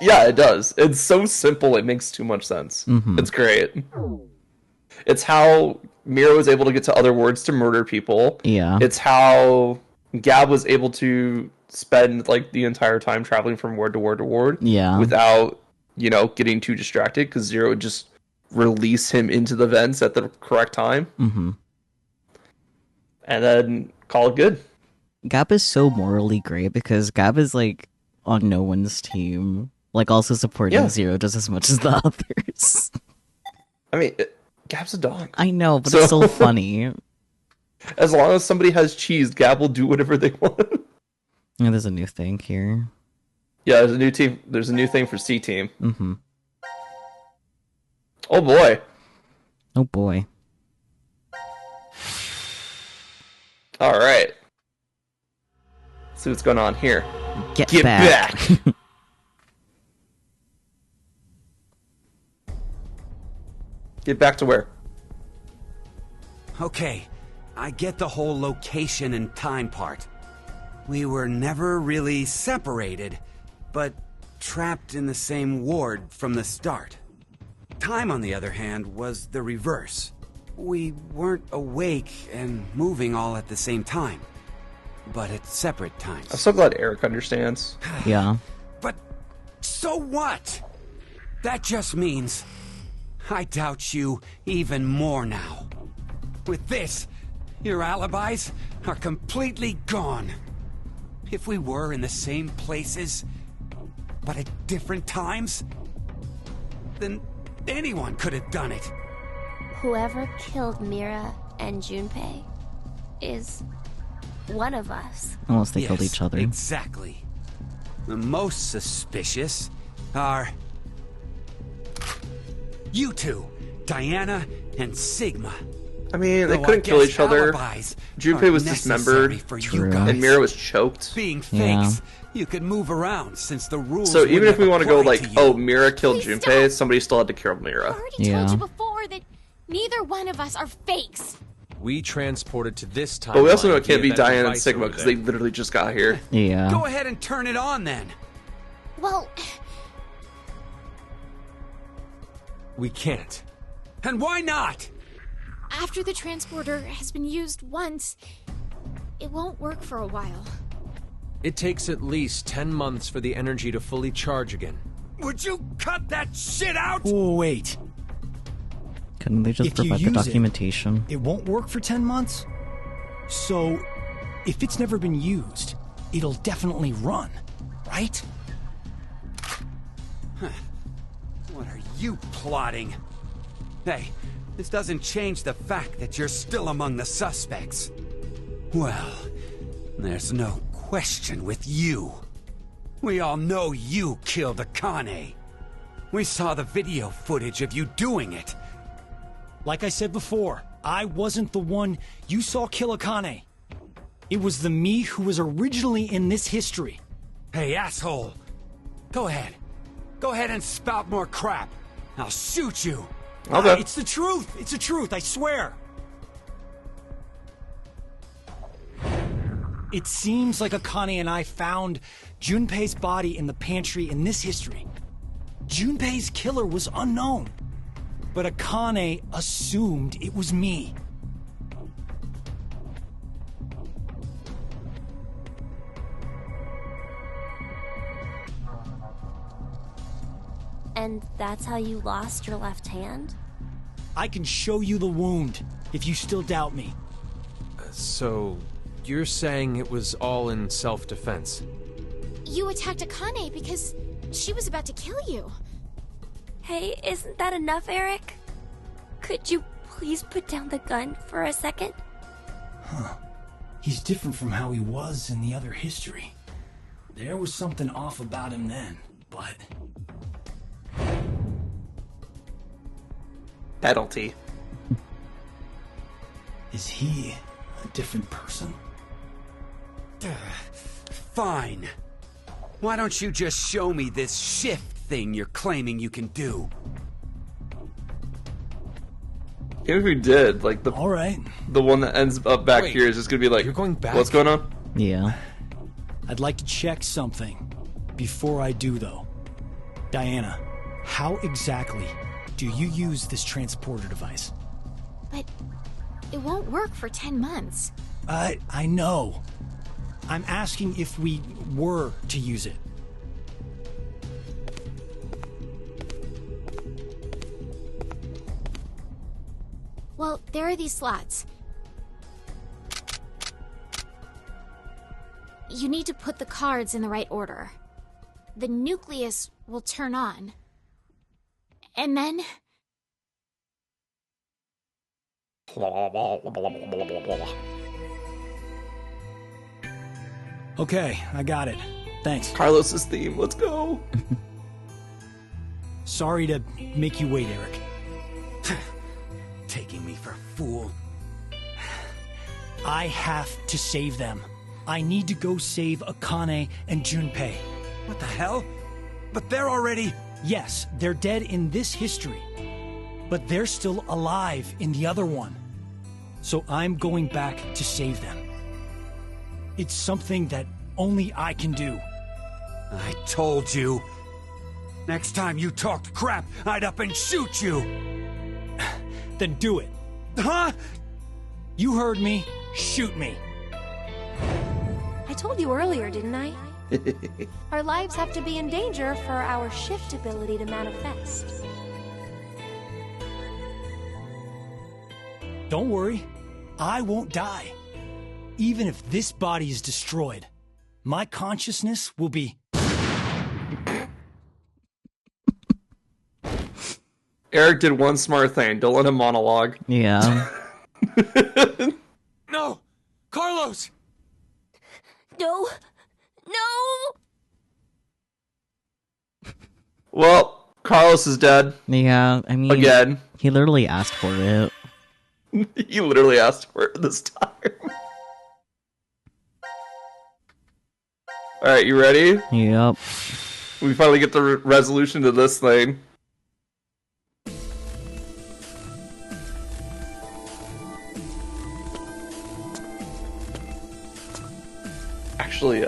Yeah, it does. It's so simple, it makes too much sense. Mm-hmm. It's great. It's how Mira was able to get to other wards to murder people. Yeah. It's how Gab was able to spend the entire time traveling from ward to ward to ward. Yeah. Without, getting too distracted, because Zero would just release him into the vents at the correct time. Mm-hmm. And then call it good. Gab is so morally great because Gab is on no one's team. Also supporting Zero just as much as the others. I mean, Gab's a dog. I know, but it's so funny. As long as somebody has cheese, Gab will do whatever they want. Yeah, there's a new thing here. Yeah, there's a new team. There's a new thing for C team. Mm-hmm. Oh boy. Oh boy. All right. Let's see what's going on here. Get back. Get back to where? Okay, I get the whole location and time part. We were never really separated, but trapped in the same ward from the start. Time, on the other hand, was the reverse. We weren't awake and moving all at the same time, but at separate times. I'm so glad Eric understands. Yeah. But so what? That just means I doubt you even more now. With this, your alibis are completely gone. If we were in the same places, but at different times, then anyone could have done it. Whoever killed Mira and Junpei is one of us. Unless they killed each other. Exactly. The most suspicious are you two, Diana and Sigma. I mean, they couldn't kill each other. Junpei was dismembered, and Mira was choked. Being fakes, you could move around since the rules. So even if we want to go to oh, Mira killed Junpei, somebody still had to kill Mira. I already told you before that neither one of us are fakes. We transported to this timeline. But we also know it can't be via that Diana and device Sigma over because there. they literally just got here. Yeah. Go ahead and turn it on then. Well, We can't. And why not? after the transporter has been used once, it won't work for a while. It takes at least 10 months for the energy to fully charge again. Would you cut that shit out? Oh, wait. Couldn't they just If you provide the use documentation? It won't work for 10 months? So, if it's never been used, it'll definitely run, right? What are you plotting? Hey, this doesn't change the fact that you're still among the suspects. Well, there's no question with you. We all know you killed Akane. We saw the video footage of you doing it. Like I said before, I wasn't the one you saw kill Akane. It was the me who was originally in this history. Hey, asshole! Go ahead. Go ahead and spout more crap. I'll shoot you. Okay. It's the truth. It's the truth, I swear. It seems like Akane and I found Junpei's body in the pantry in this history. Junpei's killer was unknown, but Akane assumed it was me. And that's how you lost your left hand? I can show you the wound, if you still doubt me. So, you're saying it was all in self-defense? You attacked Akane because she was about to kill you. Hey, isn't that enough, Eric? Could you please put down the gun for a second? Huh. He's different from how he was in the other history. There was something off about him then, but... Penalty. Is he a different person? Fine. Why don't you just show me this shift thing you're claiming you can do? Even if we did, like the all right, the one that ends up back Wait, here is just gonna be like, you're going back? What's going on? Yeah. I'd like to check something before I do, though. Diana, how exactly do you use this transporter device? But it won't work for 10 months. I know. I'm asking if we were to use it. Well, there are these slots. You need to put the cards in the right order. The nucleus will turn on. And then... Okay, I got it. Thanks. Carlos's theme. Let's go. Sorry to make you wait, Eric. Taking me for a fool. I have to save them. I need to go save Akane and Junpei. What the hell? But they're already... Yes, they're dead in this history. But they're still alive in the other one. So I'm going back to save them. It's something that only I can do. I told you. Next time you talked crap, I'd up and shoot you. Then do it. Huh? You heard me. Shoot me. I told you earlier, didn't I? Our lives have to be in danger for our shift ability to manifest. Don't worry. I won't die. Even if this body is destroyed, my consciousness will be... Eric did one smart thing. Don't let him monologue. Yeah. No! Carlos! No! No! Well, Carlos is dead. Yeah, I mean... Again. He literally asked for it. He literally asked for it this time. Alright, you ready? Yep. We finally get the resolution to this thing. Actually,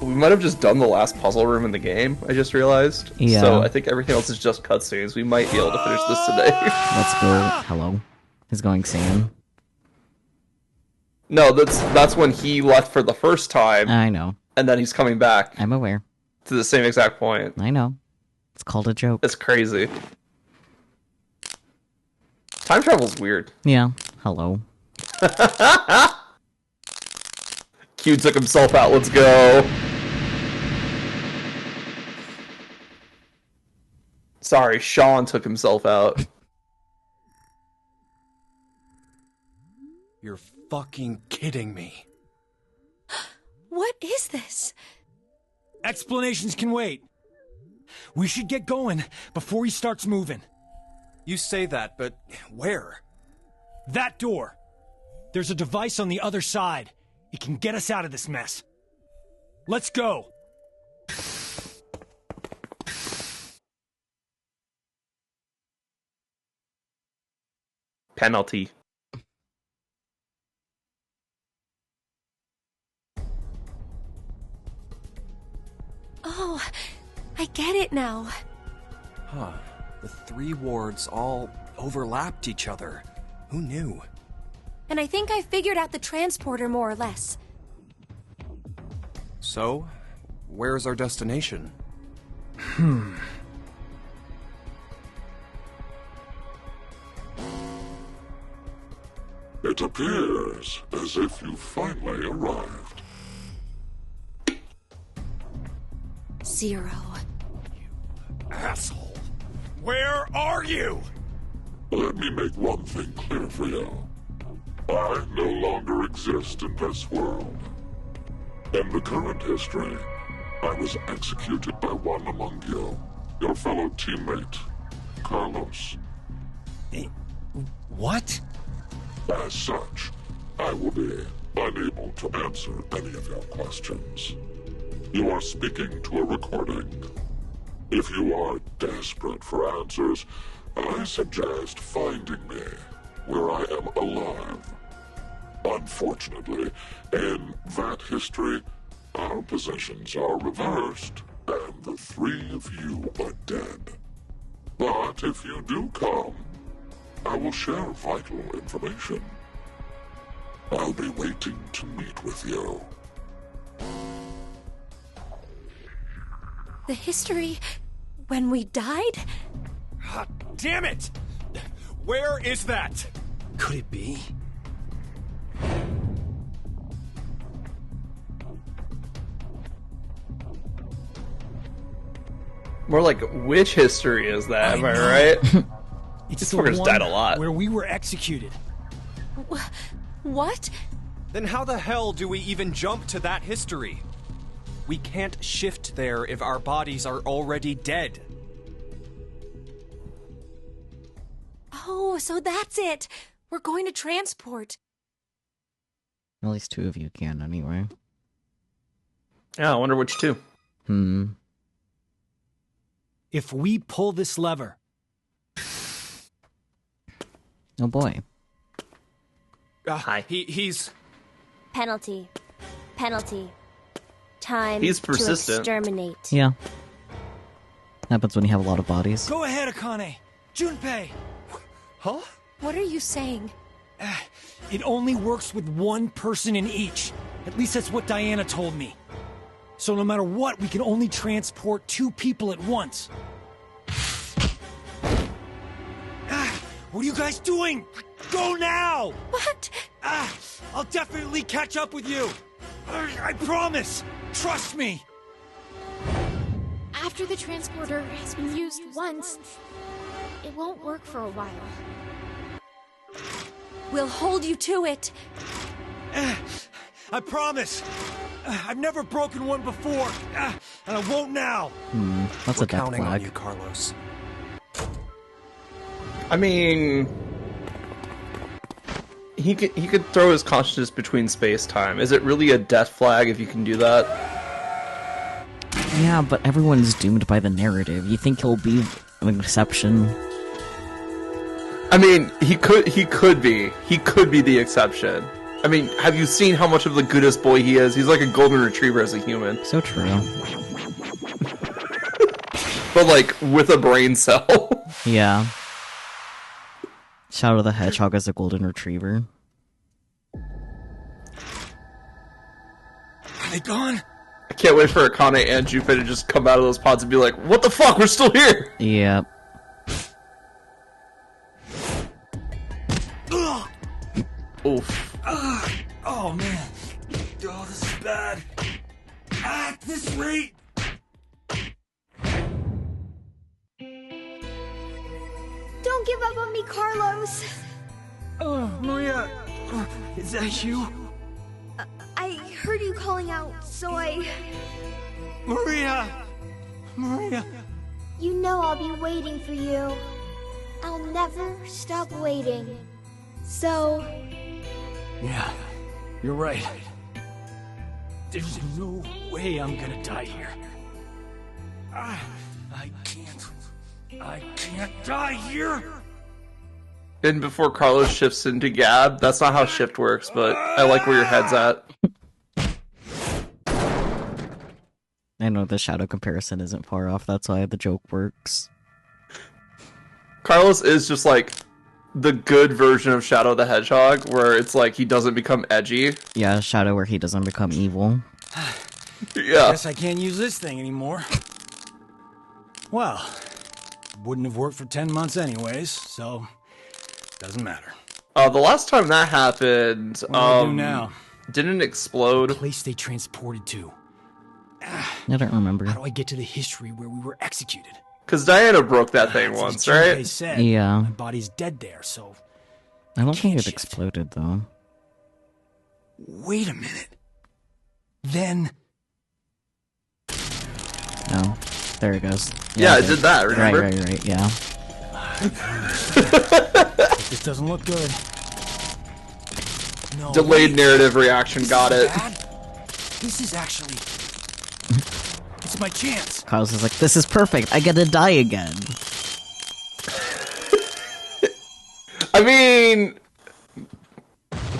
we might have just done the last puzzle room in the game, I just realized. Yeah. So I think everything else is just cutscenes. We might be able to finish this today. Let's go. Hello. He's going Sam. No, that's when he left for the first time. I know. And then he's coming back. I'm aware. To the same exact point. I know. It's called a joke. It's crazy. Time travel's weird. Yeah. Hello. Q took himself out. Let's go. Sorry, Sean took himself out. You're fucking kidding me. What is this? Explanations can wait. We should get going before he starts moving. You say that, but where? That door. There's a device on the other side. It can get us out of this mess. Let's go. Penalty. Oh, I get it now. Huh. The 3 wards all overlapped each other. Who knew? And I think I figured out the transporter more or less. So, where's our destination? It appears as if you finally arrived. Zero. Asshole. Where are you? Let me make one thing clear for you. I no longer exist in this world. In the current history, I was executed by one among you, your fellow teammate, Carlos. What? As such, I will be unable to answer any of your questions. You are speaking to a recording. If you are desperate for answers, I suggest finding me where I am alive. Unfortunately, in that history, our positions are reversed, and the 3 of you are dead. But if you do come, I will share vital information. I'll be waiting to meet with you. The history when we died? Ah, damn it! Where is that? Could it be? More like, which history is that? Am I right? It's This the fucker's one died a lot. where we were executed. What? Then how the hell do we even jump to that history? We can't shift there if our bodies are already dead. Oh, so that's it. We're going to transport. At least 2 of you can, anyway. Yeah, I wonder which 2. If we pull this lever... Oh boy. Hi. He's... Penalty. Penalty. Time He's to persistent. exterminate. Yeah. Happens when you have a lot of bodies. Go ahead, Akane. Junpei. Huh? What are you saying? It only works with 1 person in each. At least that's what Diana told me. So no matter what, we can only transport 2 people at once. What are you guys doing? Go now! What? I'll definitely catch up with you. I promise. Trust me. After the transporter has been used once, it won't work for a while. We'll hold you to it. I promise. I've never broken one before, and I won't now. That's We're a death counting on flag. you, Carlos. I mean, he could throw his consciousness between space-time. Is it really a death flag if you can do that? Yeah, but everyone's doomed by the narrative. You think he'll be an exception? I mean, he could be the exception. I mean, have you seen how much of the goodest boy he is? He's like a golden retriever as a human. So true. But like, with a brain cell. Yeah. Shadow the Hedgehog as a golden retriever. Are they gone? I can't wait for Akane and Junpei to just come out of those pods and be like, what the fuck, we're still here! Yep. Oof. Oh man. Oh, this is bad. At this rate. Don't give up on me, Carlos. Oh, Maria. Is that you? I heard you calling out, so I... Maria! Maria! You know I'll be waiting for you. I'll never stop waiting. So... Yeah, you're right. There's no way I'm gonna die here. I can't die here! And before Carlos shifts into Gab, that's not how shift works, but I like where your head's at. I know the shadow comparison isn't far off, that's why the joke works. Carlos is just like the good version of Shadow the Hedgehog, where it's like he doesn't become edgy. Yeah, Shadow where he doesn't become evil. Yeah. Guess I can't use this thing anymore. Well, wouldn't have worked for 10 months anyways, so doesn't matter. The last time that happened, What do I do now? Didn't it explode? The place they transported to. I don't remember. How do I get to the history where we were executed? Because Diana broke that thing once, right? Junpei said, Yeah. my body's dead there, so... I don't think it exploded, though. Wait a minute. Then... No. There it goes. Yeah, it did that, remember? Right, yeah. This doesn't look good. No, Delayed narrative reaction, got it. This is actually... It's my chance. Carlos is like, this is perfect, I get to die again. I mean,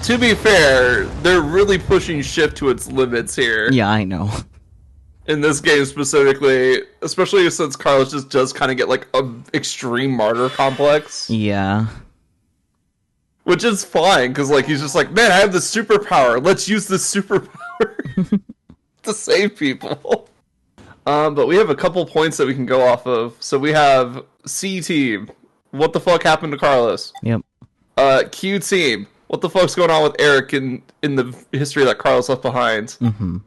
to be fair, they're really pushing shift to its limits here. Yeah, I know. In this game specifically, especially since Carlos just does kind of get like an extreme martyr complex. Yeah. Which is fine, because like he's just like, man, I have the superpower. Let's use the superpower to save people. But we have a couple points that we can go off of. So we have C team. What the fuck happened to Carlos? Yep. Q team. What the fuck's going on with Eric in the history that Carlos left behind? Mm-hmm.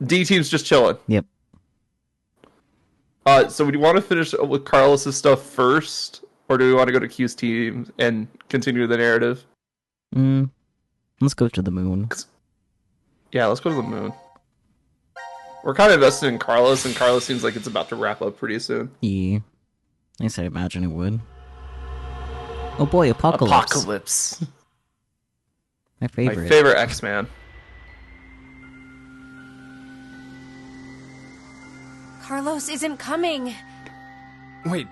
D team's just chilling. Yep. So do you want to finish with Carlos's stuff first, or do we want to go to Q's team and continue the narrative? Let's go to the moon. Yeah, let's go to the moon. We're kind of invested in Carlos, and Carlos seems like it's about to wrap up pretty soon. Yeah. At least I imagine it would. Oh boy, Apocalypse. Apocalypse. My favorite. My favorite X-Man. Carlos isn't coming. Wait,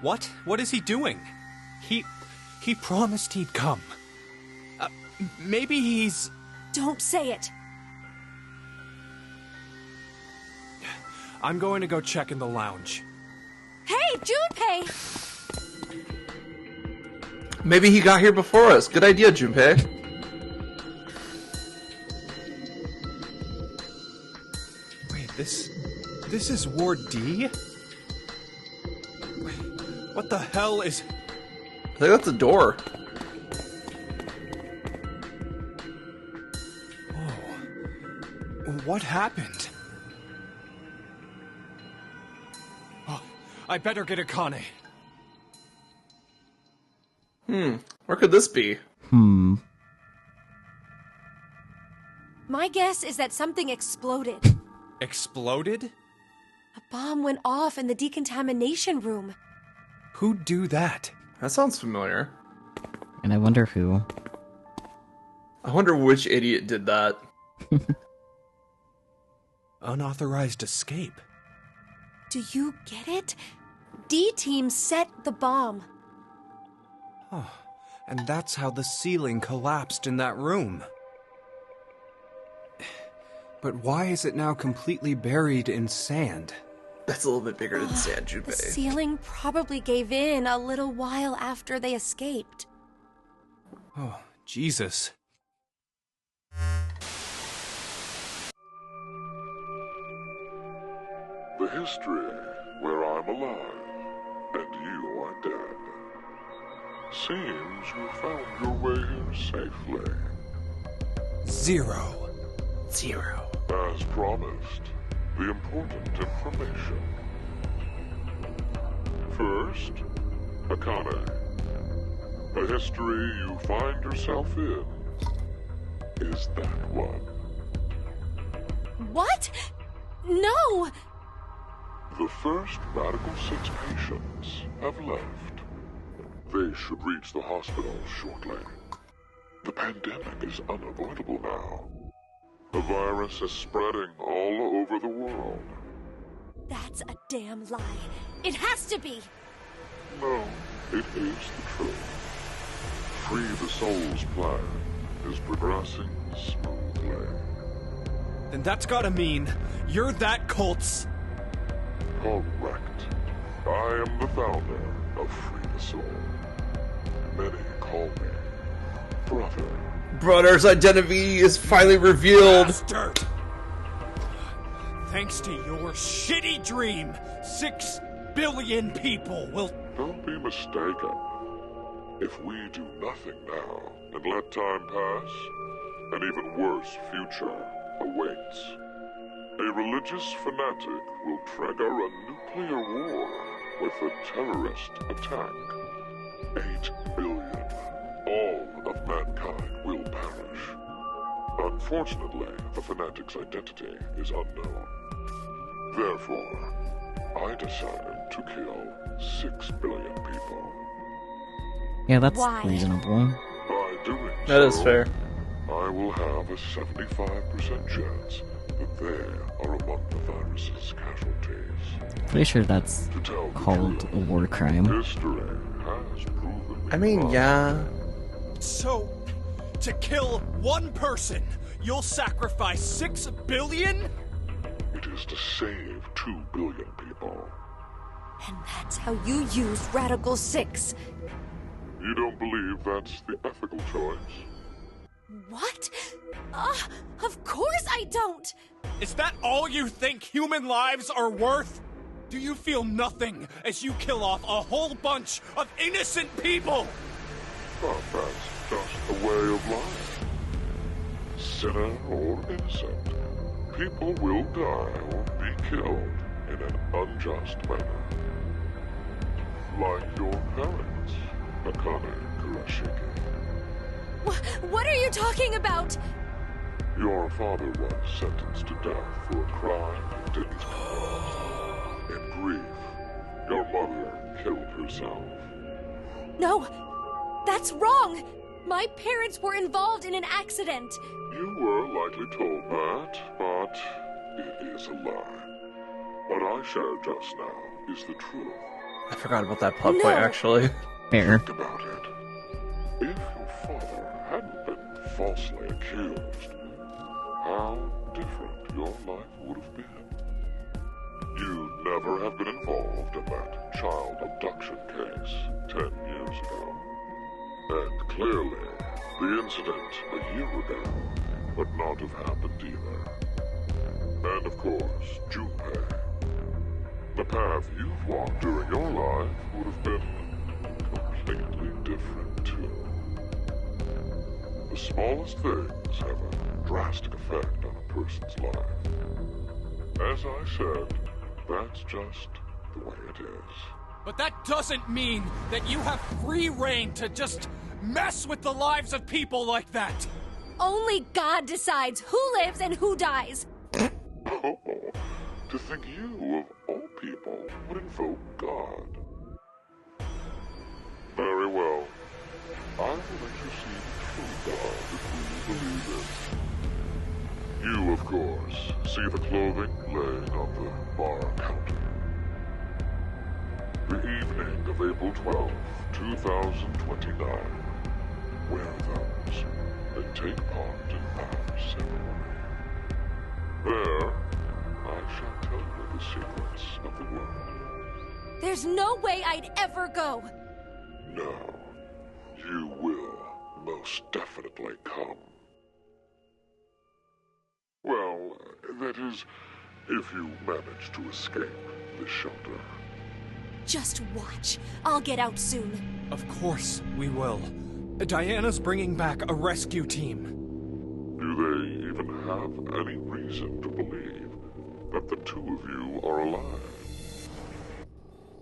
what? What is he doing? He promised he'd come. Maybe he's... Don't say it. I'm going to go check in the lounge. Hey, Junpei! Maybe he got here before us. Good idea, Junpei. Wait, this is Ward D? Wait, what the hell is... I think that's a door. Whoa. What happened? Oh, I better get Akane. Where could this be? My guess is that something exploded. Exploded? A bomb went off in the decontamination room. Who'd do that? That sounds familiar. And I wonder who. I wonder which idiot did that. Unauthorized escape. Do you get it? D-Team set the bomb. Oh, And that's how the ceiling collapsed in that room. But why is it now completely buried in sand? That's a little bit bigger than sand, Junpei. The ceiling probably gave in a little while after they escaped. Oh, Jesus. The history where I'm alive and you are dead. Seems you found your way here safely. Zero. As promised, the important information. First, Akane. The history you find yourself in is that one. What? No! The first Radical 6 patients have left. They should reach the hospital shortly. The pandemic is unavoidable now. The virus is spreading all over the world. That's a damn lie. It has to be! No, it is the truth. Free the Soul's plan is progressing smoothly. Then that's gotta mean you're that cult's... Correct. I am the founder of Free the Soul. Many call me Brother. Brother's identity is finally revealed. Bastard! Thanks to your shitty dream, 6 billion people will... Don't be mistaken. If we do nothing now and let time pass, an even worse future awaits. A religious fanatic will trigger a nuclear war with a terrorist attack. 8 billion. All of mankind will perish. Unfortunately, the fanatic's identity is unknown. Therefore, I decided to kill 6 billion people. Yeah, that's Why? reasonable. By doing That is so, fair. I will have a 75% chance that they are among the virus's casualties. Pretty sure that's To tell the called truth, a war crime. history has proven me I mean, wrong. yeah. So, to kill one person, you'll sacrifice 6 billion? It is to save 2 billion people. And that's how you use Radical 6. You don't believe that's the ethical choice? What? Of course I don't! Is that all you think human lives are worth? Do you feel nothing as you kill off a whole bunch of innocent people? But that's just a way of life. Sinner or innocent, people will die or be killed in an unjust manner. Like your parents, Akane Kurashiki. What are you talking about? Your father was sentenced to death for a crime he didn't commit. In grief, your mother killed herself. No, that's wrong! My parents were involved in an accident. You were likely told that, but it is a lie. What I shared just now is the truth. I forgot about that plot point, actually. Fair. Think about it. If your father hadn't been falsely accused, how different your life would have been. You'd never have been involved in that child abduction case 10 years ago. And clearly, the incident a year ago would not have happened either. And of course, Junpei. The path you've walked during your life would have been completely different too. The smallest things have a drastic effect on a person's life. As I said, that's just the way it is. But that doesn't mean that you have free reign to just mess with the lives of people like that. Only God decides who lives and who dies. Oh, to think you, of all people, would invoke God. Very well. I will let you see the true God if you believe it. You, of course, see the clothing laying on the bar counter. The evening of April 12th, 2029. wear those and take part in our ceremony. There, I shall tell you the secrets of the world. There's no way I'd ever go. No, you will most definitely come. Well, that is, if you manage to escape the shelter. Just watch. I'll get out soon. Of course we will. Diana's bringing back a rescue team. Do they even have any reason to believe that the two of you are alive?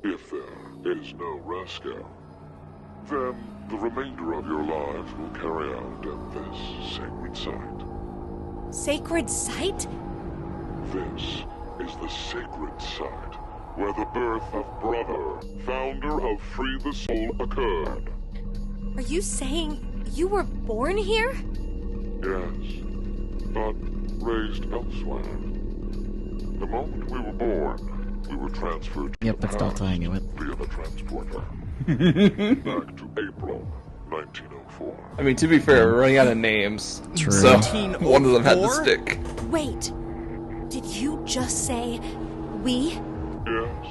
If there is no rescue, then the remainder of your lives will carry out at this sacred site. Sacred site? This is the sacred site where the birth of Brother, founder of Free the Soul, occurred. Are you saying you were born here? Yes, but raised elsewhere. The moment we were born, we were transferred to Yep, it's Delta, I knew it. via the transporter. Back to April 1904. I mean, to be fair, we're running out of names. True. So, one of them had to 1904? stick. Wait. Did you just say we? Yes,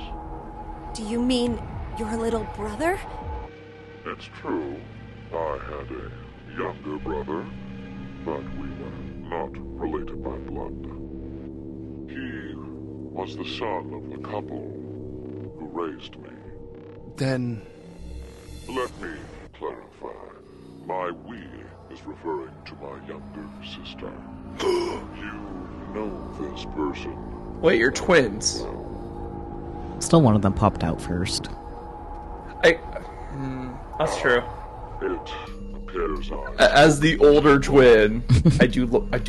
Do you mean your little brother? it's true. I had a younger brother, but we were not related by blood. He was the son of the couple who raised me. Then... Let me clarify. My we is referring to my younger sister. You know this person. Wait, you're twins. Still one of them popped out first. That's true. It appears As the older twin, I do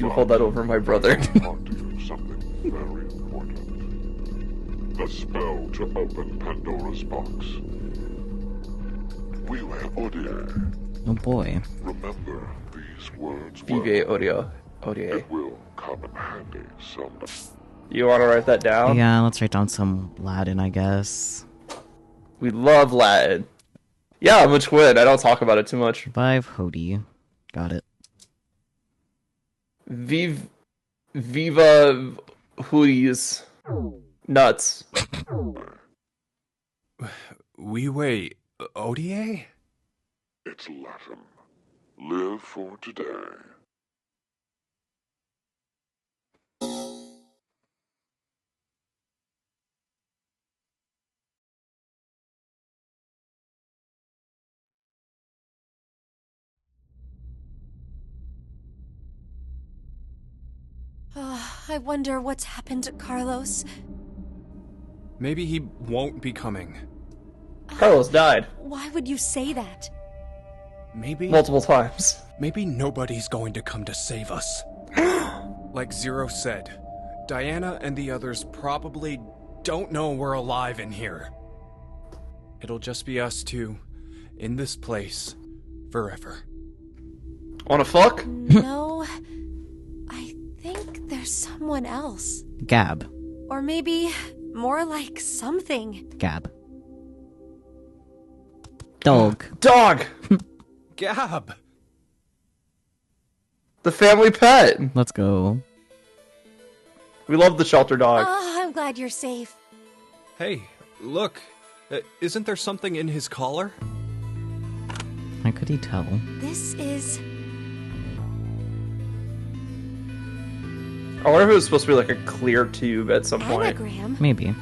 hold that over my brother. taught you something very important. The spell to open Pandora's box. We were Odie. Oh boy. Remember these words well. Vive Odio. Odie. It will come in handy someday. You want to write that down? Yeah, let's write down some Latin, I guess. We love Latin. Yeah, I'm a twin. I don't talk about it too much. Vive Hody. Got it. Viva Hui's nuts. We wait. Odie? It's Latin. Live for today. I wonder what's happened to Carlos. Maybe he won't be coming. Carlos died. Why would you say that? Maybe... Multiple times. Maybe nobody's going to come to save us. Like Zero said, Diana and the others probably don't know we're alive in here. It'll just be us two, in this place, forever. Wanna fuck? No. I think there's someone else. Gab. Or maybe more like something. Gab. Dog. Dog! Gab! The family pet! Let's go. We love the shelter dog. Oh, I'm glad you're safe. Hey, look. Isn't there something in his collar? How could he tell? This is... I wonder if it was supposed to be like a clear tube at some point. Anagram? Maybe.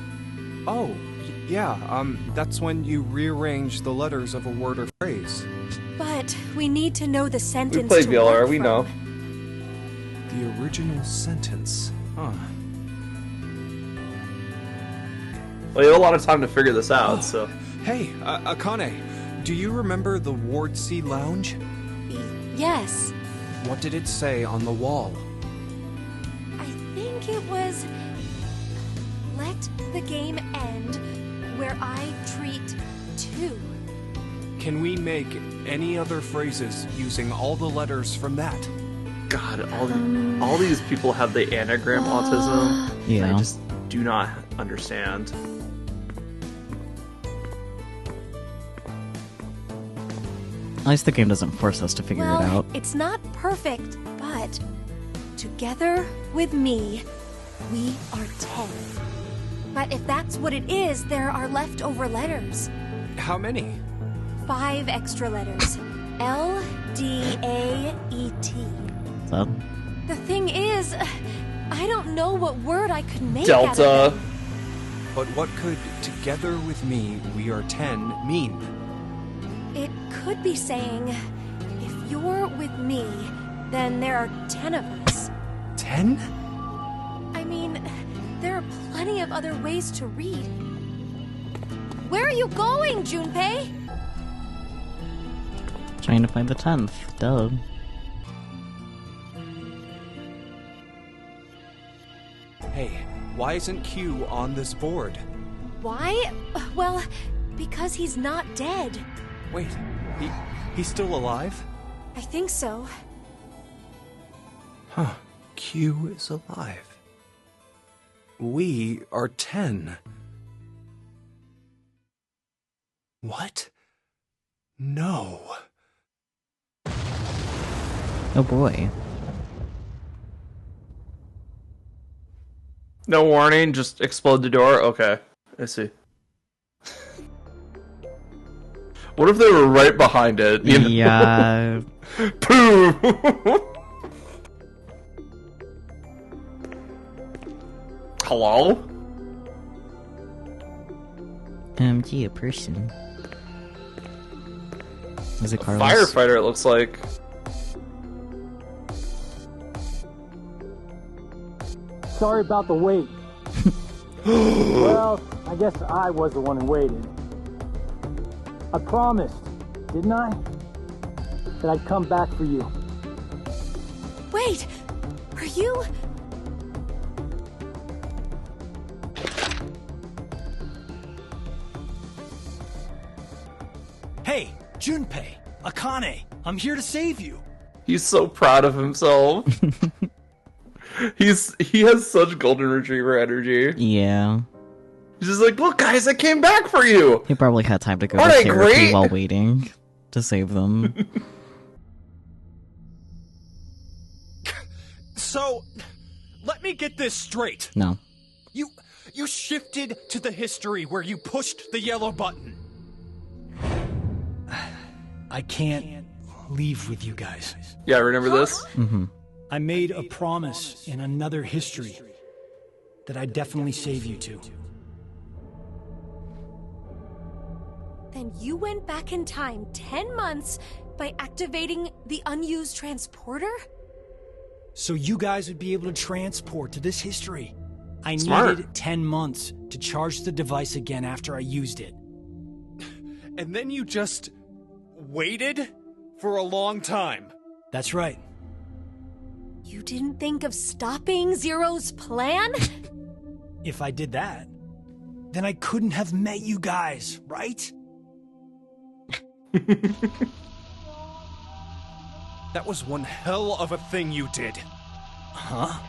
Oh, yeah, that's when you rearrange the letters of a word or phrase. But we need to know the sentence We played to VLR, work we from. know. The original sentence. Huh. Well, you have a lot of time to figure this out, so... Hey, Akane, do you remember the Ward C Lounge? Yes. What did it say on the wall? I think it was... Let the game end where I treat two. Can we make any other phrases using all the letters from that? God, all these people have the anagram autism. Yeah. I just do not understand. At least the game doesn't force us to figure it out. It's not perfect, but together with me, we are 10. But if that's what it is, there are leftover letters. How many? 5 extra letters. L-D-A-E-T. So? The thing is, I don't know what word I could make Delta. out of them. But what could "together with me, we are 10" mean? It could be saying, if you're with me, then there are 10 of us. 10? I mean, there are plenty of other ways to read. Where are you going, Junpei? Trying to find the 10th. Duh. Hey, why isn't Q on this board? Why? Well, because he's not dead. Wait, he's still alive? I think so. Huh. Q is alive. We are 10. What? No. Oh boy. No warning, just explode the door? Okay, I see. What if they were right behind it? You know? Yeah. Pooh! Hello? Gee, a person. Is it Carlos? Firefighter, it looks like. Sorry about the wait. Well, I guess I was the one who waited. I promised, didn't I? That I'd come back for you. Wait! Are you... Hey, Junpei, Akane, I'm here to save you. He's so proud of himself. He has such golden retriever energy. Yeah. He's just like, look guys, I came back for you! He probably had time to go Aren't to I therapy great? while waiting to save them. So, let me get this straight. No. You shifted to the history where you pushed the yellow button. I can't leave with you guys. Yeah, remember this? Mm-hmm. I made a promise in another history that I'd definitely save you two. Then you went back in time 10 months by activating the unused transporter? So you guys would be able to transport to this history. I Smart. needed 10 months to charge the device again after I used it. And then you just waited for a long time. That's right. You didn't think of stopping Zero's plan? If I did that, then I couldn't have met you guys, right? That was one hell of a thing you did. Huh?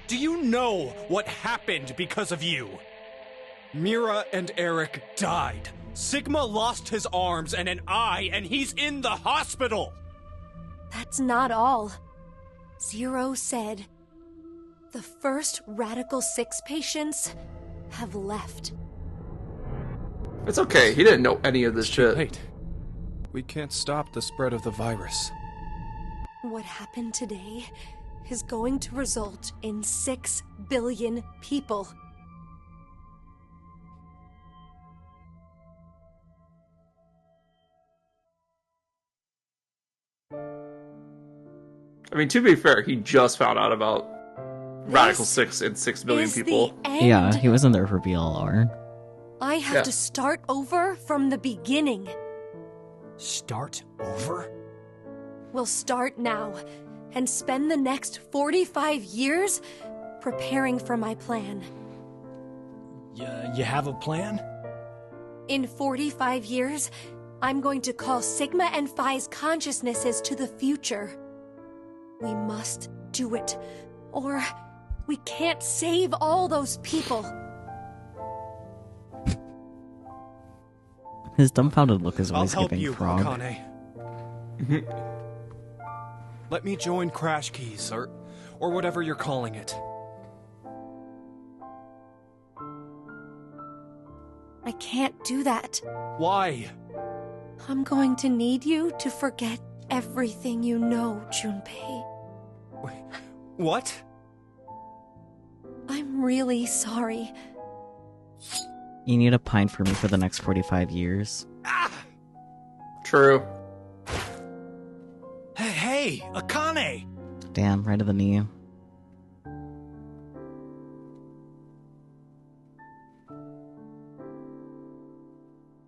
Do you know what happened because of you? Mira and Eric died. Sigma lost his arms and an eye, and he's in the hospital! That's not all. Zero said, the first Radical 6 patients have left. It's okay, he didn't know any of this shit. Wait. We can't stop the spread of the virus. What happened today is going to result in 6 billion people. I mean, to be fair, he just found out about Radical 6 and 6 billion people. Yeah, he wasn't there for BLR. I have to start over from the beginning. Start over? We'll start now and spend the next 45 years preparing for my plan. You have a plan? In 45 years, I'm going to call Sigma and Phi's consciousnesses to the future. We must do it, or we can't save all those people. His dumbfounded look is I'll always help giving you, Frog. Akane. Let me join Crash Keys, or whatever you're calling it. I can't do that. Why? I'm going to need you to forget everything you know, Junpei. What? I'm really sorry. You need a pine for me for the next 45 years. True. Hey, Akane! Damn, right to the knee.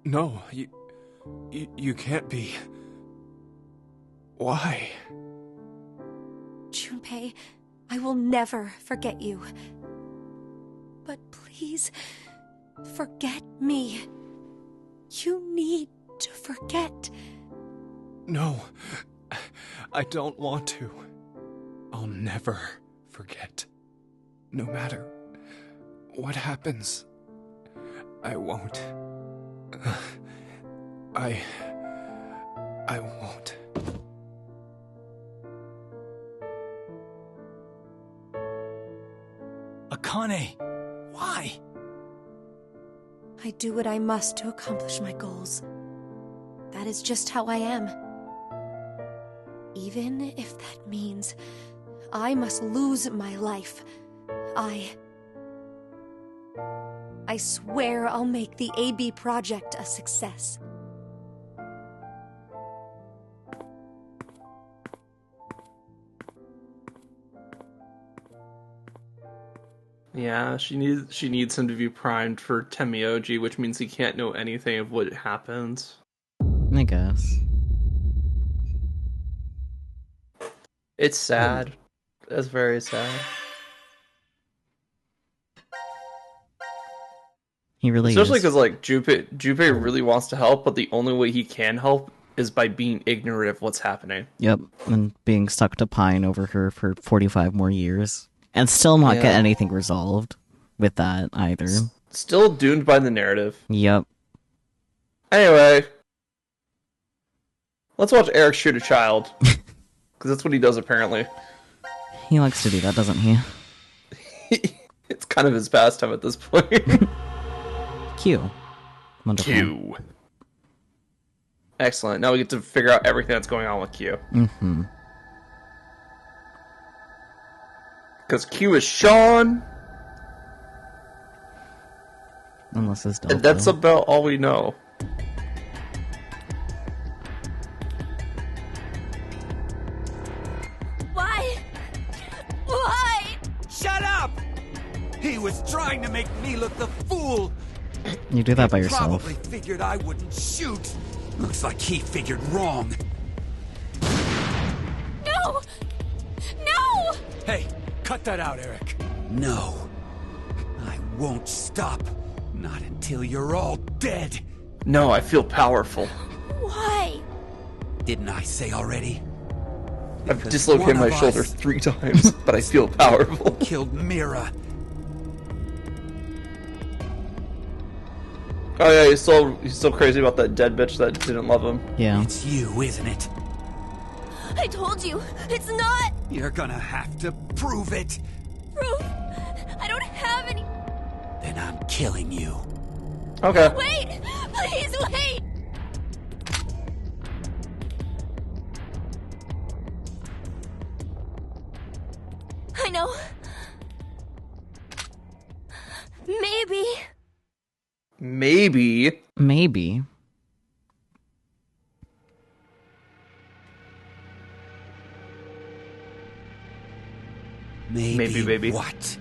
No, you can't be. Why? Junpei, I will never forget you. But please, forget me. You need to forget. No, I don't want to. I'll never forget. No matter what happens, I won't. I won't. Akane, why? I do what I must to accomplish my goals. That is just how I am. Even if that means I must lose my life, I swear I'll make the AB project a success. Yeah, she needs him to be primed for Temioji, which means he can't know anything of what happens. I guess. It's sad. It's very sad. He really Especially is. because, like, Junpei really wants to help, but the only way he can help is by being ignorant of what's happening. Yep, and being stuck to pine over her for 45 more years. And still not get anything resolved with that either. Still doomed by the narrative. Yep. Anyway, let's watch Eric shoot a child. Because that's what he does, apparently. He likes to do that, doesn't he? It's kind of his pastime at this point. Q. Wonderful. Q. Excellent. Now we get to figure out everything that's going on with Q. Mm-hmm. Because Q is Sean. Unless it's Delta. And that's about all we know. Why? Shut up! He was trying to make me look the fool. You do that by yourself. Probably figured I wouldn't shoot. Looks like he figured wrong. No! No! Hey, cut that out, Eric. No. I won't stop. Not until you're all dead. No, I feel powerful. Why? Didn't I say already? I've dislocated my shoulder 3 times, but I feel powerful. Killed Mira. Oh yeah, he's still crazy about that dead bitch that didn't love him. Yeah. It's you, isn't it? I told you, it's not You're gonna have to prove it. proof. I don't have any. Then I'm killing you. Okay. Wait! Please wait! I know. Maybe. Maybe. Maybe. Maybe, baby. What?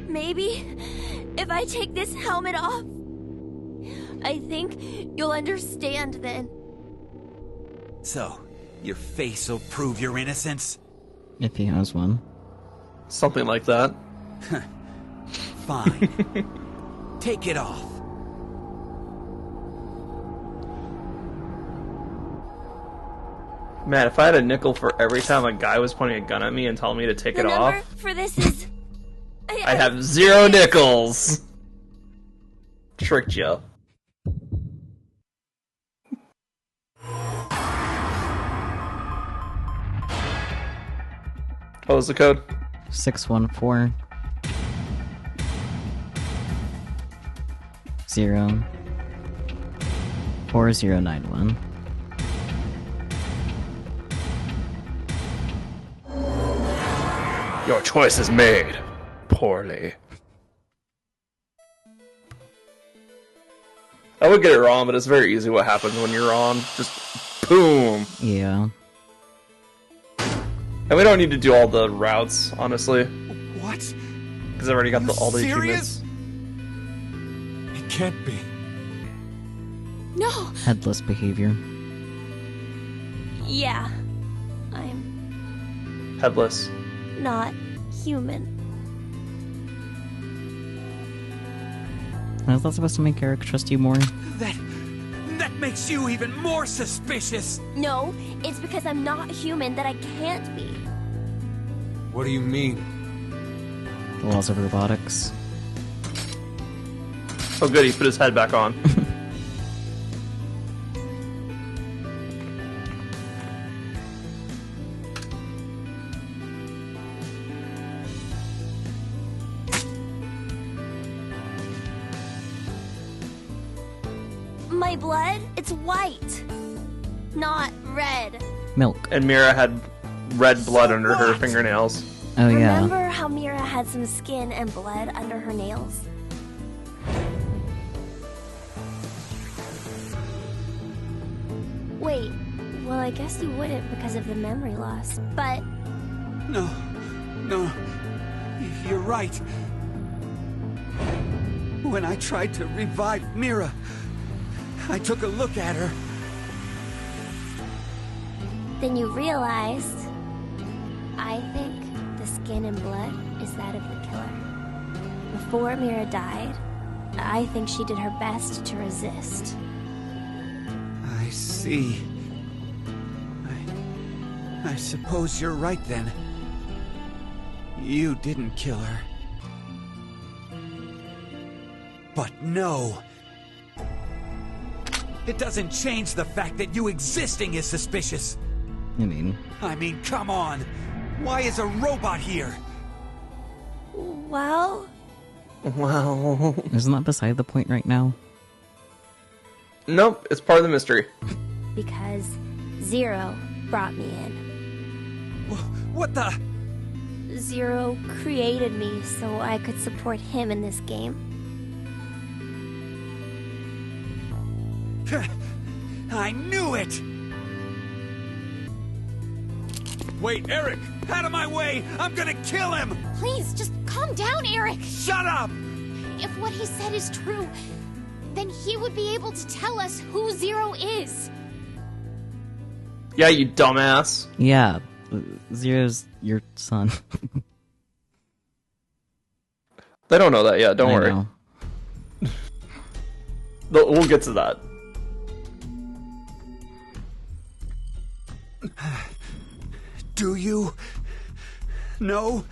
Maybe if I take this helmet off, I think you'll understand then. So, your face will prove your innocence? If he has one. Something like that. Fine. Take it off. Man, if I had a nickel for every time a guy was pointing a gun at me and telling me to take The it number off, for this is. I'd have 0 nickels. Tricked you. What was the code? 614 0 4091. Your choice is made poorly. I would get it wrong, but it's very easy what happens when you're on. Just boom. Yeah. And we don't need to do all the routes, honestly. What? Because I've already got all the serious? achievements. It can't be. No! Headless behavior. Yeah. I'm Headless. not human. Is that supposed to make Eric trust you more? That makes you even more suspicious. No, it's because I'm not human that I can't be. What do you mean? The laws of robotics. Oh good, he put his head back on. My blood, it's white, not red. Milk. And Mira had red blood under her fingernails. Oh yeah. Remember how Mira had some skin and blood under her nails? Wait, well I guess you wouldn't because of the memory loss, but... No, you're right. When I tried to revive Mira, I took a look at her. Then you realized... I think the skin and blood is that of the killer. Before Mira died, I think she did her best to resist. I see. I suppose you're right then. You didn't kill her. But no. It doesn't change the fact that you existing is suspicious. I mean, come on. Why is a robot here? Well... Isn't that beside the point right now? Nope, it's part of the mystery. Because Zero brought me in. What the... Zero created me so I could support him in this game. I knew it! Wait, Eric! Out of my way! I'm gonna kill him! Please, just calm down, Eric! Shut up! If what he said is true, then he would be able to tell us who Zero is. Yeah, you dumbass. Yeah, Zero's your son. They don't know that yet, don't worry. Know. We'll get to that. Do you know?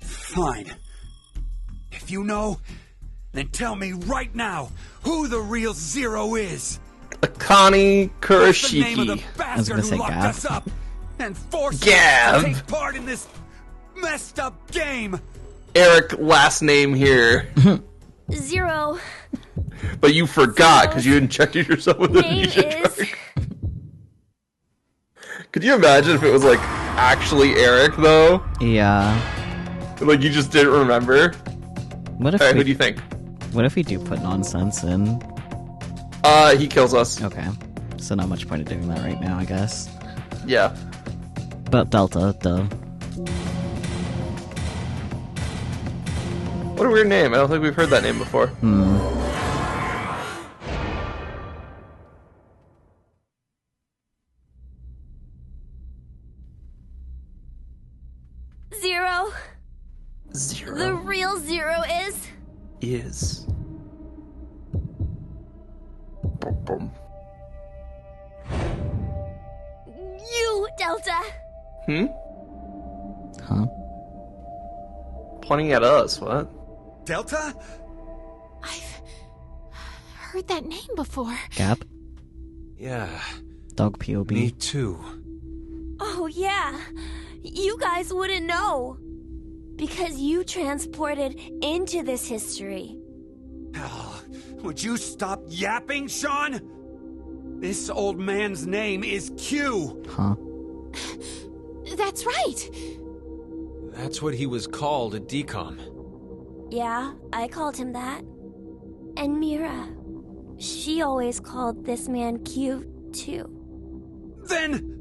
Fine. If you know, then tell me right now who the real Zero is. Akane What's the name of the Kurashiki. bastard who locked us up and forced Gav. us to take part in this messed up game? Eric, last name here. Zero. But you forgot because you injected yourself with a Name ninja is... drug. Could you imagine if it was like actually Eric though? Yeah. Like you just didn't remember? What if Alright, who do you think? What if we do put nonsense in? He kills us. Okay. So not much point of doing that right now, I guess. Yeah. But Delta, duh. What a weird name. I don't think we've heard that name before. Zero. Zero. The real Zero Is. Boom, boom. you, Delta. Huh? Pointing at us, what? Delta? I've heard that name before. Gap? Yeah. Dog POB. Me too. Oh, yeah. You guys wouldn't know. Because you transported into this history. Oh, would you stop yapping, Sean? This old man's name is Q. Huh? That's right. That's what he was called at DCOM. Yeah, I called him that. And Mira, she always called this man Q, too. Then...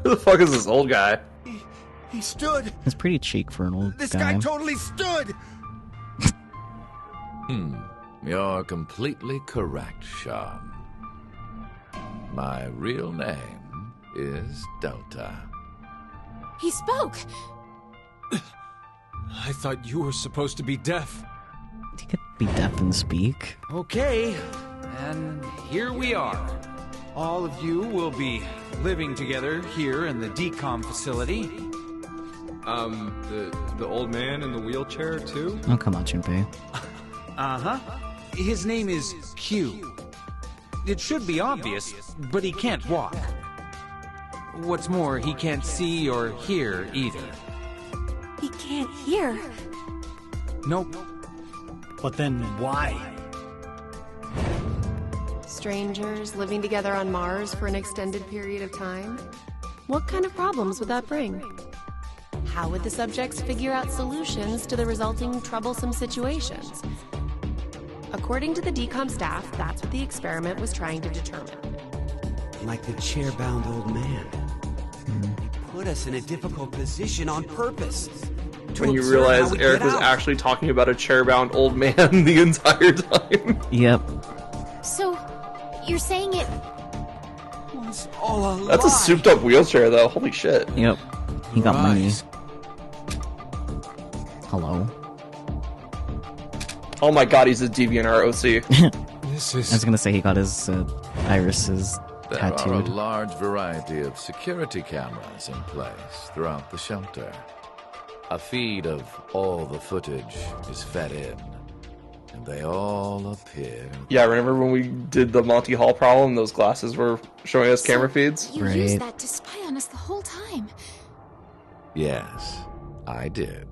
Who the fuck is this old guy? He stood. It's pretty cheek for an old This guy. guy totally stood. You're completely correct, Sean. My real name is Delta. He spoke. I thought you were supposed to be deaf. He could be deaf and speak. Okay, and here we are. All of you will be living together here in the DCOM facility. The old man in the wheelchair, too? Oh, come on, Junpei. Uh-huh. His name is Q. It should be obvious, but he can't walk. What's more, he can't see or hear either. He can't hear. Nope. But then why? Strangers living together on Mars for an extended period of time? What kind of problems would that bring? How would the subjects figure out solutions to the resulting troublesome situations? According to the DCOM staff, that's what the experiment was trying to determine. Like the chair-bound old man. He put us in a difficult position on purpose. When you realize Eric was actually talking about a chair-bound old man the entire time. Yep. So, you're saying it was all a lie. That's a souped-up wheelchair, though. Holy shit. Yep. He got money. Hello. Oh my god, he's a DeviantArt OC. I was gonna say he got his irises There are a tattooed. large variety of security cameras in place throughout the shelter. A feed of all the footage is fed in, and they all appear. Yeah, remember when we did the Monty Hall problem? Those glasses were showing us camera feeds? you used that to spy on us the whole time. Yes, I did.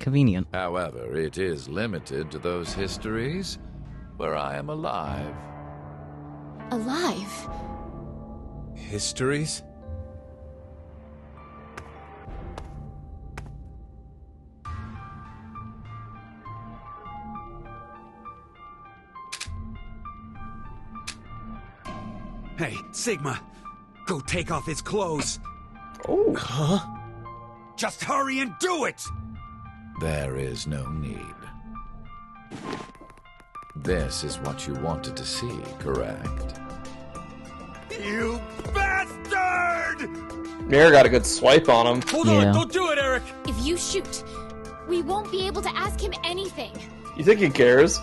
Convenient. However, it is limited to those histories where I am alive. Alive? Histories? Hey, Sigma, go take off his clothes. Oh. Huh? Just hurry and do it! There is no need. This is what you wanted to see, correct? You bastard! Mira got a good swipe on him. Hold on, don't do it, Eric! If you shoot, we won't be able to ask him anything. You think he cares?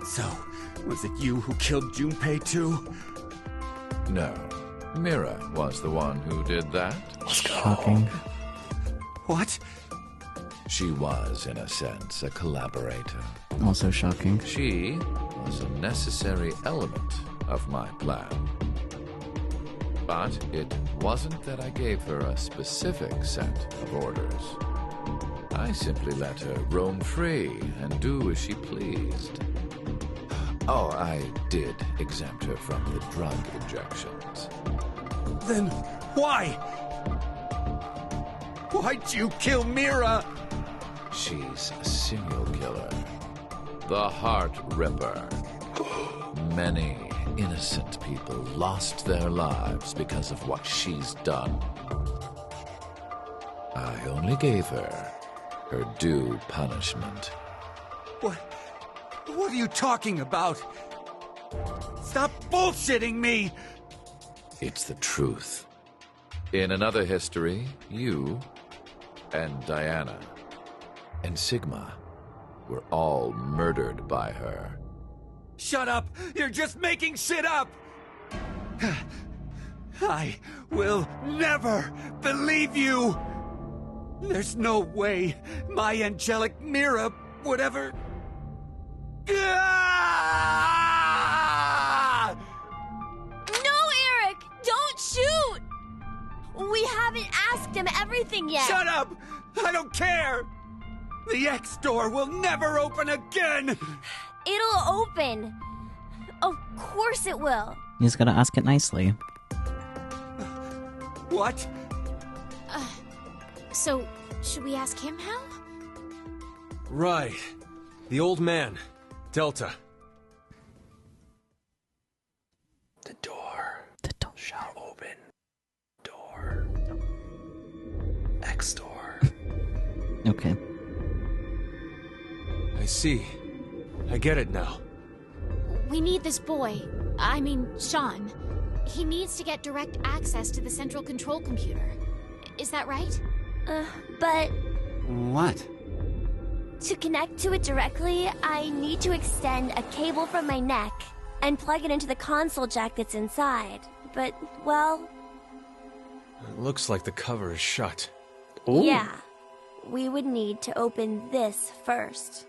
So, was it you who killed Junpei too? No. Mira was the one who did that. Shocking. What? She was, in a sense, a collaborator. Also shocking. She was a necessary element of my plan. But it wasn't that I gave her a specific set of orders. I simply let her roam free and do as she pleased. Oh, I did exempt her from the drug injections. Then why? Why'd you kill Mira? She's a serial killer. The Heart Ripper. Many innocent people lost their lives because of what she's done. I only gave her due punishment. What are you talking about? Stop bullshitting me! It's the truth. In another history, you and Diana and Sigma were all murdered by her. Shut up! You're just making shit up! I will never believe you! There's no way my angelic Mira would ever... Ah! No, Eric! Don't shoot! We haven't asked him everything yet. Shut up! I don't care! The X door will never open again! It'll open. Of course it will. He's gotta ask it nicely. What? So, should we ask him how? Right. The old man. Delta. The door shall open. Door. X door. Okay. I see. I get it now. We need this boy. I mean, Sean. He needs to get direct access to the central control computer. Is that right? But What? to connect to it directly, I need to extend a cable from my neck and plug it into the console jack that's inside. But, well, It looks like the cover is shut. yeah. We would need to open this first.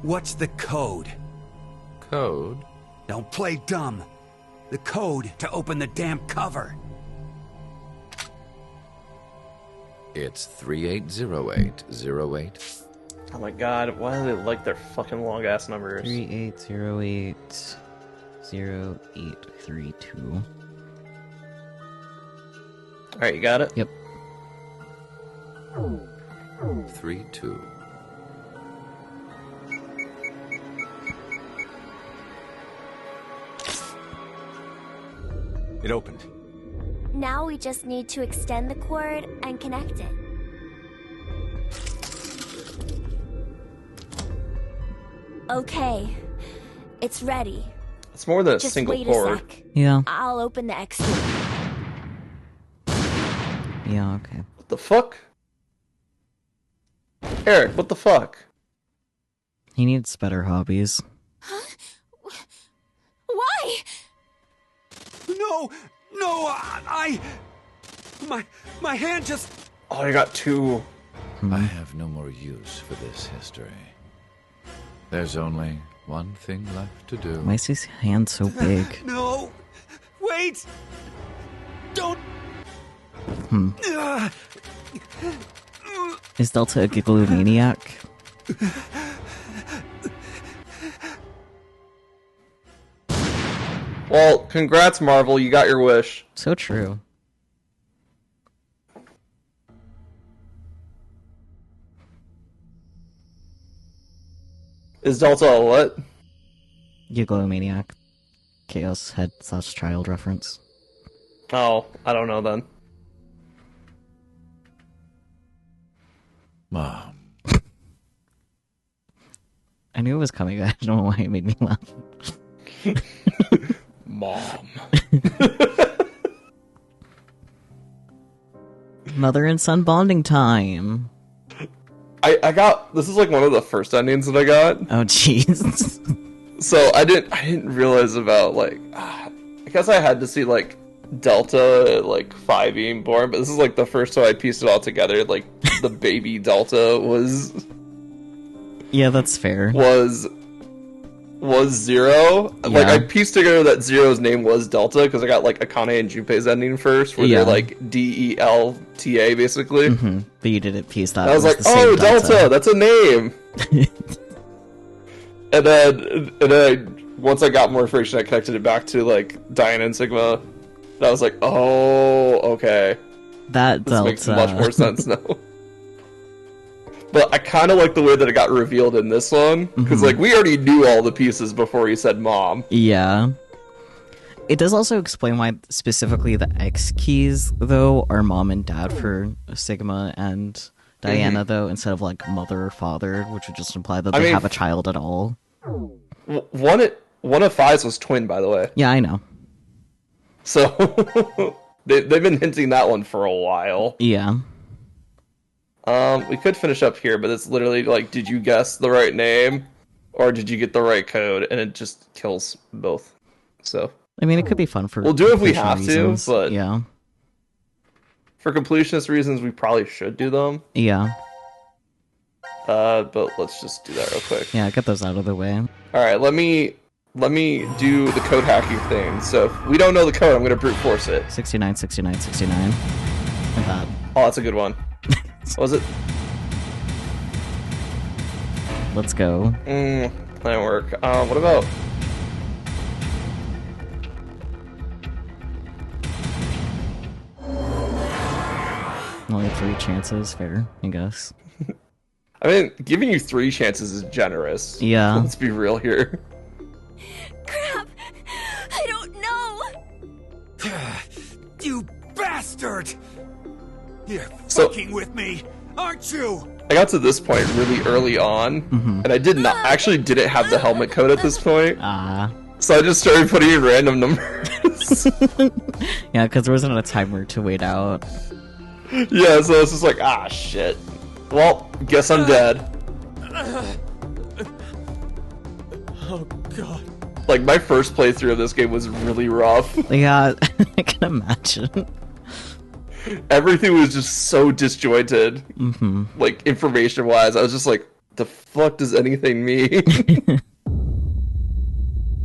What's the code? Code? Don't play dumb. The code to open the damn cover. It's 380808. Oh my god, why do they like their fucking long ass numbers? 38080832. Alright, you got it? Yep. 32. It opened. Now we just need to extend the cord and connect it. Okay. It's ready. It's more than a Just single wait cord. a sec. Yeah. I'll open the X door. Yeah, okay. What the fuck? Eric, what the fuck? He needs better hobbies. Why? No! My hand just... Oh, you got two. I have no more use for this history. There's only one thing left to do. Why is his hand so big? No! Wait! Don't... Is Delta a gigalomaniac? Well, congrats, Marvel, you got your wish. So true. Is Delta a what? Gigalomaniac. Chaos head / child reference. Oh, I don't know then. Mom. I knew it was coming. I don't know why it made me laugh. Mom. Mother and son bonding time. I got... This is like one of the first endings that I got. Oh, jeez. So I didn't realize about, like... I guess I had to see, like, Delta, like, 5 being born, but this is, like, the first time I pieced it all together. Like, the baby Delta was... Yeah, that's fair. Was Zero. Yeah. Like, I pieced together that Zero's name was Delta, because I got, like, Akane and Junpei's ending first, where they're, like, DELTA, basically. Mm-hmm. But you didn't piece that. And I was like, the same oh, Delta, that's a name! and then, once I got more information, I connected it back to, like, Diana and Sigma. And I was like, oh, okay. That This Delta makes much more sense now. But I kind of like the way that it got revealed in this one, because like we already knew all the pieces before he said "mom." Yeah. It does also explain why specifically the X keys, though, are mom and dad for Sigma and Diana, though, instead of like mother or father, which would just imply that they have a child at all. One of Fi's was twin, by the way. Yeah, I know. So they've been hinting that one for a while. Yeah. We could finish up here, but it's literally like, did you guess the right name, or did you get the right code? And it just kills both. So I mean, it could be fun for. We'll do it if we have reasons. to, but yeah, for completionist reasons, we probably should do them. Yeah. But let's just do that real quick. Yeah, get those out of the way. All right, let me do the code hacking thing. So if we don't know the code, I'm gonna brute force it. 69, 69, 69. Like that. Oh, that's a good one. What was it? Let's go. That didn't work. What about? Only 3 chances, fair, I guess. I mean, giving you 3 chances is generous. Yeah. Let's be real here. Crap! I don't know! You bastard! You're So- fucking with me, aren't you? I got to this point really early on, and I didn't have the helmet code at this point. So I just started putting in random numbers. Yeah, because there wasn't a timer to wait out. Yeah, so it's just like, shit. Well, guess I'm dead. Oh god. Like, my first playthrough of this game was really rough. Yeah, I can imagine. Everything was just so disjointed. Like, information-wise, I was just like, the fuck does anything mean?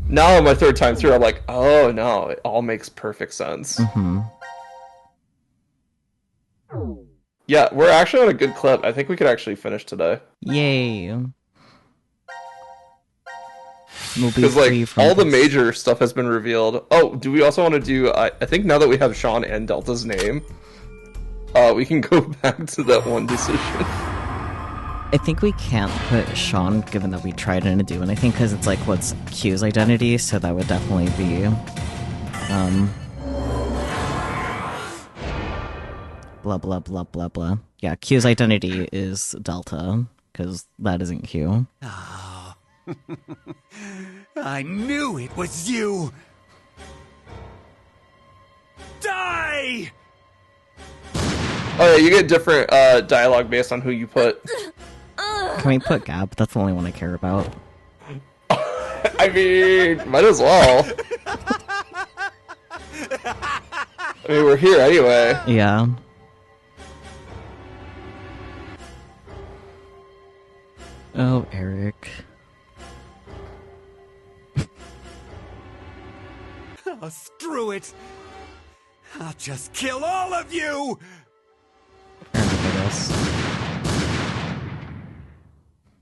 Now, on my 3rd time through, I'm like, oh no, it all makes perfect sense. Yeah, we're actually on a good clip. I think we could actually finish today. Yay. We'll be Because, like, free from all the this. major stuff has been revealed. Oh, do we also want to do... I think now that we have Sean and Delta's name, we can go back to that one decision. I think we can't put Sean, given that we tried in a do, and I think because it's like, what's Q's identity, so that would definitely be, blah blah blah blah blah. Yeah, Q's identity is Delta, because that isn't Q. Oh. I knew it was you! Die! Oh yeah, you get different dialogue based on who you put. Can we put Gab? That's the only one I care about. I mean, might as well. I mean, we're here anyway. Yeah. Oh, Eric. Oh, screw it! I'll just kill all of you!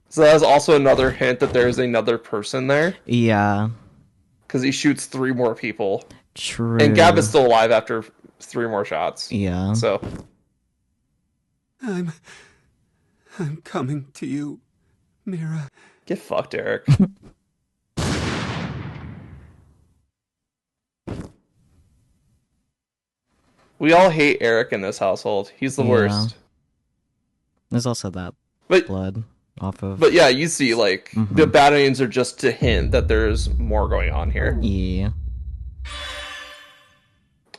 So that's also another hint that there's another person there. Yeah. Because he shoots 3 more people. True. And Gab is still alive after 3 more shots. Yeah. So. I'm coming to you, Mira. Get fucked, Eric. We all hate Eric in this household. He's the worst. There's also that blood off of... But yeah, you see, like, the batteries are just to hint that there's more going on here. Yeah.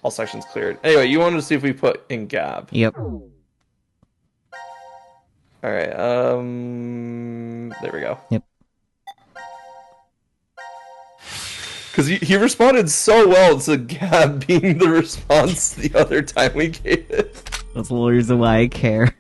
All sections cleared. Anyway, you wanted to see if we put in Gab. Yep. Alright, there we go. Yep. Because he responded so well to Gab being the response the other time we gave it. That's the reason why I care.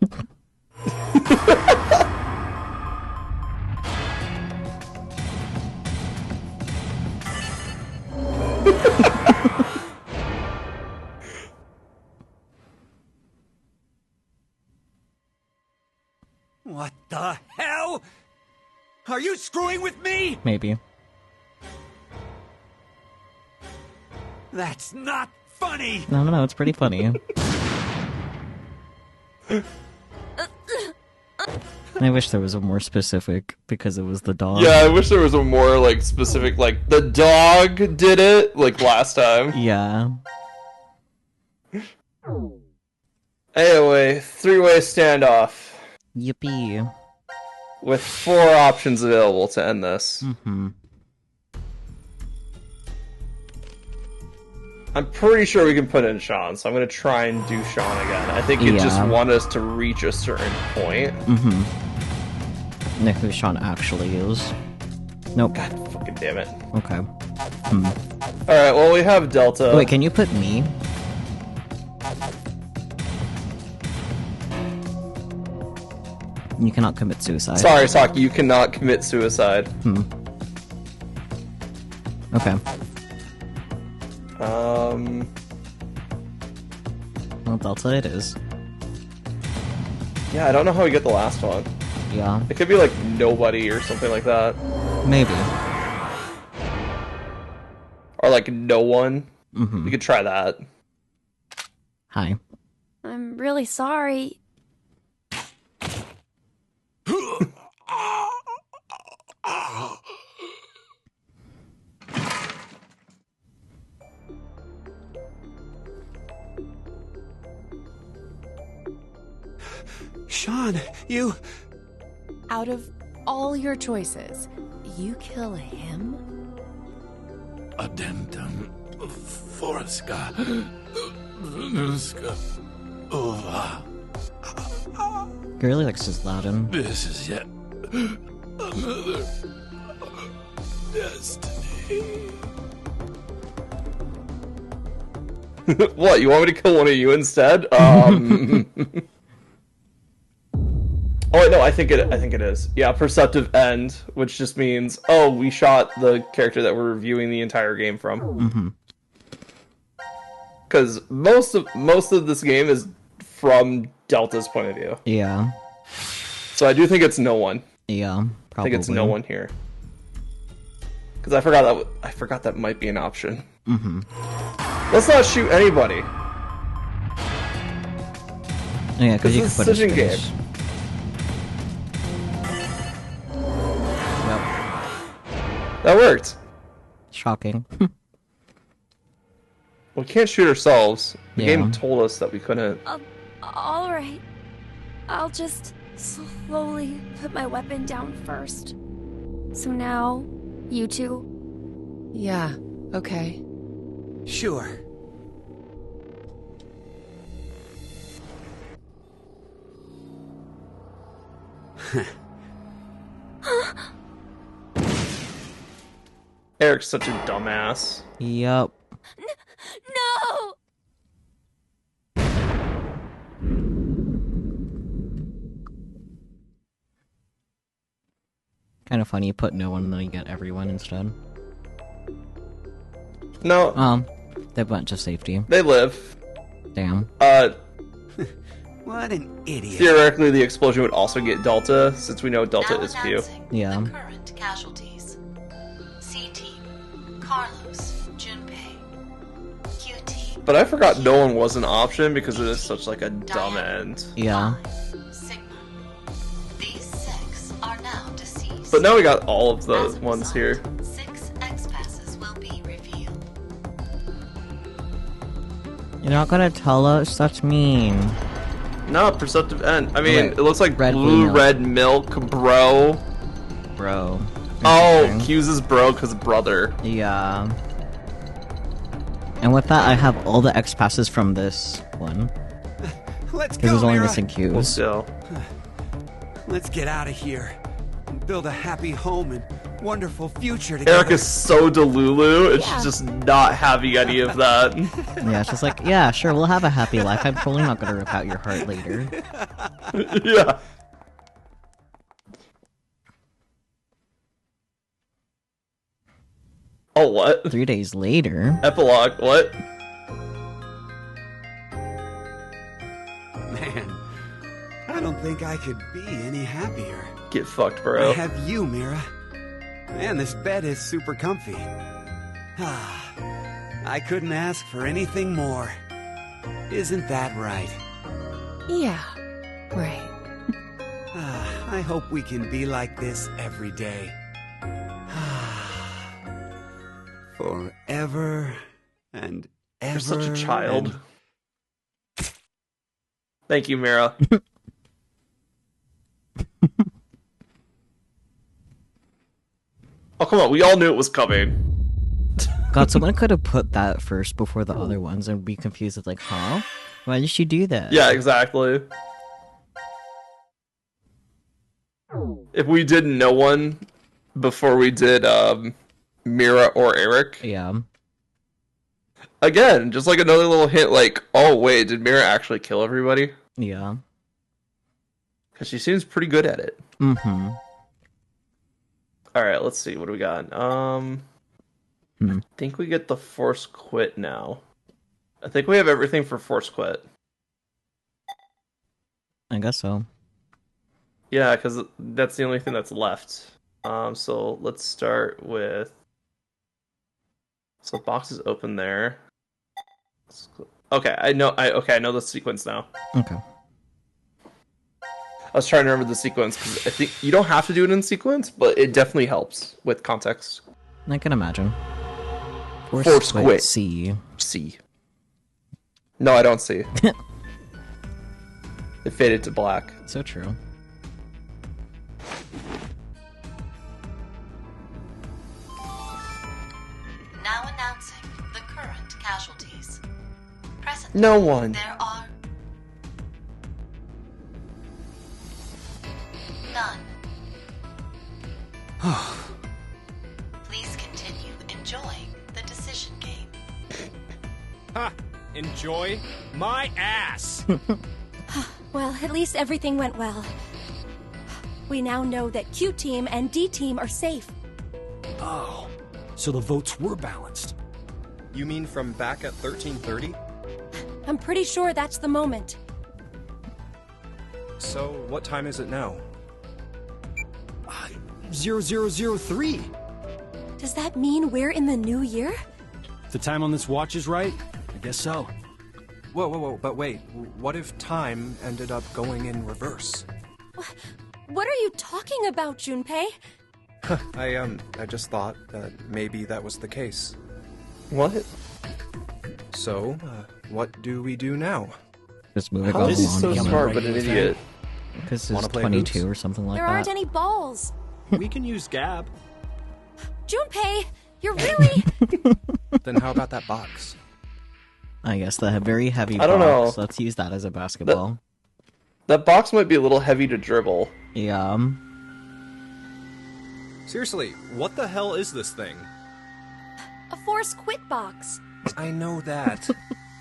What the hell? Are you screwing with me? Maybe. That's not funny! No, it's pretty funny. I wish there was a more specific, because it was the dog. Yeah, I wish there was a more, like, specific, like, the dog did it, like, last time. Yeah. Anyway, 3-way standoff. Yippee. With 4 options available to end this. Mm-hmm. I'm pretty sure we can put in Sean, so I'm gonna try and do Sean again. I think it just want us to reach a certain point. Mm-hmm. Know who Sean actually is. Nope. God fucking damn it. Okay. Alright, well we have Delta. Wait, can you put me? You cannot commit suicide. Sorry, Saki, you cannot commit suicide. Okay. Well, Delta it is. Yeah, I don't know how we get the last one. Yeah. It could be like nobody or something like that. Maybe. Or like no one. Mm-hmm. We could try that. Hi. I'm really sorry. Sean, you... Out of all your choices, you kill him? Addendum Forska Nuska Ova. He really likes his Latin. This is yet another destiny. What, you want me to kill one of you instead? Oh wait, no, I think it is. Yeah, perceptive end, which just means, oh, we shot the character that we're reviewing the entire game from. Mm-hmm. Because most of this game is from Delta's point of view. Yeah. So I do think it's no one. Yeah, probably. I think it's no one here. Because I forgot that might be an option. Mm-hmm. Let's not shoot anybody. Yeah, because you can put decision game. Yep. That worked. Shocking. We can't shoot ourselves. The Yeah. game told us that we couldn't. Alright. I'll just slowly put my weapon down first. So now, you two? Yeah, okay. Sure. Eric's such a dumbass. Yup. No! Kind of funny you put no one and then you get everyone instead. No. They went to safety. They live. Damn. What an idiot. Theoretically, the explosion would also get Delta, since we know Delta Now is Q. announcing Yeah. the current casualties. C Team, Carlos, Junpei. Q Team, But I forgot no one was an option because it is such like a dumb end. Yeah. Sigma. These 6 are now deceased. But now we got all of the ones here. 6 X-passes will be revealed. You're not gonna tell us? That's mean. No, perceptive end. I mean, Okay. it looks like Red, blue, blue red milk, bro. Bro. Oh, Interesting. Q's his bro because brother. Yeah. And with that, I have all the X passes from this one. Let's Because go, there's only Mira. missing Qs. Well, still. Let's get out of here and build a happy home and wonderful future together. Eric is so delulu, and Yeah. she's just not having any of that. Yeah, it's just like, yeah, sure, we'll have a happy life. I'm totally not gonna rip out your heart later. Yeah. Oh, what? 3 days later. Epilogue, what? Man, I don't think I could be any happier. Get fucked, I bro. have you, Mira. Man, this bed is super comfy. Ah, I couldn't ask for anything more. Isn't that right? Yeah, right. Ah, I hope we can be like this every day. Forever and ever. You're such a child. and- Thank you, Mira. Oh, come on. We all knew it was coming. God, someone could have put that first before the other ones and be confused. It's like, huh? Why did she do that? Yeah, exactly. If we did no one before we did Mira or Eric. Yeah. Again, just like another little hint, like, oh wait, did Mira actually kill everybody? Yeah. Because she seems pretty good at it. Mm-hmm. Alright, let's see, what do we got? I think we get the Force Quit now. I think we have everything for Force Quit. I guess so. Yeah, because that's the only thing that's left. So let's start with... So box is open there. Okay, I know the sequence now. Okay. I was trying to remember the sequence, because I think you don't have to do it in sequence, but it definitely helps with context. I can imagine. Force Quit. C. No, I don't see. It faded to black. So true. Now announcing the current casualties. Presently, No one. there are none. Please continue enjoying the decision game. Ha! Enjoy my ass! Well, at least everything went well. We now know that Q Team and D Team are safe. Oh, so the votes were balanced. You mean from back at 1330? I'm pretty sure that's the moment. So, what time is it now? 0003. Does that mean we're in the new year? If the time on this watch is right, I guess so. Whoa, but wait. What if time ended up going in reverse? What are you talking about, Junpei? I just thought that maybe that was the case. What? So, what do we do now? Just moving How on. is he so smart but an idiot? Because Wanna he's play 22 hoops? or something like There that. aren't any balls. We can use Gab. Junpei, you're really... Then how about that box? I guess the very heavy box. I don't know. Let's use that as a basketball. That box might be a little heavy to dribble. Yeah. Seriously, what the hell is this thing? A Force Quit box. I know that.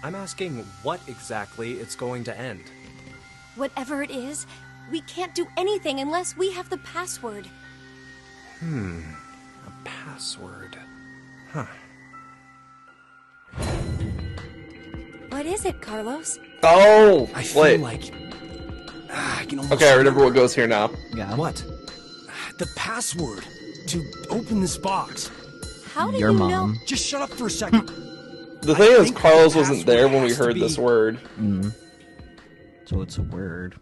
I'm asking what exactly it's going to end. Whatever it is, we can't do anything unless we have the password. A password. Huh. What is it, Carlos? Oh, I feel wait. like I can almost Okay, I remember what goes here now. Yeah. What? The password to open this box. How do Your you mom. know? Just shut up for a second. The thing is, think Carlos the wasn't there when we password heard has to this be- word. So it's a word.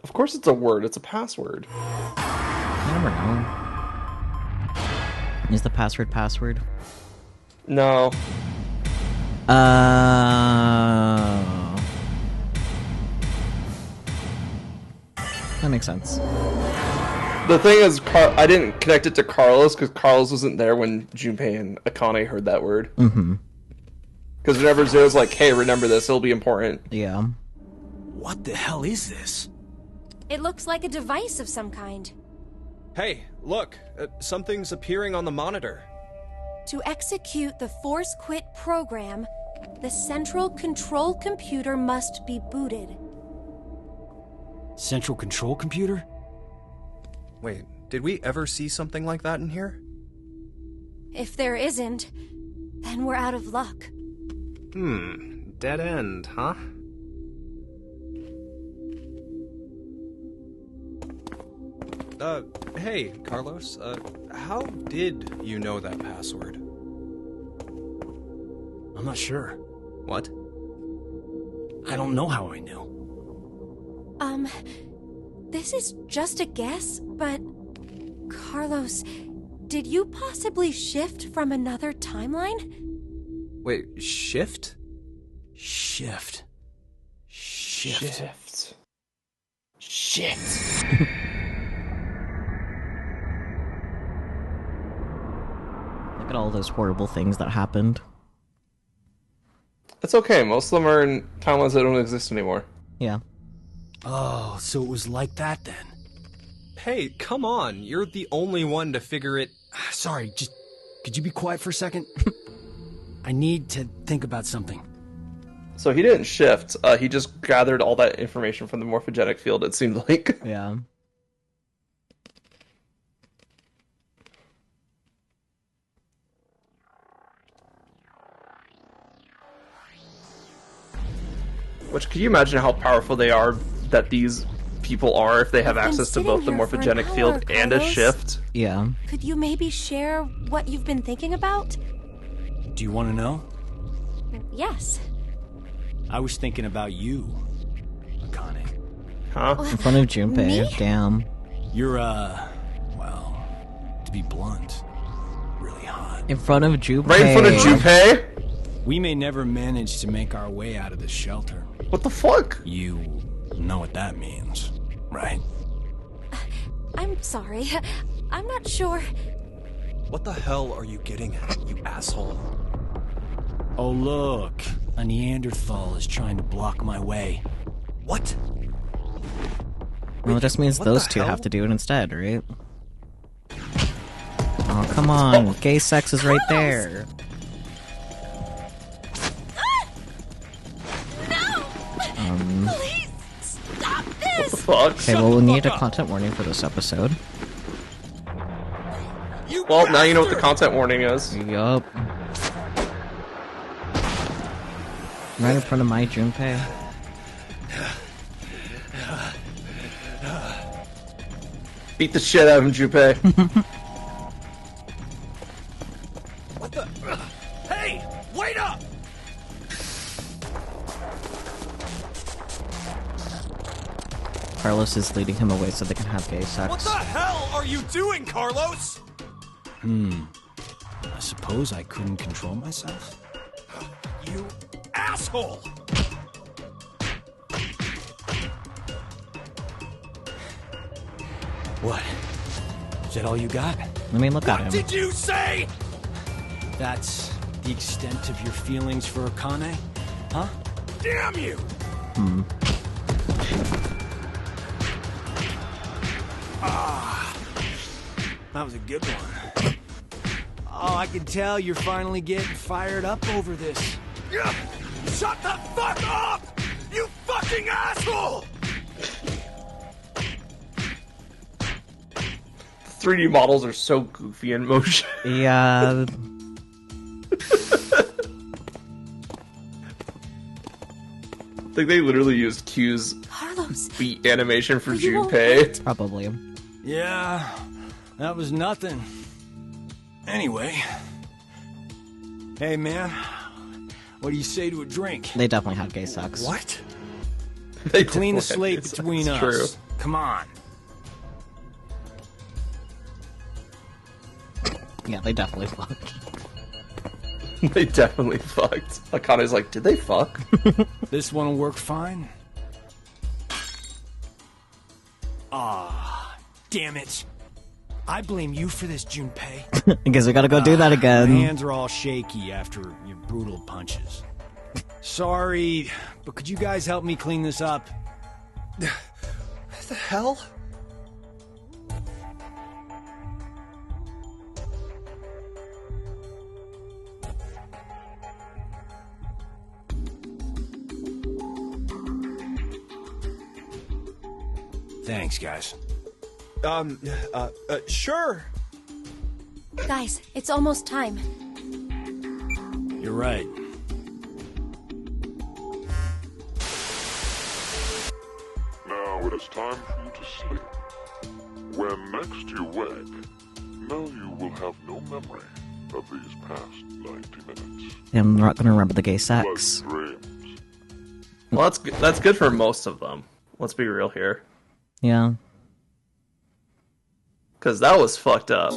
Of course it's a word, it's a password. I never know. Is the password? No. That makes sense. The thing is, I didn't connect it to Carlos because Carlos wasn't there when Junpei and Akane heard that word. Mm-hmm. Because whenever Zero's like, hey, remember this, it'll be important. Yeah. What the hell is this? It looks like a device of some kind. Hey, look! Something's appearing on the monitor. To execute the Force Quit program, the central control computer must be booted. Central control computer? Wait, did we ever see something like that in here? If there isn't, then we're out of luck. Dead end, huh? Hey, Carlos, how did you know that password? I'm not sure. What? I don't know how I knew. This is just a guess, but... Carlos, did you possibly shift from another timeline? Wait, shift? Shift. Shit. Look at all those horrible things that happened. It's okay. Most of them are in timelines that don't exist anymore. Yeah. Oh, so it was like that then? Hey, come on. You're the only one to figure it... Sorry, just... Could you be quiet for a second? I need to think about something. So he didn't shift. He just gathered all that information from the morphogenic field, it seemed like. Yeah. Which, can you imagine how powerful they are, that these people are, if they have access to both the morphogenic field and a shift? Yeah. Could you maybe share what you've been thinking about? Do you want to know? Yes. I was thinking about you, Akane. Huh? In front of Junpei. Me? Damn. You're, well, to be blunt, really hot. In front of Junpei. Right in front of Junpei? We may never manage to make our way out of this shelter. What the fuck? You know what that means, right? I'm sorry. I'm not sure. What the hell are you getting at, you asshole? Oh, look. A Neanderthal is trying to block my way. What? Well, it just means those two have to do it instead, right? Oh, come on. Gay sex is right there. Please, stop this! Fuck. Okay, well, we'll need a content warning for this episode. Well, now you know what the content warning is. Yup. Right in front of my Junpei. Beat the shit out of him, Junpei. What the? Hey! Wait up! Carlos is leading him away so they can have gay sex. What the hell are you doing, Carlos? I suppose I couldn't control myself. You asshole! What? Is that all you got? Let me look at him. What did you say? That's the extent of your feelings for Akane? Huh? Damn you! That was a good one. Oh, I can tell you're finally getting fired up over this. Shut the fuck up! You fucking asshole! 3D models are so goofy in motion. Yeah. I think they literally used Q's Carlos, beat animation for Junpei. Probably. Yeah, that was nothing. Anyway. Hey, man. What do you say to a drink? They definitely had gay sex. What? They Clean the definitely had slate gay sex, between us. true. Come on. Yeah, they definitely fucked. They definitely fucked. Akane's like, did they fuck? This one will work fine. Ah, damn it. I blame you for this, Junpei. I guess we gotta go do that My again. hands are all shaky after your brutal punches. Sorry, but could you guys help me clean this up? What the hell? Thanks, guys. Sure. guys, it's almost time. You're right. Now it is time for you to sleep. When next you wake, know you will have no memory of these past 90 minutes. I'm not gonna remember the gay sex. But dreams. Well, that's good for most of them. Let's be real here. Yeah. Because that was fucked up.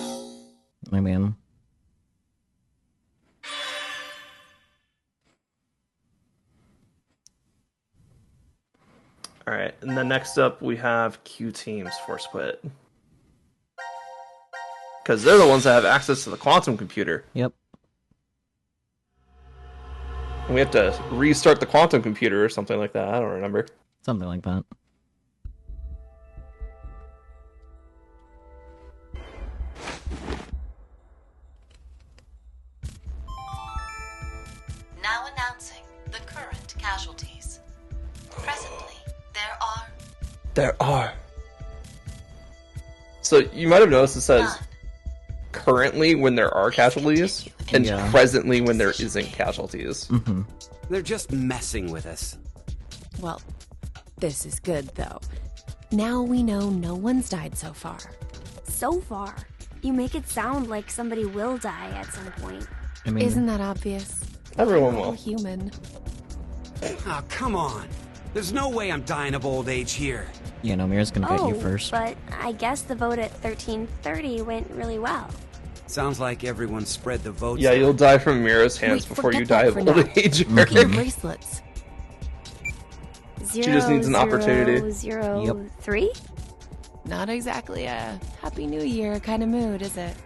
I mean... Alright, and then next up we have Q Team's Force Quit. Because they're the ones that have access to the quantum computer. Yep. And we have to restart the quantum computer or something like that. I don't remember. Something like that. Now announcing the current casualties. Presently, there are... So you might have noticed it says currently when there are casualties and presently when there isn't casualties. Mm-hmm. They're just messing with us. Well, this is good, though. Now we know no one's died so far. So far? You make it sound like somebody will die at some point. I mean, isn't that obvious? Everyone We're all will. human. Oh, come on. There's no way I'm dying of old age here. Yeah, no, Mira's gonna get you first. But I guess the vote at 1330 went really well. Sounds like everyone spread the votes. Yeah, you'll die from Mira's hands before you die of old age. Bracelets. She just needs an opportunity. 003? Not exactly a Happy New Year kind of mood, is it?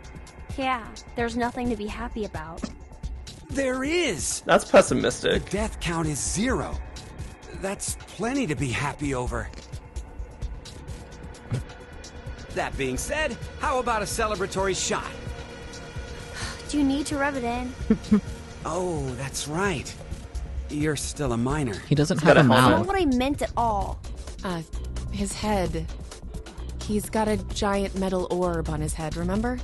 Yeah, there's nothing to be happy about. There is! That's pessimistic. The death count is 0. That's plenty to be happy over. That being said, how about a celebratory shot? Do you need to rub it in? Oh, that's right. You're still a minor. He doesn't have a mouth. That's not what I meant at all. His head. He's got a giant metal orb on his head, remember?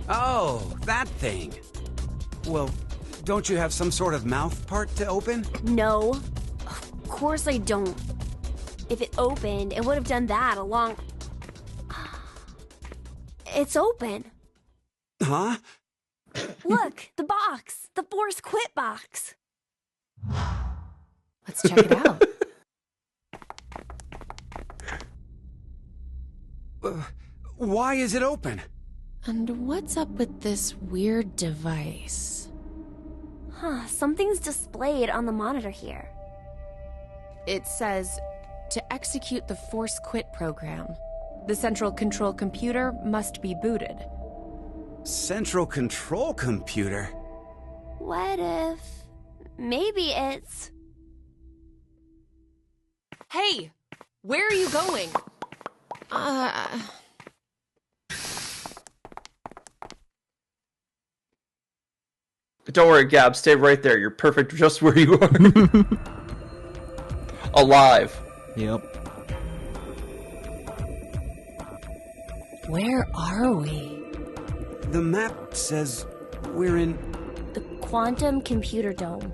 Oh, that thing. Well, don't you have some sort of mouth part to open? No. Of course I don't. If it opened, it would have done that a long... It's open. Huh? Look, the box. The Force Quit box. Let's check it out. Why is it open? And what's up with this weird device? Huh, something's displayed on the monitor here. It says, to execute the Force Quit program, the central control computer must be booted. Central control computer? What if... maybe it's... Hey! Where are you going? Don't worry, Gab. Stay right there. You're perfect just where you are. Alive. Yep. Where are we? The map says we're in... the Quantum Computer Dome.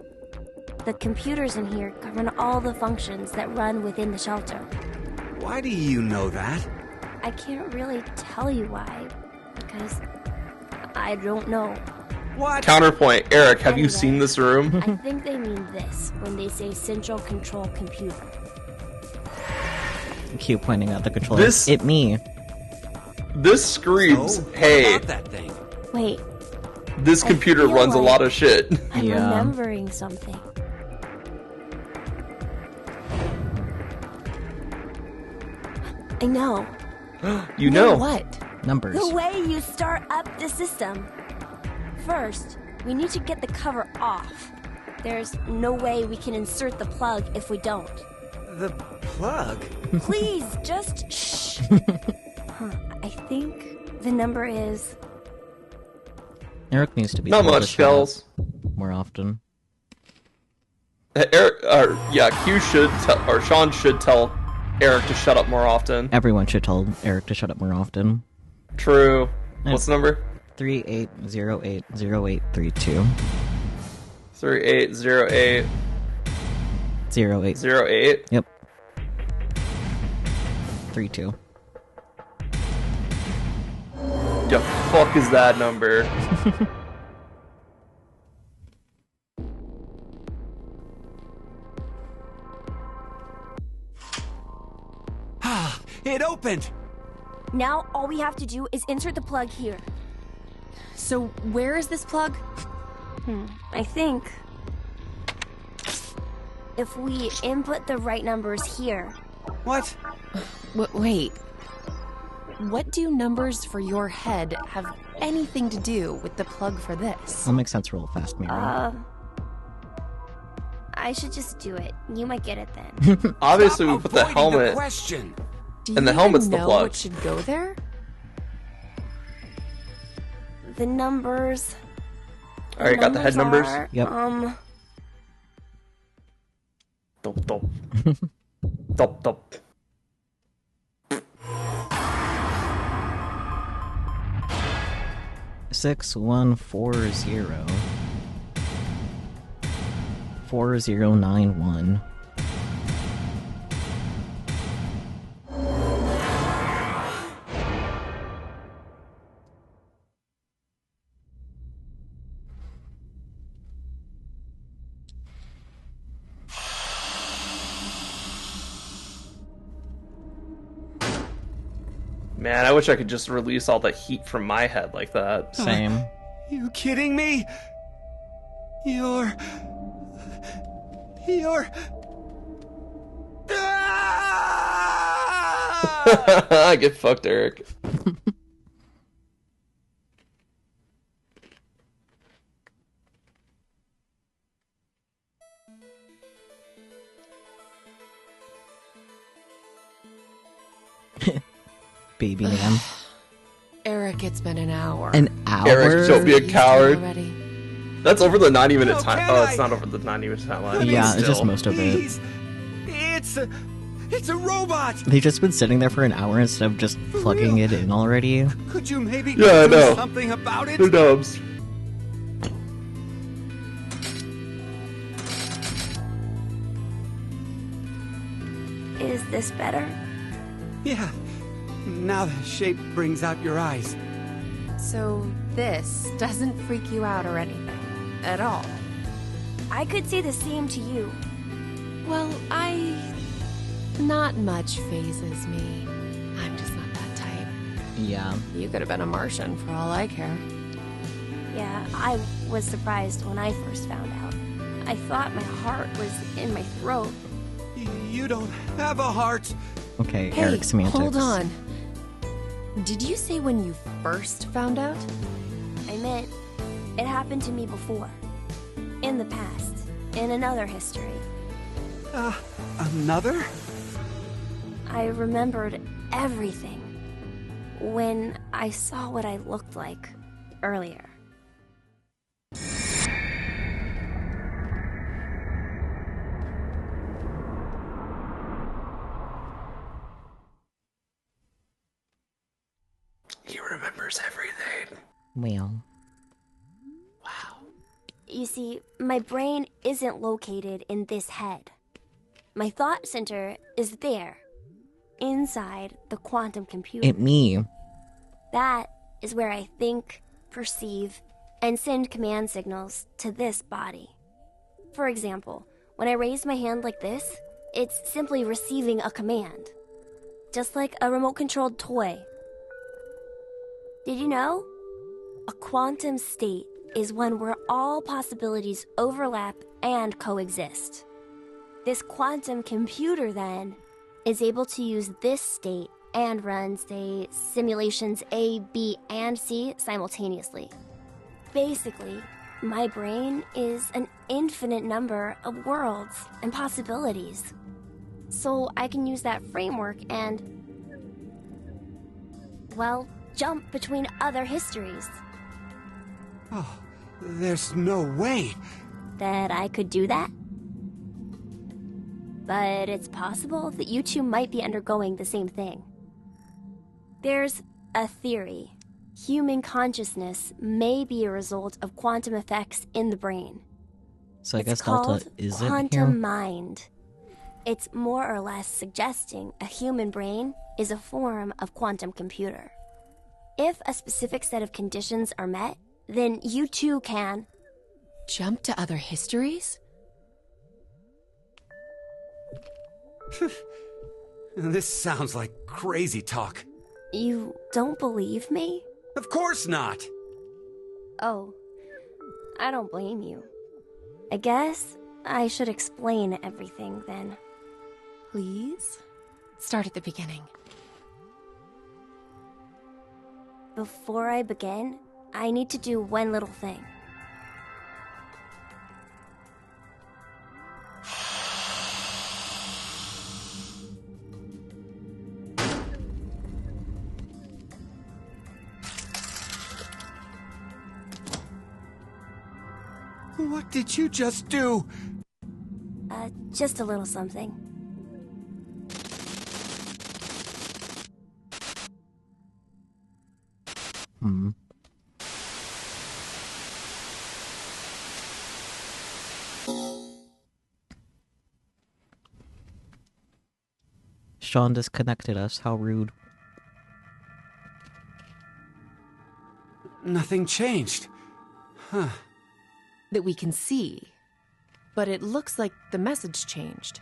The computers in here govern all the functions that run within the shelter. Why do you know that? I can't really tell you why, because I don't know. What? Counterpoint. Eric, have you seen this room? I think they mean this when they say central control computer. Q pointing at the controller. This- It me. This screams, hey, About that thing. Wait, this I computer feel runs a like lot of shit. I'm Yeah. remembering something. I know. You know. What? Numbers. The way you start up the system. First, we need to get the cover off. There's no way we can insert the plug if we don't. The plug? Please, just shh. I think the number is... Eric needs to be Not told to much, shut up Skells. more often. Eric, Q should tell, or Sean should tell Eric to shut up more often. Everyone should tell Eric to shut up more often. True. What's the number? 38080832. 3808. 08. 08. Yep. 32. The fuck is that number? It opened! Now all we have to do is insert the plug here. So where is this plug? I think if we input the right numbers here. What? Wait. What do numbers for your head have anything to do with the plug for this? That makes sense real fast, Mira. I should just do it. You might get it then. Obviously, we put the helmet. And the helmet's the know plug. what should go there? The numbers. Alright, got the head numbers? Yep. Dop, dop. Dop, dop. Six 6140 4091. Man, I wish I could just release all the heat from my head like that. Same. You kidding me? You're... Get fucked, Eric. Baby man. Eric, it's been an hour. An hour? Eric, don't be a coward. Already. That's over the 90-minute time. Oh, it's not over the 90-minute timeline. Yeah, it's just most of it. It's a robot! They've just been sitting there for an hour instead of just plugging it in already. Could you maybe Yeah, I do know. something about it? They're dubs. Is this better? Yeah. Now the shape brings out your eyes. So this doesn't freak you out or anything at all? I could say the same to you. Well, not much phases me. I'm just not that type. Yeah. You could have been a Martian for all I care. Yeah, I was surprised when I first found out. I thought my heart was in my throat. You don't have a heart. Okay, Hey, Eric semantics. hold on. Did you say when you first found out? I meant it happened to me before. In the past. In another history. Another? I remembered everything when I saw what I looked like earlier. He remembers everything. Well. You see, my brain isn't located in this head. My thought center is there, inside the quantum computer. Me. That is where I think, perceive, and send command signals to this body. For example, when I raise my hand like this, it's simply receiving a command. Just like a remote-controlled toy. Did you know? A quantum state is one where all possibilities overlap and coexist. This quantum computer, then, is able to use this state and run, say, simulations A, B, and C simultaneously. Basically, my brain is an infinite number of worlds and possibilities. So I can use that framework and, well, jump between other histories. Oh, there's no way that I could do that. But it's possible that you two might be undergoing the same thing. There's a theory. Human consciousness may be a result of quantum effects in the brain. So I It's guess called Delta isn't quantum here. mind. It's more or less suggesting a human brain is a form of quantum computer. If a specific set of conditions are met, then you too can jump to other histories? This sounds like crazy talk. You don't believe me? Of course not! Oh, I don't blame you. I guess I should explain everything then. Please? Start at the beginning. Before I begin, I need to do one little thing. What did you just do? Just a little something. Sean disconnected us. How rude. Nothing changed. Huh. That we can see. But it looks like the message changed.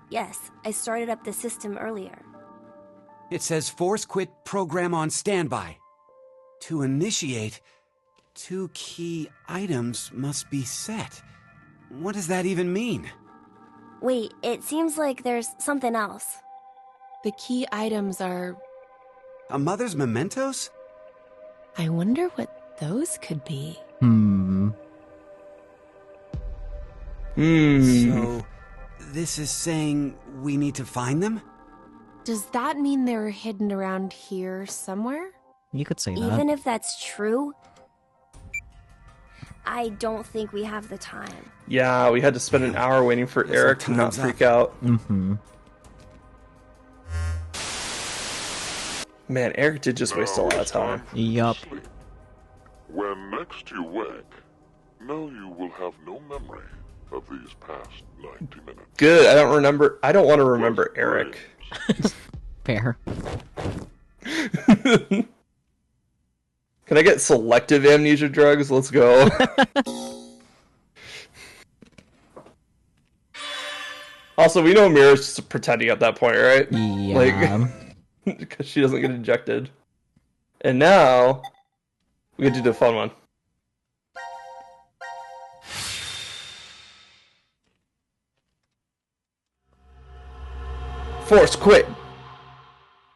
Yes, I started up the system earlier. It says force quit program on standby. To initiate, 2 key items must be set. What does that even mean? Wait, it seems like there's something else. The key items are... A mother's mementos? I wonder what those could be. So, this is saying we need to find them? Does that mean they're hidden around here somewhere? You could say that. Even if that's true, I don't think we have the time. Yeah, we had to spend an hour waiting for Eric to not freak out. Man, Eric did just waste a lot of time. Yup. When next you wake, know you will have no memory of these past 90 minutes. Good, I don't want to remember Eric. Fair. Can I get selective amnesia drugs? Let's go. Also, we know Mira's just pretending at that point, right? Yeah. Like, because she doesn't get injected. And now, we get to do the fun one. Force quit.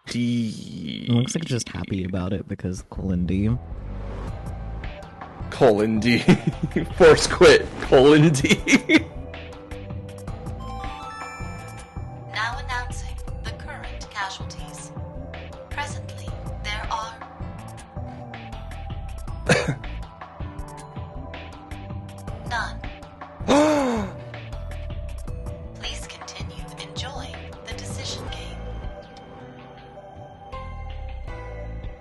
D. Looks like just happy about it because colon D. Colon D. Force quit. Colon D. Now announcing the current casualties. Presently, there are... none. Please continue enjoying the decision game.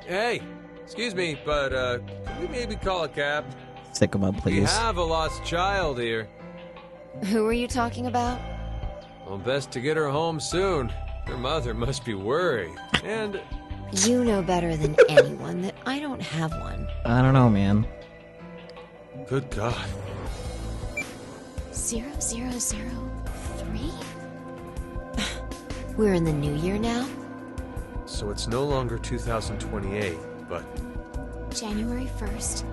Hey, excuse me, but can we maybe call a cab? Sigma, We please. have a lost child here. Who are you talking about? Well, best to get her home soon. Her mother must be worried. And You know better than anyone that I don't have one. I don't know, man. good God. 0003? We're in the new year now? So it's no longer 2028, but January 1st,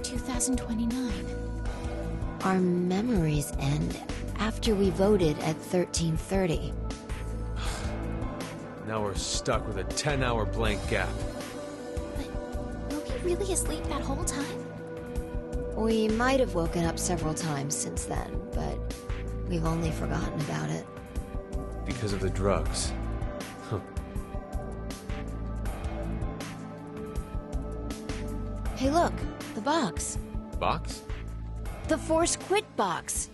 2029. Our memories end after we voted at 1330. now we're stuck with a 10-hour blank gap. Were we really asleep that whole time? We might have woken up several times since then, but we've only forgotten about it. Because of the drugs. Hey look, the box. Box? The Force Quit box.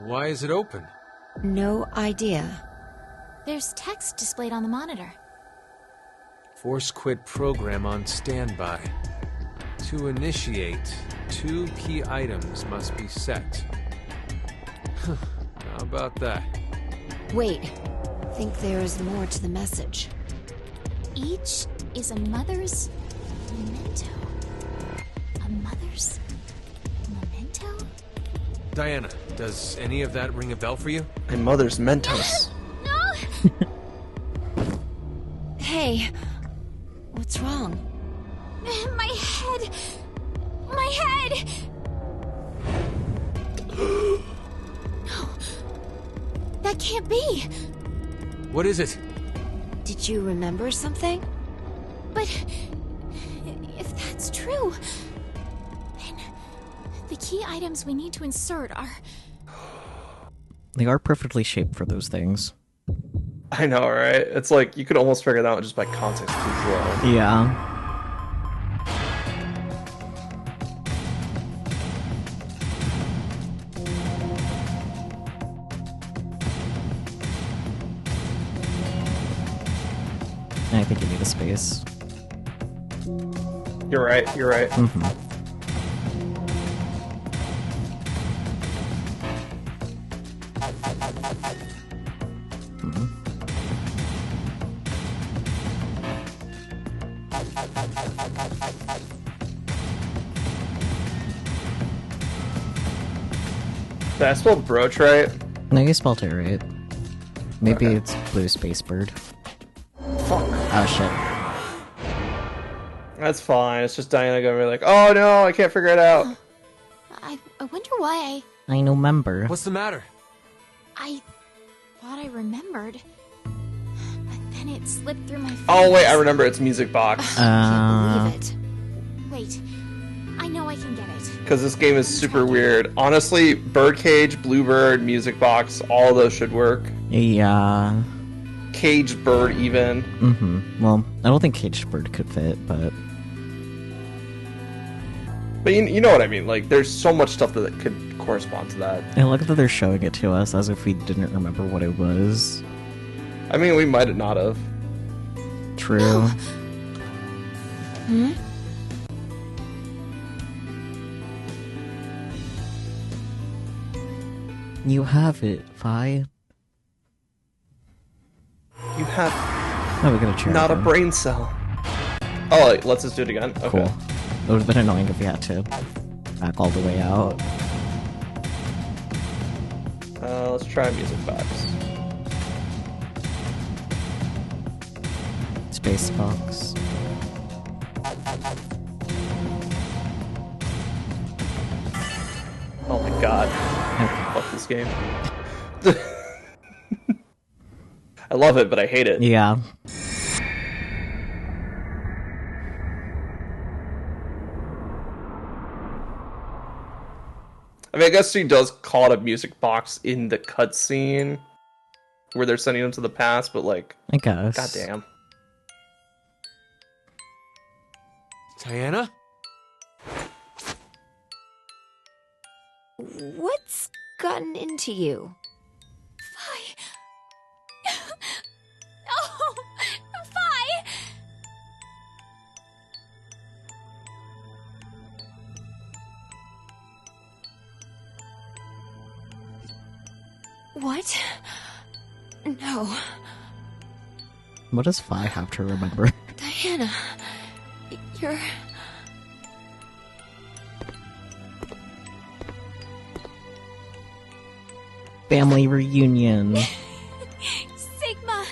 Why is it open? No idea. There's text displayed on the monitor. Force quit program on standby. To initiate, 2 key items must be set. How about that? Wait, think there's more to the message. Each is a mother's memento. A mother's memento? Diana, does any of that ring a bell for you? My mother's Mentos. No! Hey, what's wrong? My head! My head! No. That can't be! What is it? Did you remember something? But if that's true, then the key items we need to insert are... They are perfectly shaped for those things. I know, right? It's like you could almost figure that out just by context clues alone. Yeah. I think you need a space. You're right, you're right. Mm-hmm. Did I spell brooch right? No, you spelled it right. Maybe Okay. it's blue space bird. Fuck. Oh shit. That's fine. It's just Diana gonna be like, oh no, I can't figure it out. I wonder why I know member. What's the matter? I thought I remembered. But then it slipped through my fingers. Oh wait, I remember. It's music box. Can't believe it. Wait, I know I can get it. Because this game is super weird. Honestly, birdcage, bluebird, music box, all of those should work. Yeah. Caged bird even. Mm-hmm. Well, I don't think caged bird could fit, but... But you know what I mean. Like, there's so much stuff that could correspond to that. I like that they're showing it to us as if we didn't remember what it was. I mean, we might not have. True. Hmm? You have it, Vi. You have Oh, we gotta try not a again. brain cell. Oh, like, let's just do it again. Okay. Cool. It would have been annoying if we had to back all the way out. Let's try music box. Space box. Oh my god. Fuck this game. I love it, but I hate it. Yeah. I mean, I guess she does call it a music box in the cutscene where they're sending them to the past, but like, I guess. goddamn. Diana? What's gotten into you? Oh, Fi! What? No. What does Vi have to remember? Diana, you're... Family reunion. Sigma!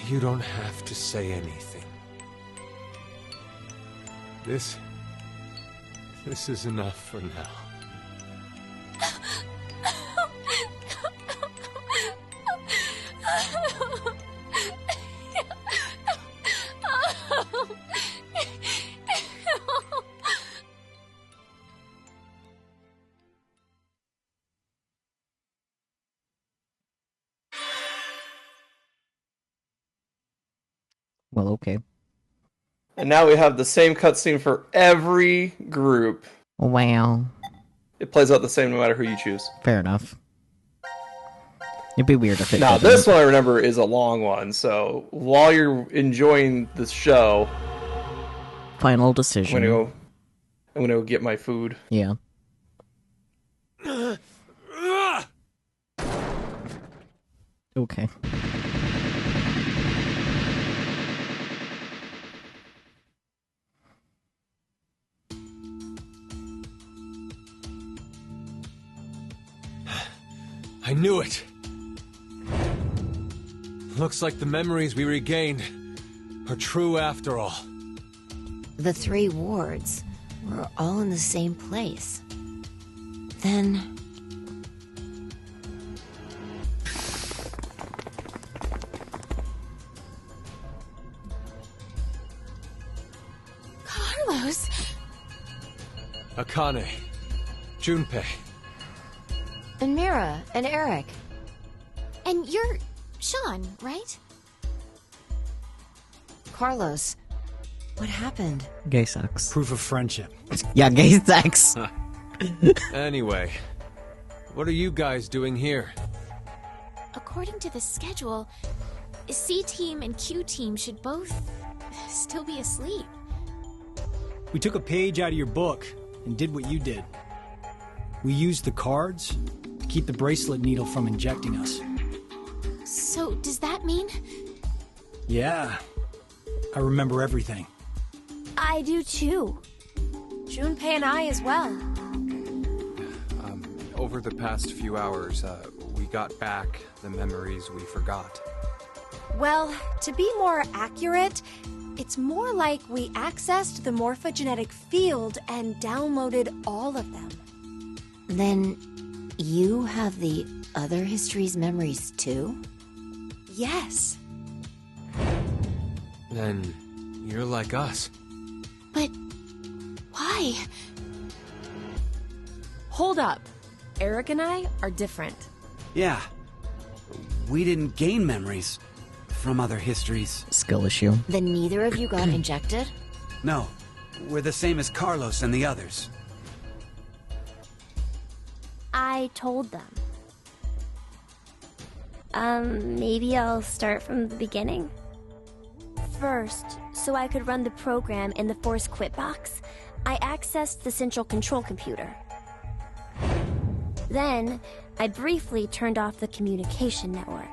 You don't have to say anything. This is enough for now. Well, okay. And now we have the same cutscene for every group. Wow. It plays out the same no matter who you choose. Fair enough. It'd be weird if it Now, didn't. this one I remember is a long one, so while you're enjoying the show, Final decision. I'm gonna go get my food. Yeah. Okay. I knew it! Looks like the memories we regained are true after all. The 3 wards were all in the same place. Then... Carlos! Akane, Junpei. And Mira, and Eric. And you're Sean, right? Carlos, what happened? Gay sex. Proof of friendship. Yeah, gay sex. Anyway, what are you guys doing here? According to the schedule, C team and Q team should both still be asleep. We took a page out of your book and did what you did. We used the cards to keep the bracelet needle from injecting us. So, does that mean? Yeah. I remember everything. I do too. Junpei and I as well. Over the past few hours, we got back the memories we forgot. Well, to be more accurate, it's more like we accessed the morphogenetic field and downloaded all of them. Then you have the other history's memories too? Yes. Then you're like us. But why? Hold up. Eric and I are different. Yeah. We didn't gain memories from other histories. Skill issue. Then neither of you got injected? No. We're the same as Carlos and the others. I told them. Maybe I'll start from the beginning? First, so I could run the program in the Force Quit box, I accessed the central control computer. Then, I briefly turned off the communication network.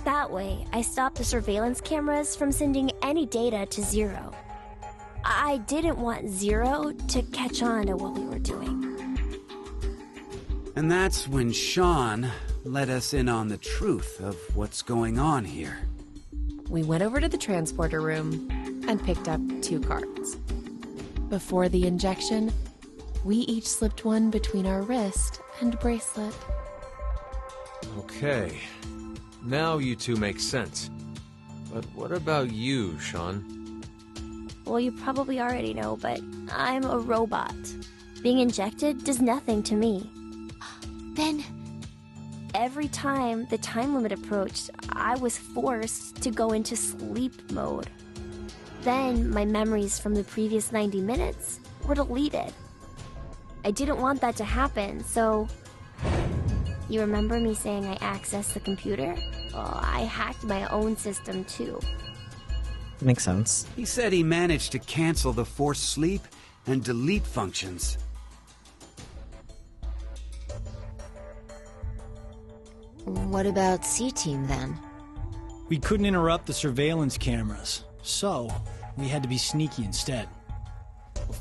That way, I stopped the surveillance cameras from sending any data to Zero. I didn't want Zero to catch on to what we were doing. And that's when Sean let us in on the truth of what's going on here. We went over to the transporter room and picked up 2 cards. Before the injection, we each slipped one between our wrist and bracelet. Okay. Now you two make sense. But what about you, Sean? Well, you probably already know, but I'm a robot. Being injected does nothing to me. Then... Every time the time limit approached, I was forced to go into sleep mode. Then my memories from the previous 90 minutes were deleted. I didn't want that to happen, so... You remember me saying I accessed the computer? Well, I hacked my own system too. Makes sense. He said he managed to cancel the force sleep and delete functions. What about C-Team then? We couldn't interrupt the surveillance cameras, so we had to be sneaky instead.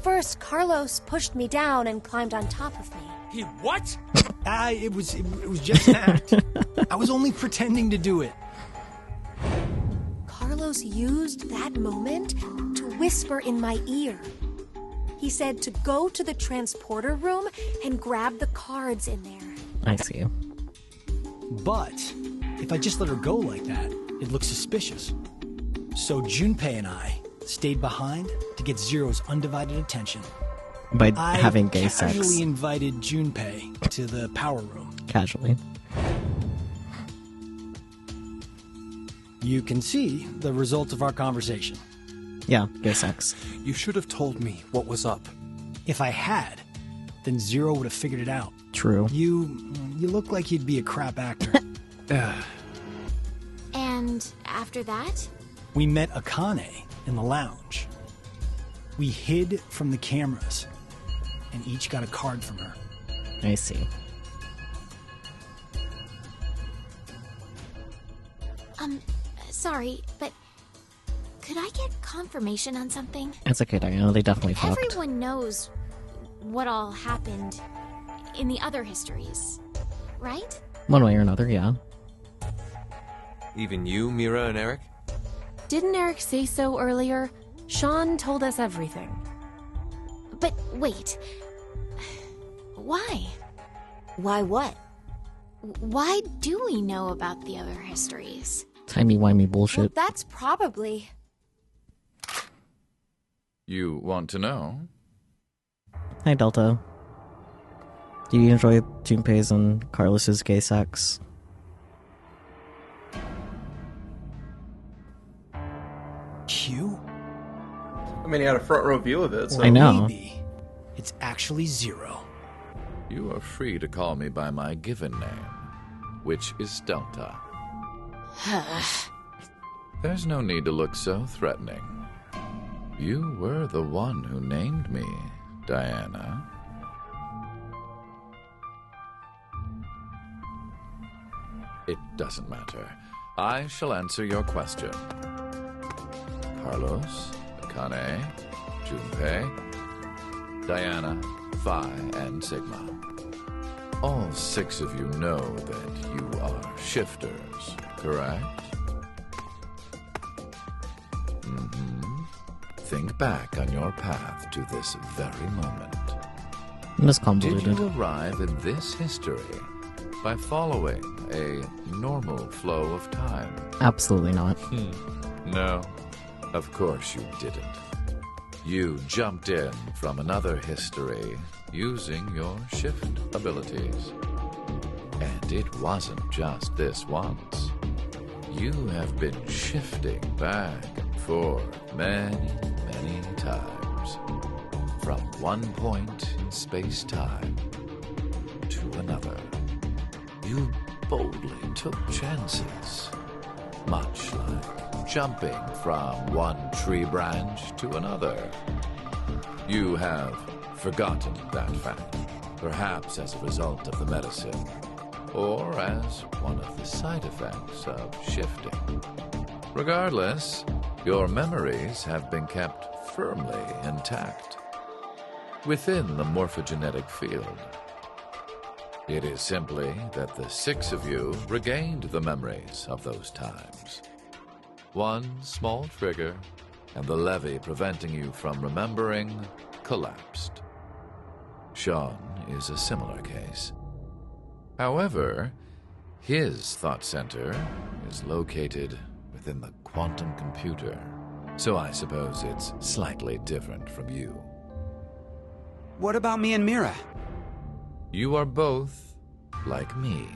First, Carlos pushed me down and climbed on top of me. He what? It was just an act. I was only pretending to do it. Carlos used that moment to whisper in my ear. He said to go to the transporter room and grab the cards in there. I see. But if I just let her go like that, it looks suspicious. So Junpei and I stayed behind to get Zero's undivided attention. By having gay I sex. casually invited Junpei to the power room. Casually. You can see the result of our conversation. Yeah, gay sex. You should have told me what was up. If I had, then Zero would have figured it out. True. You look like you'd be a crap actor. And after that? We met Akane in the lounge. We hid from the cameras and each got a card from her. I see. Sorry, but could I get confirmation on something? It's okay, Diana. They definitely fucked. Everyone knows what all happened in the other histories, right? One way or another, yeah. Even you, Mira and Eric? Didn't Eric say so earlier? Sean told us everything. But wait. Why? Why what? Why do we know about the other histories? Timey-wimey bullshit. Well, that's probably... You want to know? Hi, Delta. Do you enjoy Junpei's and Carlos's gay sex? Q? I mean, he had a front row view of it, so... I know. Maybe it's actually Zero. You are free to call me by my given name, which is Delta. There's no need to look so threatening. You were the one who named me, Diana. It doesn't matter. I shall answer your question. Carlos, Akane, Junpei, Diana, Phi, and Sigma. All 6 of you know that you are shifters, correct? Think back on your path to this very moment. It's convoluted. Did you arrive in this history by following a normal flow of time? Absolutely not. No, of course you didn't. You jumped in from another history using your shift abilities. And it wasn't just this once. You have been shifting back and forth many times. From one point in space-time to another. You boldly took chances. Much like jumping from one tree branch to another. You have forgotten that fact, perhaps as a result of the medicine, or as one of the side effects of shifting. Regardless, your memories have been kept firmly intact within the morphogenetic field. It is simply that the 6 of you regained the memories of those times. One small trigger, and the levee preventing you from remembering collapsed. Sean is a similar case. However, his thought center is located within the quantum computer, so I suppose it's slightly different from you. What about me and Mira? You are both like me,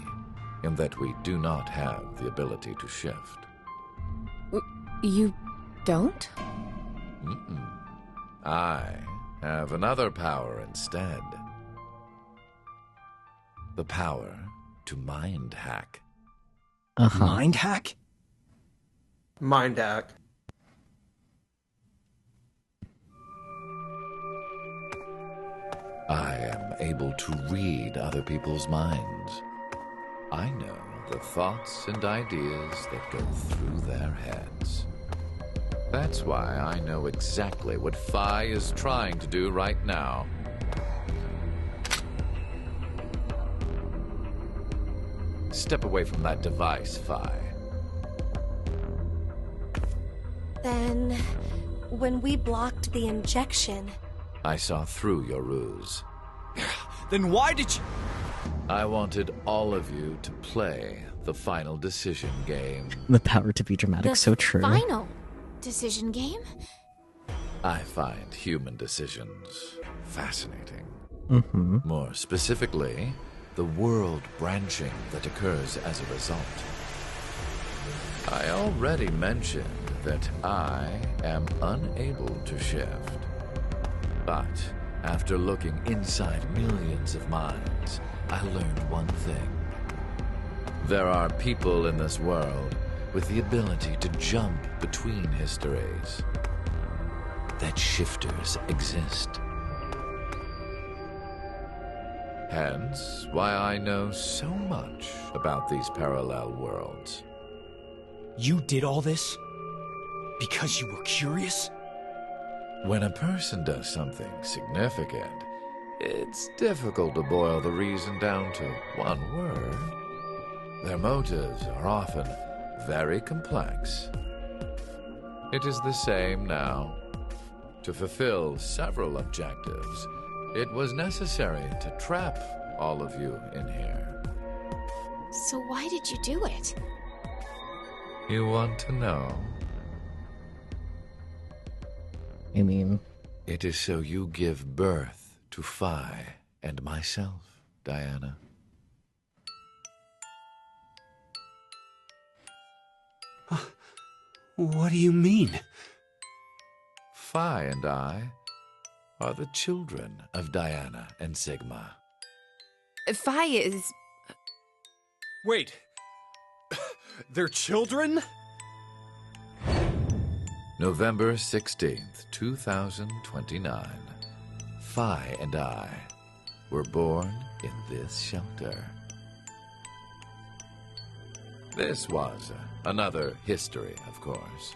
in that we do not have the ability to shift. You don't? I have another power instead. The power to mind hack. Mind hack? Mind hack. I am able to read other people's minds. I know the thoughts and ideas that go through their heads. That's why I know exactly what Phi is trying to do right now. Step away from that device, Phi. Then, when we blocked the injection... I saw through your ruse. Then why did you... I wanted all of you to play the final decision game. The power to be dramatic, so true. Final decision game? I find human decisions fascinating. More specifically, the world branching that occurs as a result. I already mentioned that I am unable to shift. But after looking inside millions of minds, I learned one thing. There are people in this world with the ability to jump between histories. That shifters exist. Hence, why I know so much about these parallel worlds. You did all this? Because you were curious? When a person does something significant, it's difficult to boil the reason down to one word. Their motives are often very complex. It is the same now. To fulfill several objectives, it was necessary to trap all of you in here. So why did you do it? You want to know? I mean... It is so you give birth to Phi and myself, Diana. What do you mean? Phi and I are the children of Diana and Sigma. Phi is... Wait. They're children? November 16th, 2029. Phi and I were born in this shelter. This was another history, of course.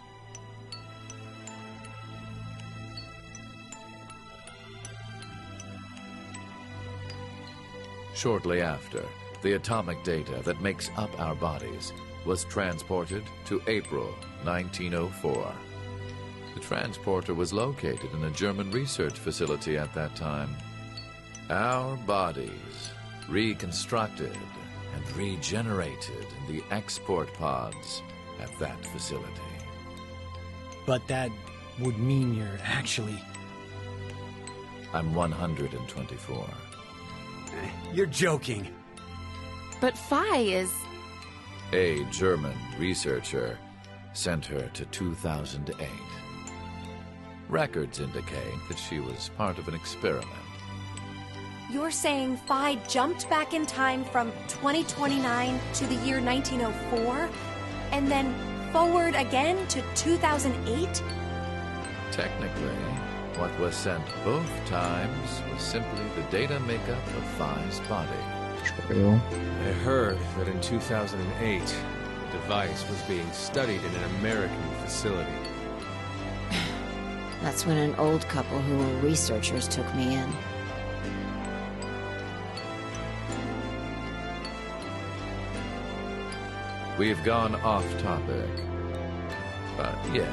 Shortly after, the atomic data that makes up our bodies was transported to April 1904. The transporter was located in a German research facility at that time. Our bodies reconstructed and regenerated in the export pods at that facility. But that would mean you're actually... I'm 124. You're joking. But Phi is... A German researcher sent her to 2008. Records indicate that she was part of an experiment. You're saying Phi jumped back in time from 2029 to the year 1904, and then forward again to 2008? Technically, what was sent both times was simply the data makeup of Phi's body. True. I heard that in 2008, the device was being studied in an American facility. That's when an old couple who were researchers took me in. We've gone off topic. But yes,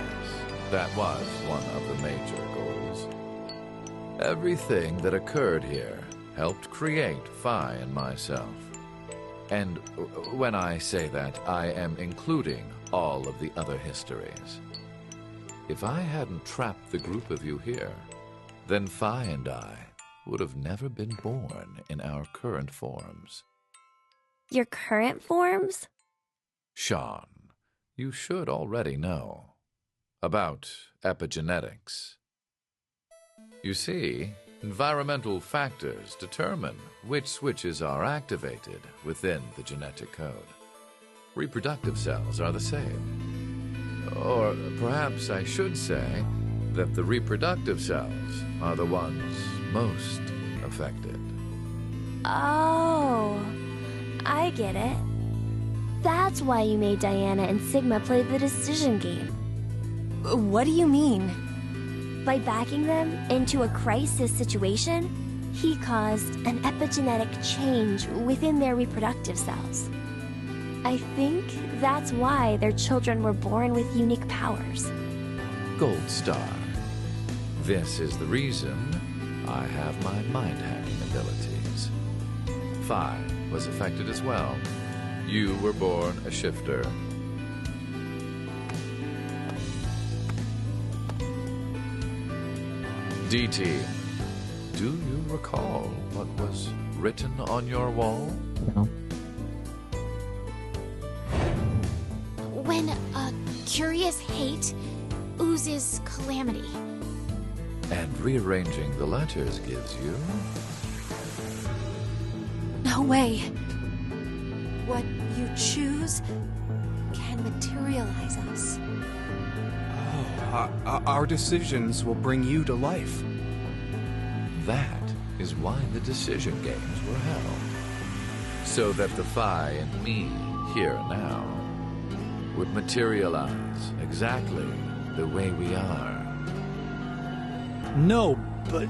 that was one of the major goals. Everything that occurred here helped create Phi and myself. And when I say that, I am including all of the other histories. If I hadn't trapped the group of you here, then Phi and I would have never been born in our current forms. Your current forms? Sean, you should already know about epigenetics. You see, environmental factors determine which switches are activated within the genetic code. Reproductive cells are the same. Or perhaps I should say that the reproductive cells are the ones most affected. Oh, I get it. That's why you made Diana and Sigma play the decision game. What do you mean? By backing them into a crisis situation, he caused an epigenetic change within their reproductive cells. I think that's why their children were born with unique powers. Gold Star. This is the reason I have my mind-hacking abilities. Phi was affected as well. You were born a shifter. DT, do you recall what was written on your wall? No. When a curious hate oozes calamity. And rearranging the letters gives you... No way. What you choose can materialize us. Oh, our decisions will bring you to life. That is why the decision games were held. So that the Phi and me, here and now, would materialize exactly the way we are. No, but...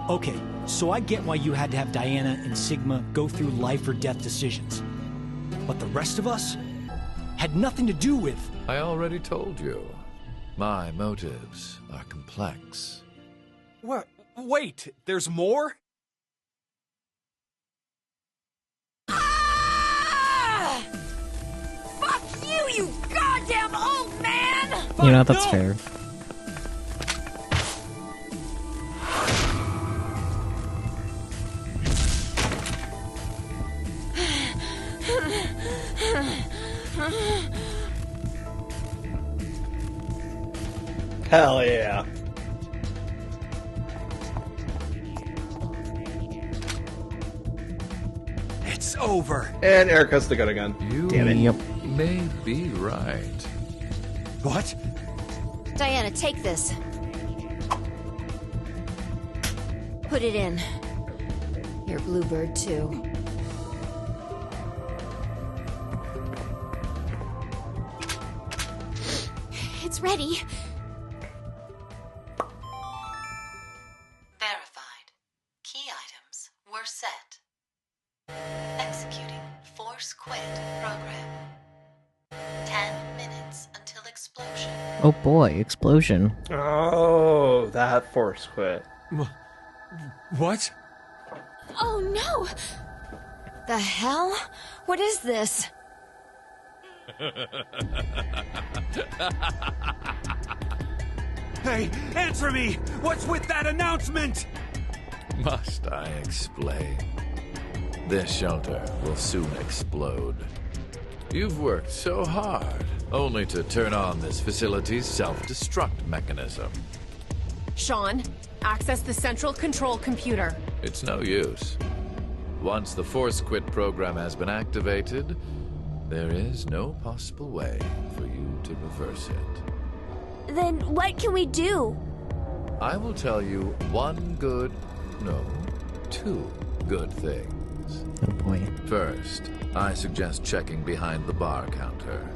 Okay, so I get why you had to have Diana and Sigma go through life or death decisions. But the rest of us had nothing to do with... I already told you. My motives are complex. What? Wait, there's more? Fuck you, you goddamn old man! You know, that's fair. Hell yeah. It's over. And Eric has the gun again. You Damn it. Yep. may be right. What? Diana, take this. Put it in. Your bluebird, too. It's ready. Verified. Key items were set. Executing Force Quit program. 10 minutes until explosion. Oh boy, explosion. Oh, that force quit. What? Oh no! The hell? What is this? Hey, answer me! What's with that announcement? Must I explain? This shelter will soon explode. You've worked so hard, only to turn on this facility's self-destruct mechanism. Sean, access the central control computer. It's no use. Once the Force Quit program has been activated, there is no possible way for you to reverse it. Then what can we do? I will tell you two good things. Oh boy. First, I suggest checking behind the bar counter.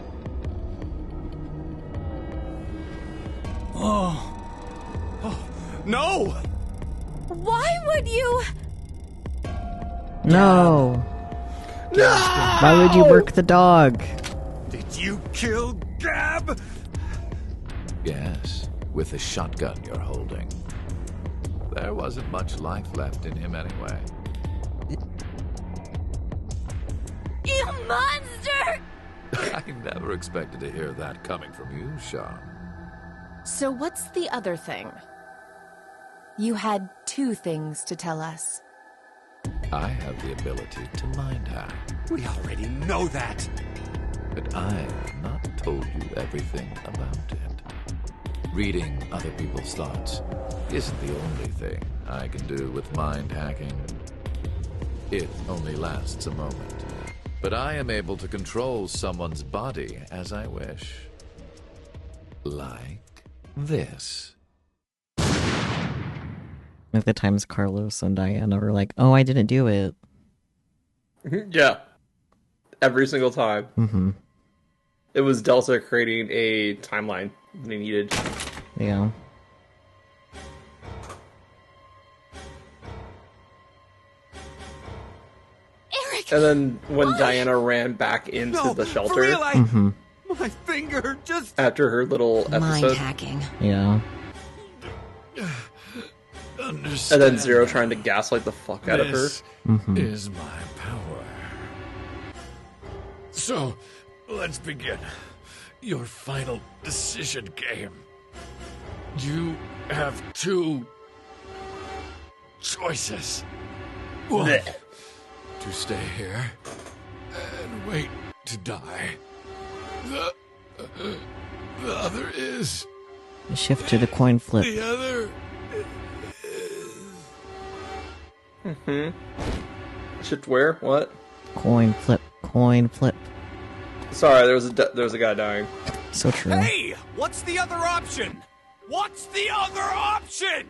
No! Why would you? No! No! Why would you work the dog? Did you kill Gab? Yes, with the shotgun you're holding. There wasn't much life left in him anyway. You monster! I never expected to hear that coming from you, Sean. So what's the other thing? You had two things to tell us. I have the ability to mind hack, We already know that. but I have not told you everything about it. Reading other people's thoughts isn't the only thing I can do with mind hacking. It only lasts a moment, but I am able to control someone's body as I wish. Like this. Like the times Carlos and Diana were like, oh, I didn't do it. Yeah. Every single time. Mm-hmm. It was Delta creating a timeline they needed. Yeah. Eric! And then when Diana ran back into the shelter For real, Mm-hmm. my finger just... after her little episode. Mind hacking. Yeah. And then Zero trying to gaslight the fuck out of her. This Mm-hmm. is my power. So, let's begin. Your final decision game. You have two choices. One, Blech. to stay here and wait to die. The other is... Shift to the coin flip. The other... Shift where? What? Coin flip. Coin flip. Sorry, there was a guy dying. So true. Hey! What's the other option? What's the other option?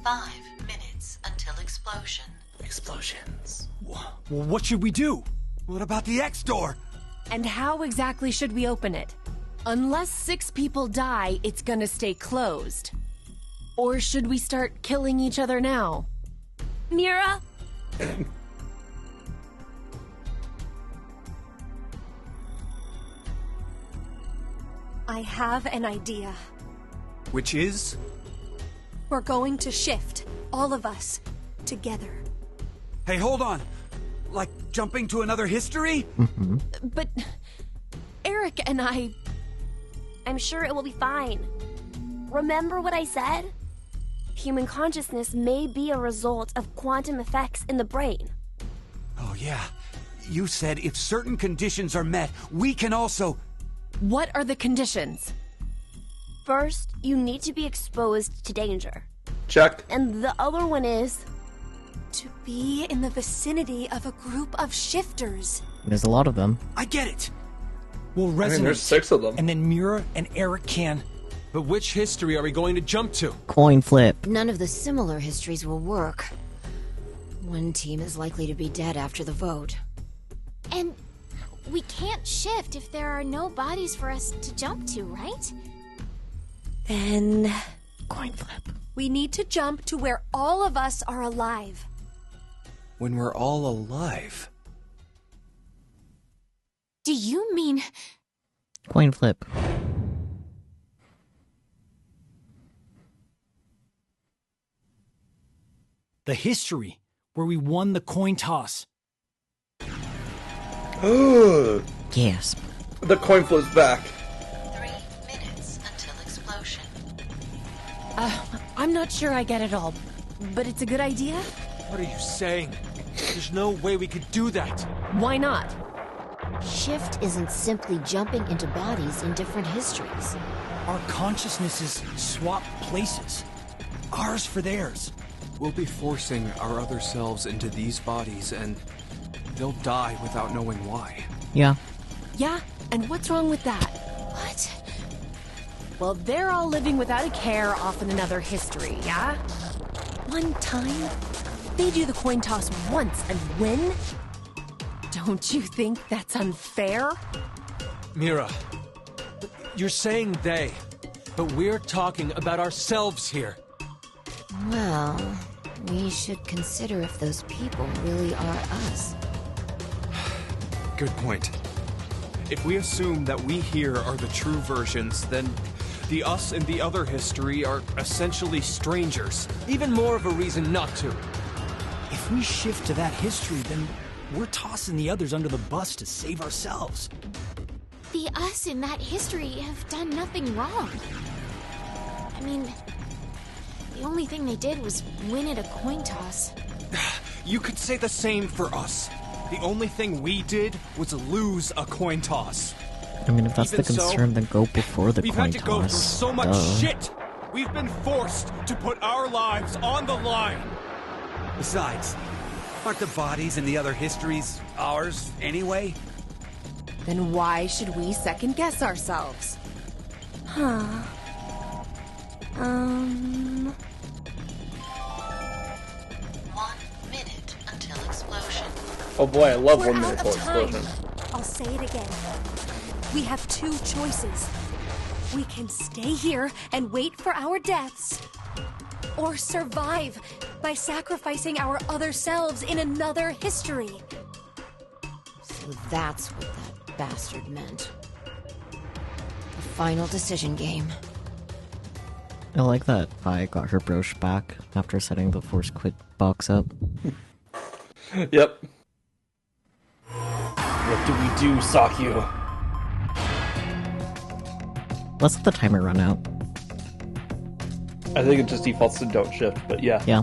Five minutes until explosion. explosion. Explosions. Well, what should we do? What about the X door? And how exactly should we open it? Unless 6 people die, it's gonna stay closed. Or should we start killing each other now? Mira? I have an idea. Which is? We're going to shift, all of us, together. Hey, hold on. Like jumping to another history? But Eric and I'm sure it will be fine. Remember what I said? Human consciousness may be a result of quantum effects in the brain. Oh, yeah. You said if certain conditions are met, we can also... What are the conditions? First, you need to be exposed to danger. Check. And the other one is... to be in the vicinity of a group of shifters. There's a lot of them. I get it. We'll resonate. there's 6 of them. And then Mira and Eric can... But which history are we going to jump to? Coin flip. None of the similar histories will work. One team is likely to be dead after the vote. And we can't shift if there are no bodies for us to jump to, right? Then... Coin flip. we need to jump to where all of us are alive. When we're all alive. Do you mean... Coin flip. The history where we won the coin toss. Ooh. Gasp. The coin flip's back. 3 minutes until explosion. I'm not sure I get it all, but it's a good idea. What are you saying? There's no way we could do that. Why not? Shift isn't simply jumping into bodies in different histories. Our consciousnesses swap places. Ours for theirs. We'll be forcing our other selves into these bodies, and they'll die without knowing why. Yeah. Yeah, and what's wrong with that? What? Well, they're all living without a care off in another history, yeah? One time, they do the coin toss once and win? Don't you think that's unfair? Mira, you're saying they, but we're talking about ourselves here. Well, we should consider if those people really are us. Good point. If we assume that we here are the true versions, then the us in the other history are essentially strangers. Even more of a reason not to. If we shift to that history, then we're tossing the others under the bus to save ourselves. The us in that history have done nothing wrong. I mean, the only thing they did was win at a coin toss. You could say the same for us. The only thing we did was lose a coin toss. I mean, if that's Even the concern, then go before the we've coin had to go through toss. so much Duh. shit. We've been forced to put our lives on the line. Besides, aren't the bodies in the other histories ours anyway? Then why should we second guess ourselves? Huh. 1 minute until explosion. Oh boy, I love We're 1 out minute of for time. explosion. I'll say it again. We have 2 choices. We can stay here and wait for our deaths, or survive by sacrificing our other selves in another history. So that's what that bastard meant. The final decision game. I like that Vi got her brooch back after setting the force quit box up. Yep. What do we do, Sakyu? Let's let the timer run out. I think it just defaults to don't shift, but yeah. Yeah.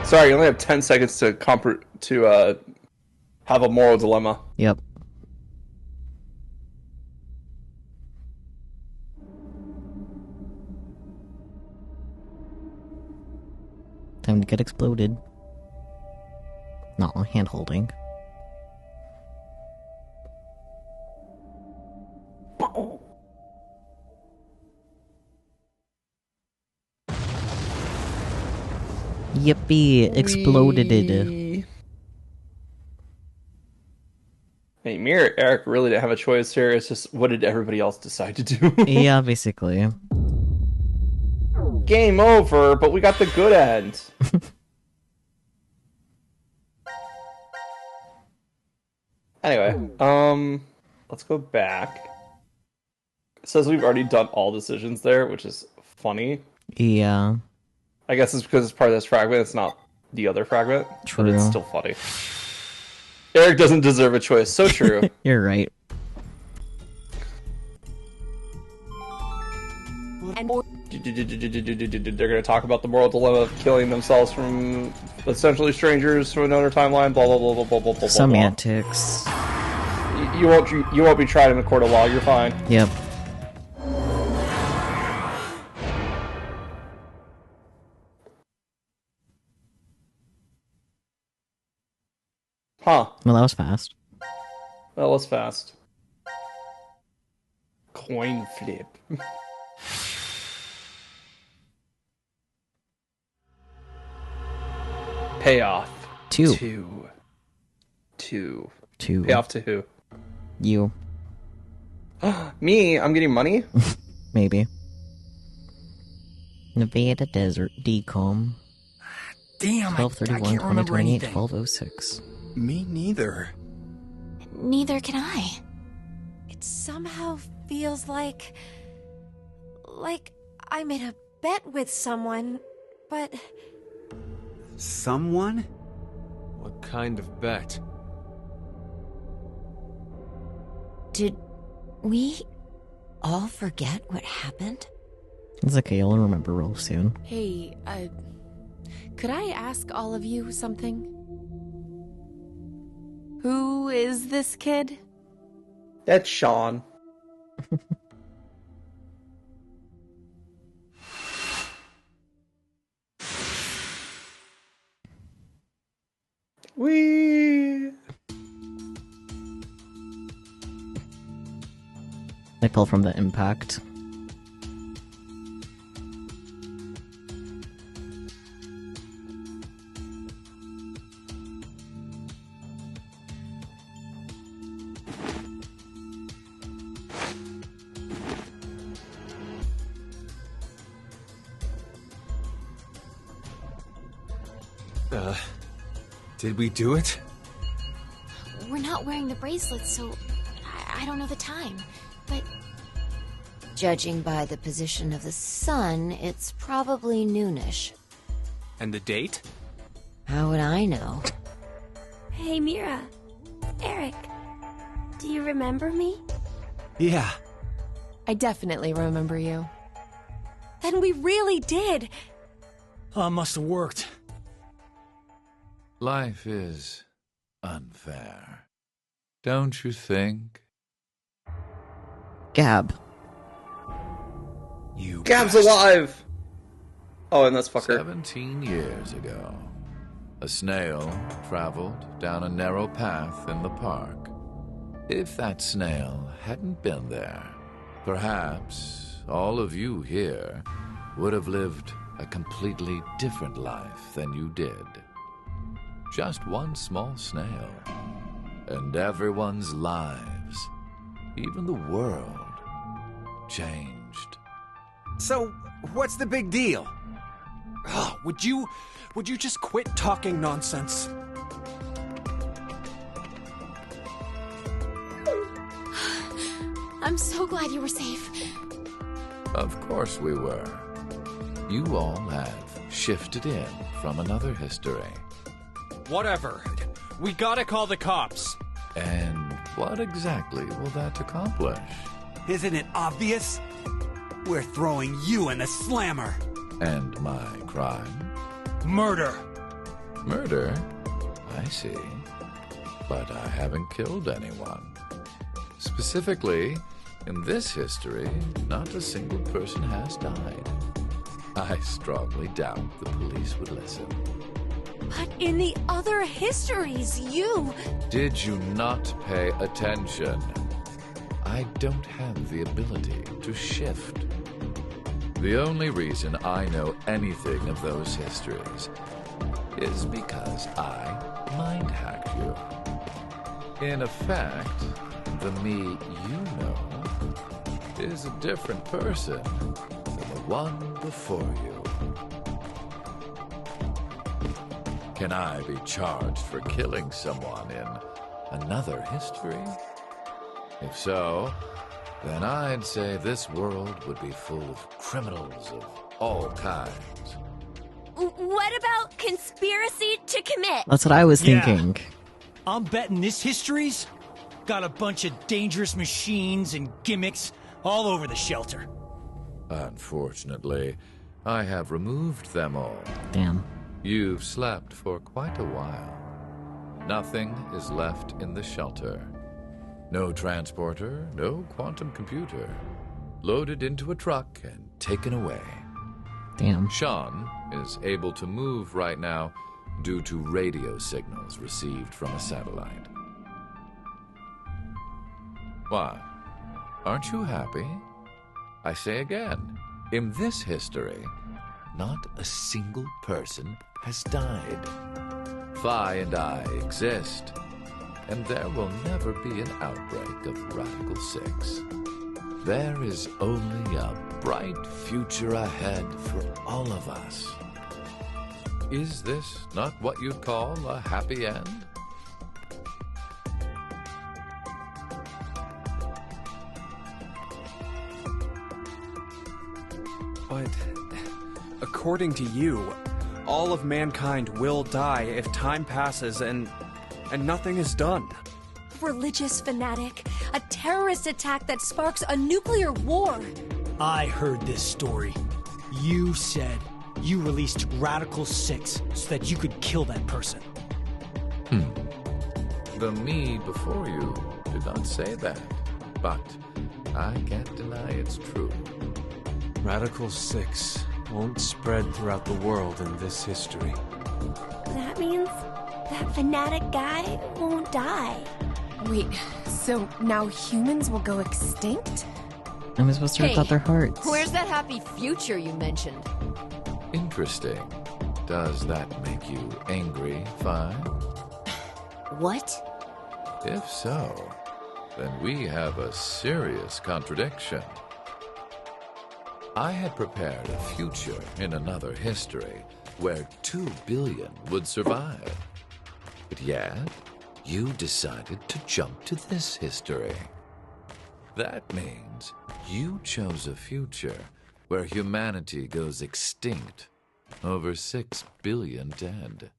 Sorry, you only have 10 seconds to have a moral dilemma. Yep. Time to get exploded. Not on hand holding. Yippee! Exploded it. Whee! Hey, me or Eric really didn't have a choice here. It's just, what did everybody else decide to do? Yeah, basically. Game over, but we got the good end. Anyway, let's go back. It says we've already done all decisions there, which is funny. Yeah. I guess it's because it's part of this fragment, it's not the other fragment. True. But it's still funny. Eric doesn't deserve a choice, so true. You're right. And they're going to talk about the moral dilemma of killing themselves from essentially strangers from another timeline. Blah blah blah blah blah blah blah. Semantics. You won't be tried in a court of law. You're fine. Yep. Huh. Well, that was fast. That was fast. Coin flip. Payoff. Two. Payoff to who? You. Me? I'm getting money? Maybe. Nevada Desert, Decom. Damn, I 12/31, can't remember 2028, anything. 1206. Me neither. Neither can I. It somehow feels like I made a bet with someone, but Someone? What kind of bet? Did we all forget what happened? It's okay, you'll remember real soon. Hey, could I ask all of you something? Who is this kid? That's Sean. Whee! They pull from the impact. Did we do it? We're not wearing the bracelets, so I don't know the time. But Judging by the position of the sun, it's probably noonish. And the date? How would I know? Hey, Mira. Eric. Do you remember me? Yeah. I definitely remember you. then we really did. Must have worked. Life is unfair. Don't Think? Gab. You Gab's alive! Oh, and that's fucker. 17 years ago, a snail traveled down a narrow path in the park. If that snail hadn't been there, perhaps all of you here would have lived a completely different life than you did. Just one small snail, and everyone's lives, even the world, changed. So, what's the big deal? Would you just quit talking nonsense? I'm so glad you were safe. Of course we were. You all have shifted in from another history. Whatever. We gotta call the cops. And what exactly will that accomplish? Isn't it obvious? We're throwing you in the slammer. And my crime? Murder. Murder? I see. But I haven't killed anyone. Specifically, in this history, not a single person has died. I strongly doubt the police would listen. But in the other histories, you... Did you not pay attention? I don't have the ability to shift. The only reason I know anything of those histories is because I mind-hacked you. In effect, the me you know is a different person than the one before you. Can I be charged for killing someone in another history? If so, then I'd say this world would be full of criminals of all kinds. What about conspiracy to commit? That's what I was thinking. I'm betting this history's got a bunch of dangerous machines and gimmicks all over the shelter. Unfortunately, I have removed them all. Damn. You've slept for quite a while. Nothing is left in the shelter. No transporter, no quantum computer. Loaded into a truck and taken away. Damn. Sean is able to move right now due to radio signals received from a satellite. Why? Aren't you happy? I say again, in this history, not a single person has died. Phi and I exist, and there will never be an outbreak of Radical 6. There is only a bright future ahead for all of us. Is this not what you'd call a happy end? But according to you, all of mankind will die if time passes and nothing is done. Religious fanatic, a terrorist attack that sparks a nuclear war. I heard this story. You said you released Radical 6 so that you could kill that person. The me before you did not say that, but I can't deny it's true. Radical 6 won't spread throughout the world in this history. That means that fanatic guy won't die. Wait, so now humans will go extinct? I'm supposed to rip out their hearts. Where's that happy future you mentioned? Interesting. Does that make you angry, Phi? What? If so, then we have a serious contradiction. I had prepared a future in another history where 2 billion would survive. But yet, you decided to jump to this history. That means you chose a future where humanity goes extinct, over 6 billion dead.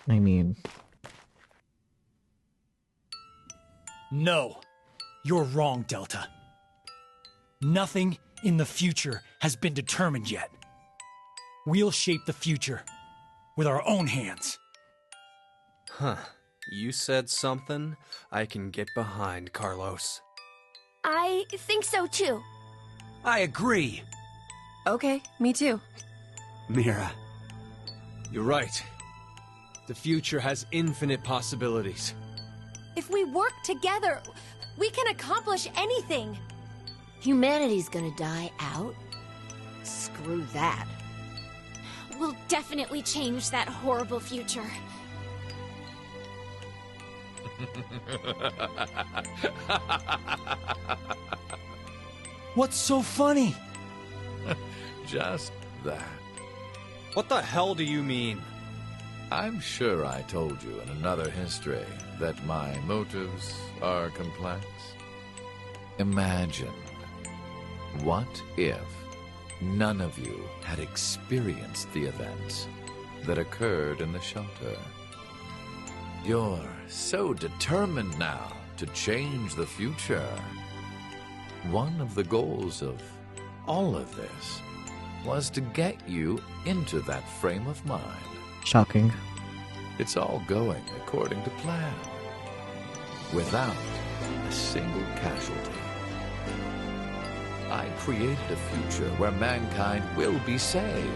I mean... No, you're wrong, Delta. Nothing in the future has been determined yet. We'll shape the future with our own hands. Huh. You said something I can get behind, Carlos. I think so too. I agree. Okay, me too. Mira. You're right. The future has infinite possibilities. If we work together, we can accomplish anything. Humanity's gonna die out? Screw that. We'll definitely change that horrible future. What's so funny? Just that. What the hell do you mean? I'm sure I told you in another history that my motives are complex. Imagine, what if none of you had experienced the events that occurred in the shelter? You're so determined now to change the future. One of the goals of all of this was to get you into that frame of mind. Shocking. It's all going according to plan, without a single casualty. I created a future where mankind will be saved.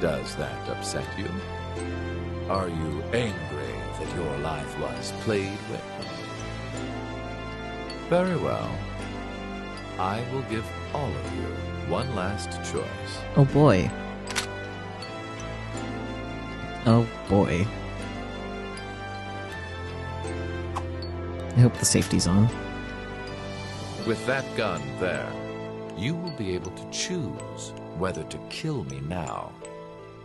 Does that upset you? Are you angry that your life was played with? Very well. I will give all of you one last choice. Oh boy. Oh boy. I hope the safety's on. With that gun there, you will be able to choose whether to kill me now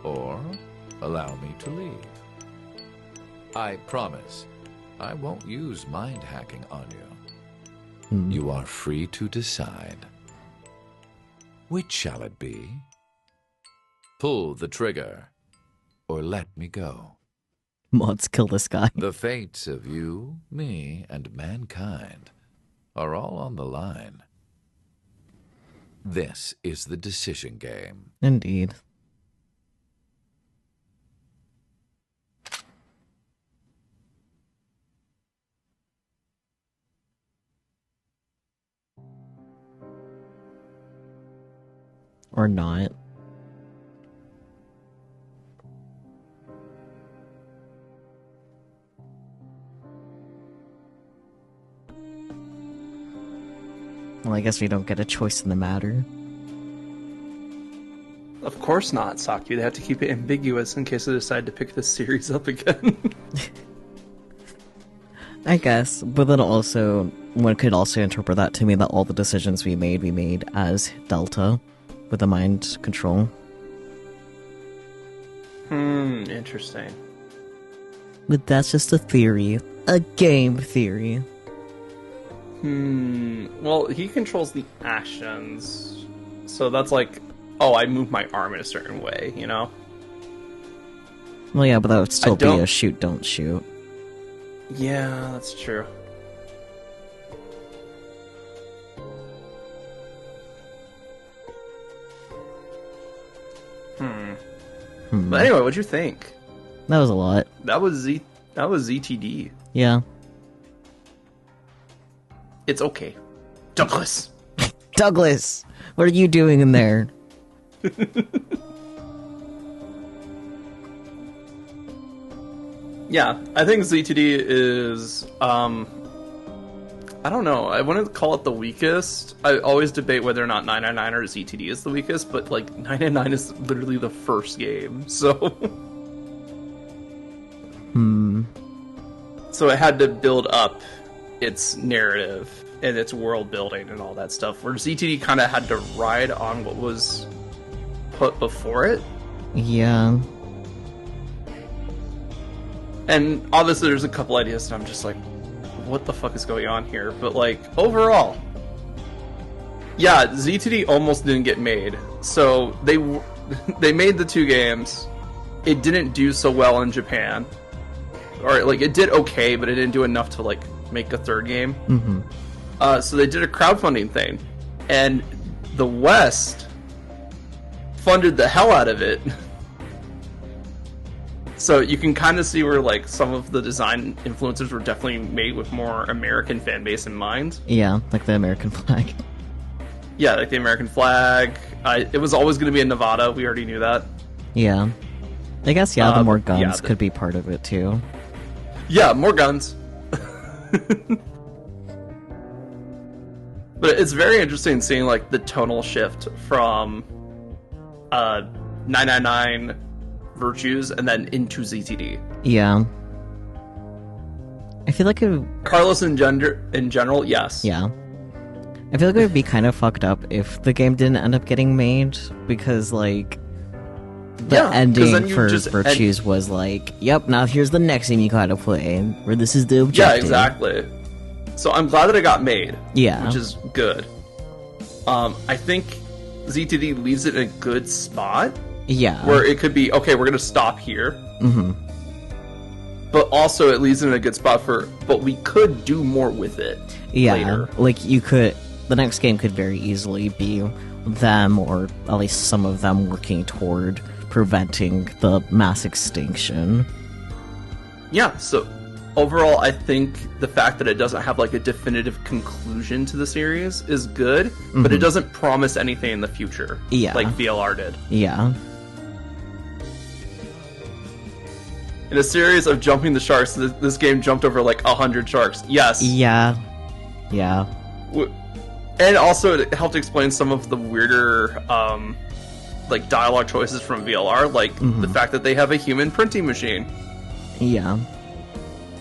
or allow me to leave. I promise I won't use mind hacking on you. You are free to decide. Which shall it be? Pull the trigger or let me go. Mods, kill this guy. The fates of you, me, and mankind are all on the line. This is the decision game. Indeed. Or not. Well, I guess we don't get a choice in the matter. Of course not, Saki. They have to keep it ambiguous in case they decide to pick this series up again. I guess, but then also, one could also interpret that to mean that all the decisions we made as Delta, with the mind control. Interesting. But that's just a theory. A game theory. Well, he controls the actions. So that's like, oh, I move my arm in a certain way, you know? Well, yeah, but that would still be a shoot, don't shoot. Yeah, that's true. But anyway, what'd you think? That was a lot. That was ZTD. Yeah. It's okay. Douglas! Douglas! What are you doing in there? Yeah, I think ZTD is, I don't know, I wouldn't call it the weakest. I always debate whether or not 999 or ZTD is the weakest, but, like, 999 is literally the first game, so... So it had to build up its narrative and its world building and all that stuff, where ZTD kind of had to ride on what was put before it. Yeah. And obviously there's a couple ideas and I'm just like, what the fuck is going on here? But like, overall, yeah, ZTD almost didn't get made. So they made the two games. It didn't do so well in Japan. Or like, it did okay, but it didn't do enough to like make a third game. So they did a crowdfunding thing. And the West funded the hell out of it. So you can kind of see where like some of the design influences were definitely made with more American fan base in mind. Yeah, like the American flag. Yeah, like the American flag. It was always going to be in Nevada. We already knew that. Yeah. I guess, yeah, the more guns could be part of it, too. Yeah, more guns. But it's very interesting seeing like the tonal shift from 999 Virtues and then into ZTD. Yeah. I feel like Carlos in general, yes. Yeah. I feel like it would be kind of fucked up if the game didn't end up getting made, because, like, the ending for Virtues was like, yep, now here's the next game you gotta play, where this is the objective. Yeah, exactly. So I'm glad that it got made. Yeah. Which is good. I think ZTD leaves it in a good spot. Yeah. Where it could be, okay, we're gonna stop here. But also it leaves it in a good spot but we could do more with it later. Like, you could, the next game could very easily be them, or at least some of them, working toward preventing the mass extinction. Yeah, so overall I think the fact that it doesn't have like a definitive conclusion to the series is good, but it doesn't promise anything in the future. Yeah. Like VLR did. Yeah. In a series of jumping the sharks, this game jumped over like 100 sharks. Yes. Yeah. Yeah. And also it helped explain some of the weirder like dialogue choices from VLR, like the fact that they have a human printing machine. Yeah.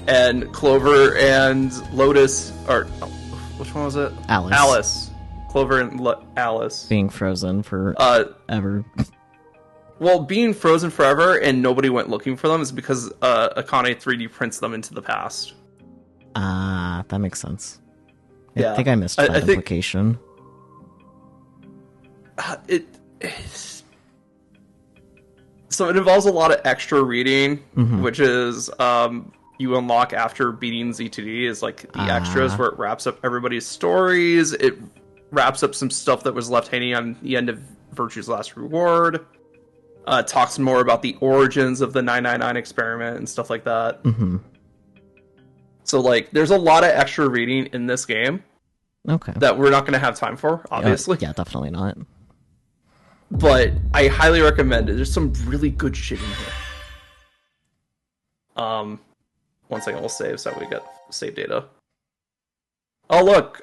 And Clover and Lotus, or which one was it? Alice. Clover and Alice. Being frozen for ever. Well, being frozen forever and nobody went looking for them is because Akane 3D prints them into the past. Ah, that makes sense. Yeah. I think I missed that implication. So it involves a lot of extra reading, which is you unlock after beating ZTD is like the extras where it wraps up everybody's stories. It wraps up some stuff that was left hanging on the end of Virtue's Last Reward. Talks more about the origins of the 999 experiment and stuff like that. So like, there's a lot of extra reading in this game. Okay. That we're not going to have time for, obviously. Yeah, definitely not. But I highly recommend it. There's some really good shit in here. 1 second, we'll save so we get save data. Oh look,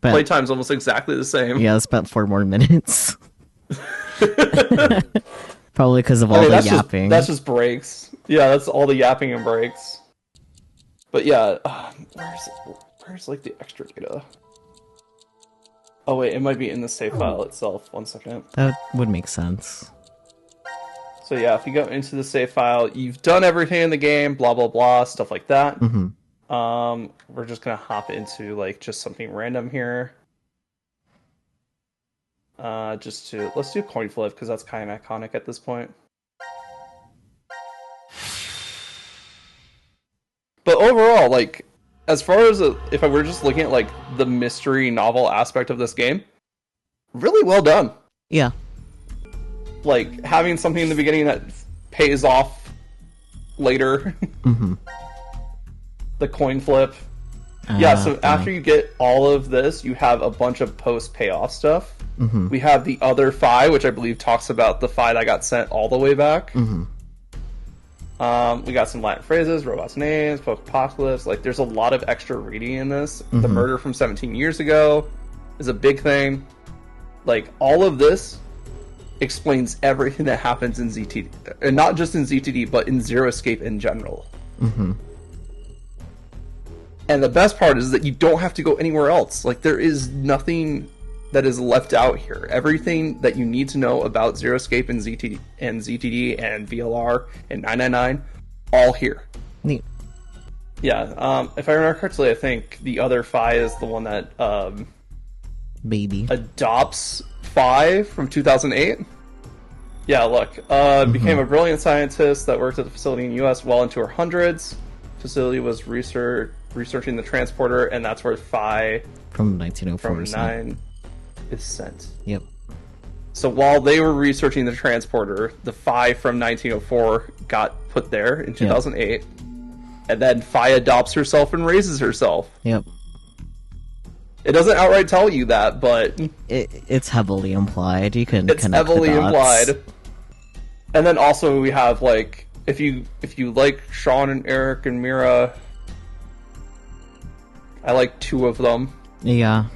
playtime's almost exactly the same. Yeah, it's about 4 more minutes. Probably because of all the yapping. That's just breaks. Yeah, that's all the yapping and breaks. But yeah, where's like the extra data? Oh wait, it might be in the save file itself. 1 second. That would make sense. So yeah, if you go into the save file, you've done everything in the game, blah blah blah, stuff like that. We're just gonna hop into like just something random here. Let's do coin flip because that's kind of iconic at this point. But overall, like, as far as if I were just looking at like the mystery novel aspect of this game, really well done. Yeah. Like having something in the beginning that pays off later. The coin flip. Yeah, so after you get all of this, you have a bunch of post payoff stuff. We have the other Phi, which I believe talks about the Phi that got sent all the way back. We got some Latin phrases, robots' names, post-apocalypse. Like, there's a lot of extra reading in this. The murder from 17 years ago is a big thing. Like, all of this explains everything that happens in ZTD. And not just in ZTD, but in Zero Escape in general. And the best part is that you don't have to go anywhere else. Like, there is nothing that is left out here. Everything that you need to know about Zero Escape and ZTD and VLR and 999, all here. Neat. Yeah, if I remember correctly, I think the other Phi is the one that Baby adopts Phi from 2008. Yeah, look, became a brilliant scientist that worked at the facility in the U.S. well into her hundreds. Facility was researching the transporter, and that's where Phi from 1904 from 9 is sent. Yep. So while they were researching the transporter, the Phi from 1904 got put there in 2008, and then Phi adopts herself and raises herself. Yep. It doesn't outright tell you that, but it's heavily implied. You can it's connect heavily the dots. implied. And then also we have like if you like Sean and Eric and Mira, I like 2 of them. Yeah.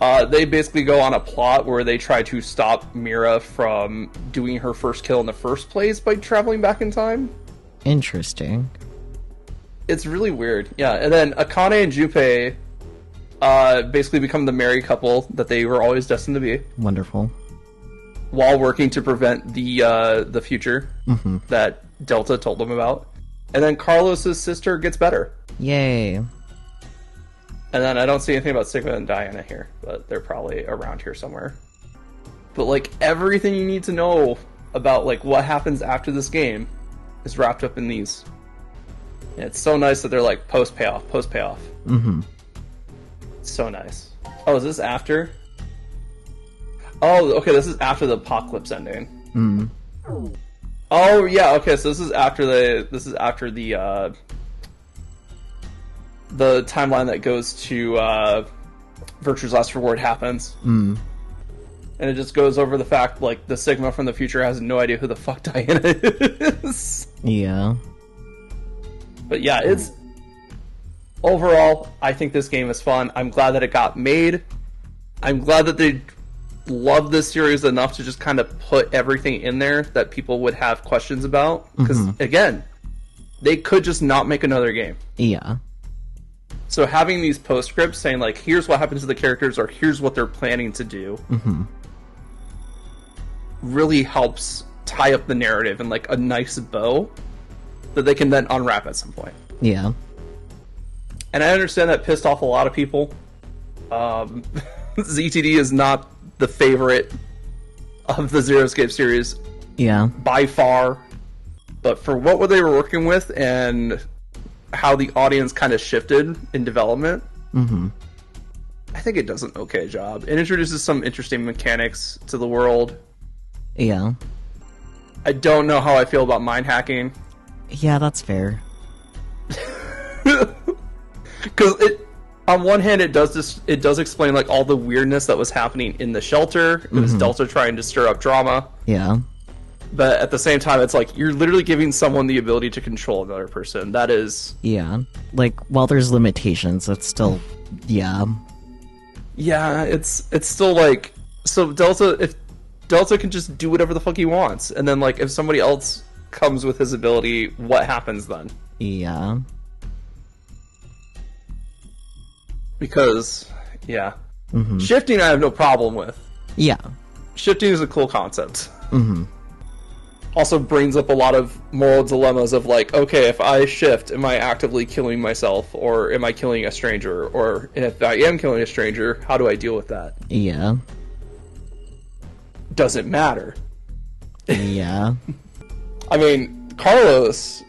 They basically go on a plot where they try to stop Mira from doing her first kill in the first place by traveling back in time. Interesting. It's really weird. Yeah, and then Akane and Junpei basically become the married couple that they were always destined to be. Wonderful. While working to prevent the future that Delta told them about. And then Carlos's sister gets better. Yay. And then I don't see anything about Sigma and Diana here, but they're probably around here somewhere. But like everything you need to know about like what happens after this game is wrapped up in these. And it's so nice that they're like post payoff. It's so nice. Oh, is this after? Oh, okay, this is after the apocalypse ending. Oh yeah, okay, so this is after the timeline that goes to Virtue's Last Reward happens. And it just goes over the fact, like, the Sigma from the future has no idea who the fuck Diana is. Yeah. But yeah, overall, I think this game is fun. I'm glad that it got made. I'm glad that they love this series enough to just kind of put everything in there that people would have questions about. Because, again, they could just not make another game. Yeah. So having these postscripts saying, like, here's what happens to the characters, or here's what they're planning to do, really helps tie up the narrative in, like, a nice bow that they can then unwrap at some point. Yeah. And I understand that pissed off a lot of people. ZTD is not the favorite of the Zero Escape series. Yeah. By far. But for what they were working with and how the audience kind of shifted in development, I think it does an okay job. It introduces some interesting mechanics to the world. Yeah. I don't know how I feel about mind hacking. Yeah, that's fair. Because on one hand, it does explain like all the weirdness that was happening in the shelter. It was Delta trying to stir up drama. Yeah. But at the same time, it's like you're literally giving someone the ability to control another person. That is... Yeah. Like, while there's limitations, it's still... Yeah. Yeah, it's still like... So if Delta can just do whatever the fuck he wants, and then like if somebody else comes with his ability, what happens then? Yeah. Because, yeah. Shifting I have no problem with. Yeah. Shifting is a cool concept. Also brings up a lot of moral dilemmas of like, okay, if I shift, am I actively killing myself, or am I killing a stranger? Or if I am killing a stranger, how do I deal with that? Yeah. Does it matter? Yeah. I mean, Carlos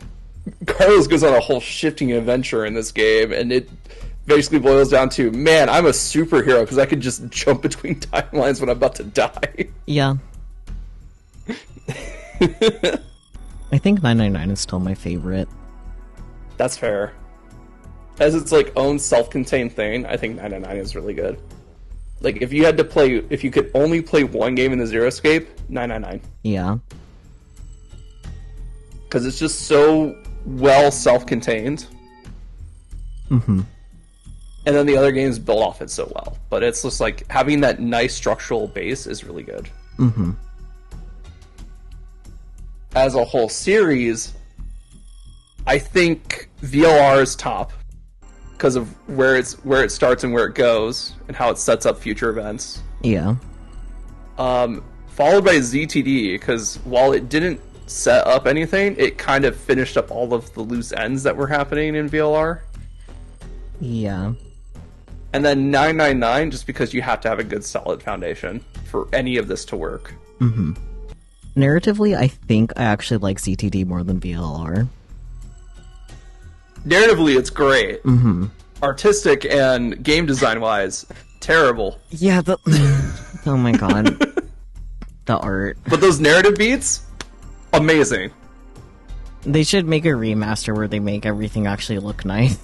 goes on a whole shifting adventure in this game, and it basically boils down to, man, I'm a superhero because I can just jump between timelines when I'm about to die. Yeah. I think 999 is still my favorite. That's fair. As its like own self-contained thing, I think 999 is really good. Like if you could only play one game in the Zero Escape, 999. Yeah. Because it's just so well self-contained. And then the other games build off it so well. But it's just like having that nice structural base is really good. As a whole series, I think VLR is top because of where it starts and where it goes and how it sets up future events. Yeah. Followed by ZTD, because while it didn't set up anything, it kind of finished up all of the loose ends that were happening in VLR. Yeah. And then 999, just because you have to have a good solid foundation for any of this to work. Narratively, I think I actually like ZTD more than VLR. Narratively, it's great. Artistic and game design-wise, terrible. Yeah, oh my god. The art. But those narrative beats, amazing. They should make a remaster where they make everything actually look nice.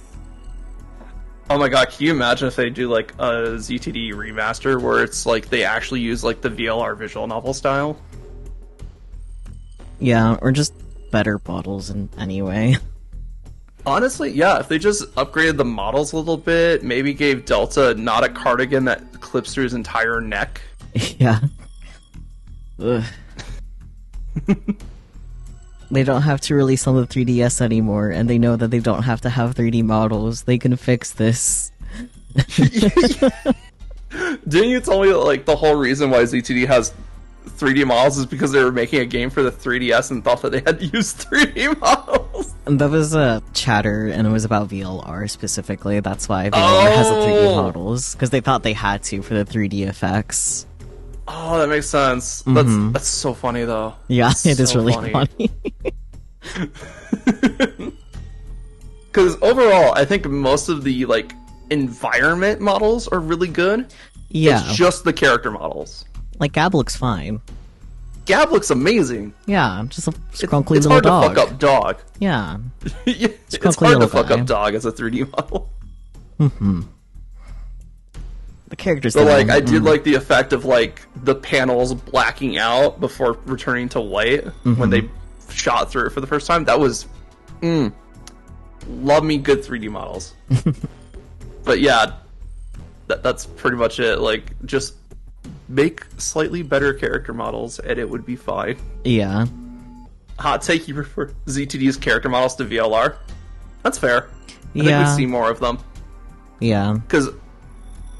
Oh my god, can you imagine if they do like a ZTD remaster where it's like they actually use like the VLR visual novel style? Yeah, or just better models in any way. Honestly, yeah, if they just upgraded the models a little bit, maybe gave Delta not a cardigan that clips through his entire neck. Yeah. Ugh. They don't have to release on the 3DS anymore, and they know that they don't have to have 3D models. They can fix this. Didn't you tell me that, like, the whole reason why ZTD has 3D models is because they were making a game for the 3DS and thought that they had to use 3D models? And that was a chatter, and it was about VLR specifically. That's why VLR has the 3D models, because they thought they had to for the 3D effects. Oh, that makes sense. That's so funny, though. Yeah, it is so really funny. Because overall, I think most of the like environment models are really good. Yeah. It's just the character models. Like, Gab looks fine. Gab looks amazing. Yeah, just a scrunkly it's little dog. It's hard to fuck up dog. Yeah. It's hard to fuck up dog as a 3D model. The characters. So, like, I did like the effect of, like, the panels blacking out before returning to white when they shot through it for the first time. That was... love me good 3D models. But yeah, that's pretty much it. Like, just make slightly better character models, and it would be fine. Yeah. Hot take, you prefer ZTD's character models to VLR? That's fair. I think we'd see more of them. Yeah. Because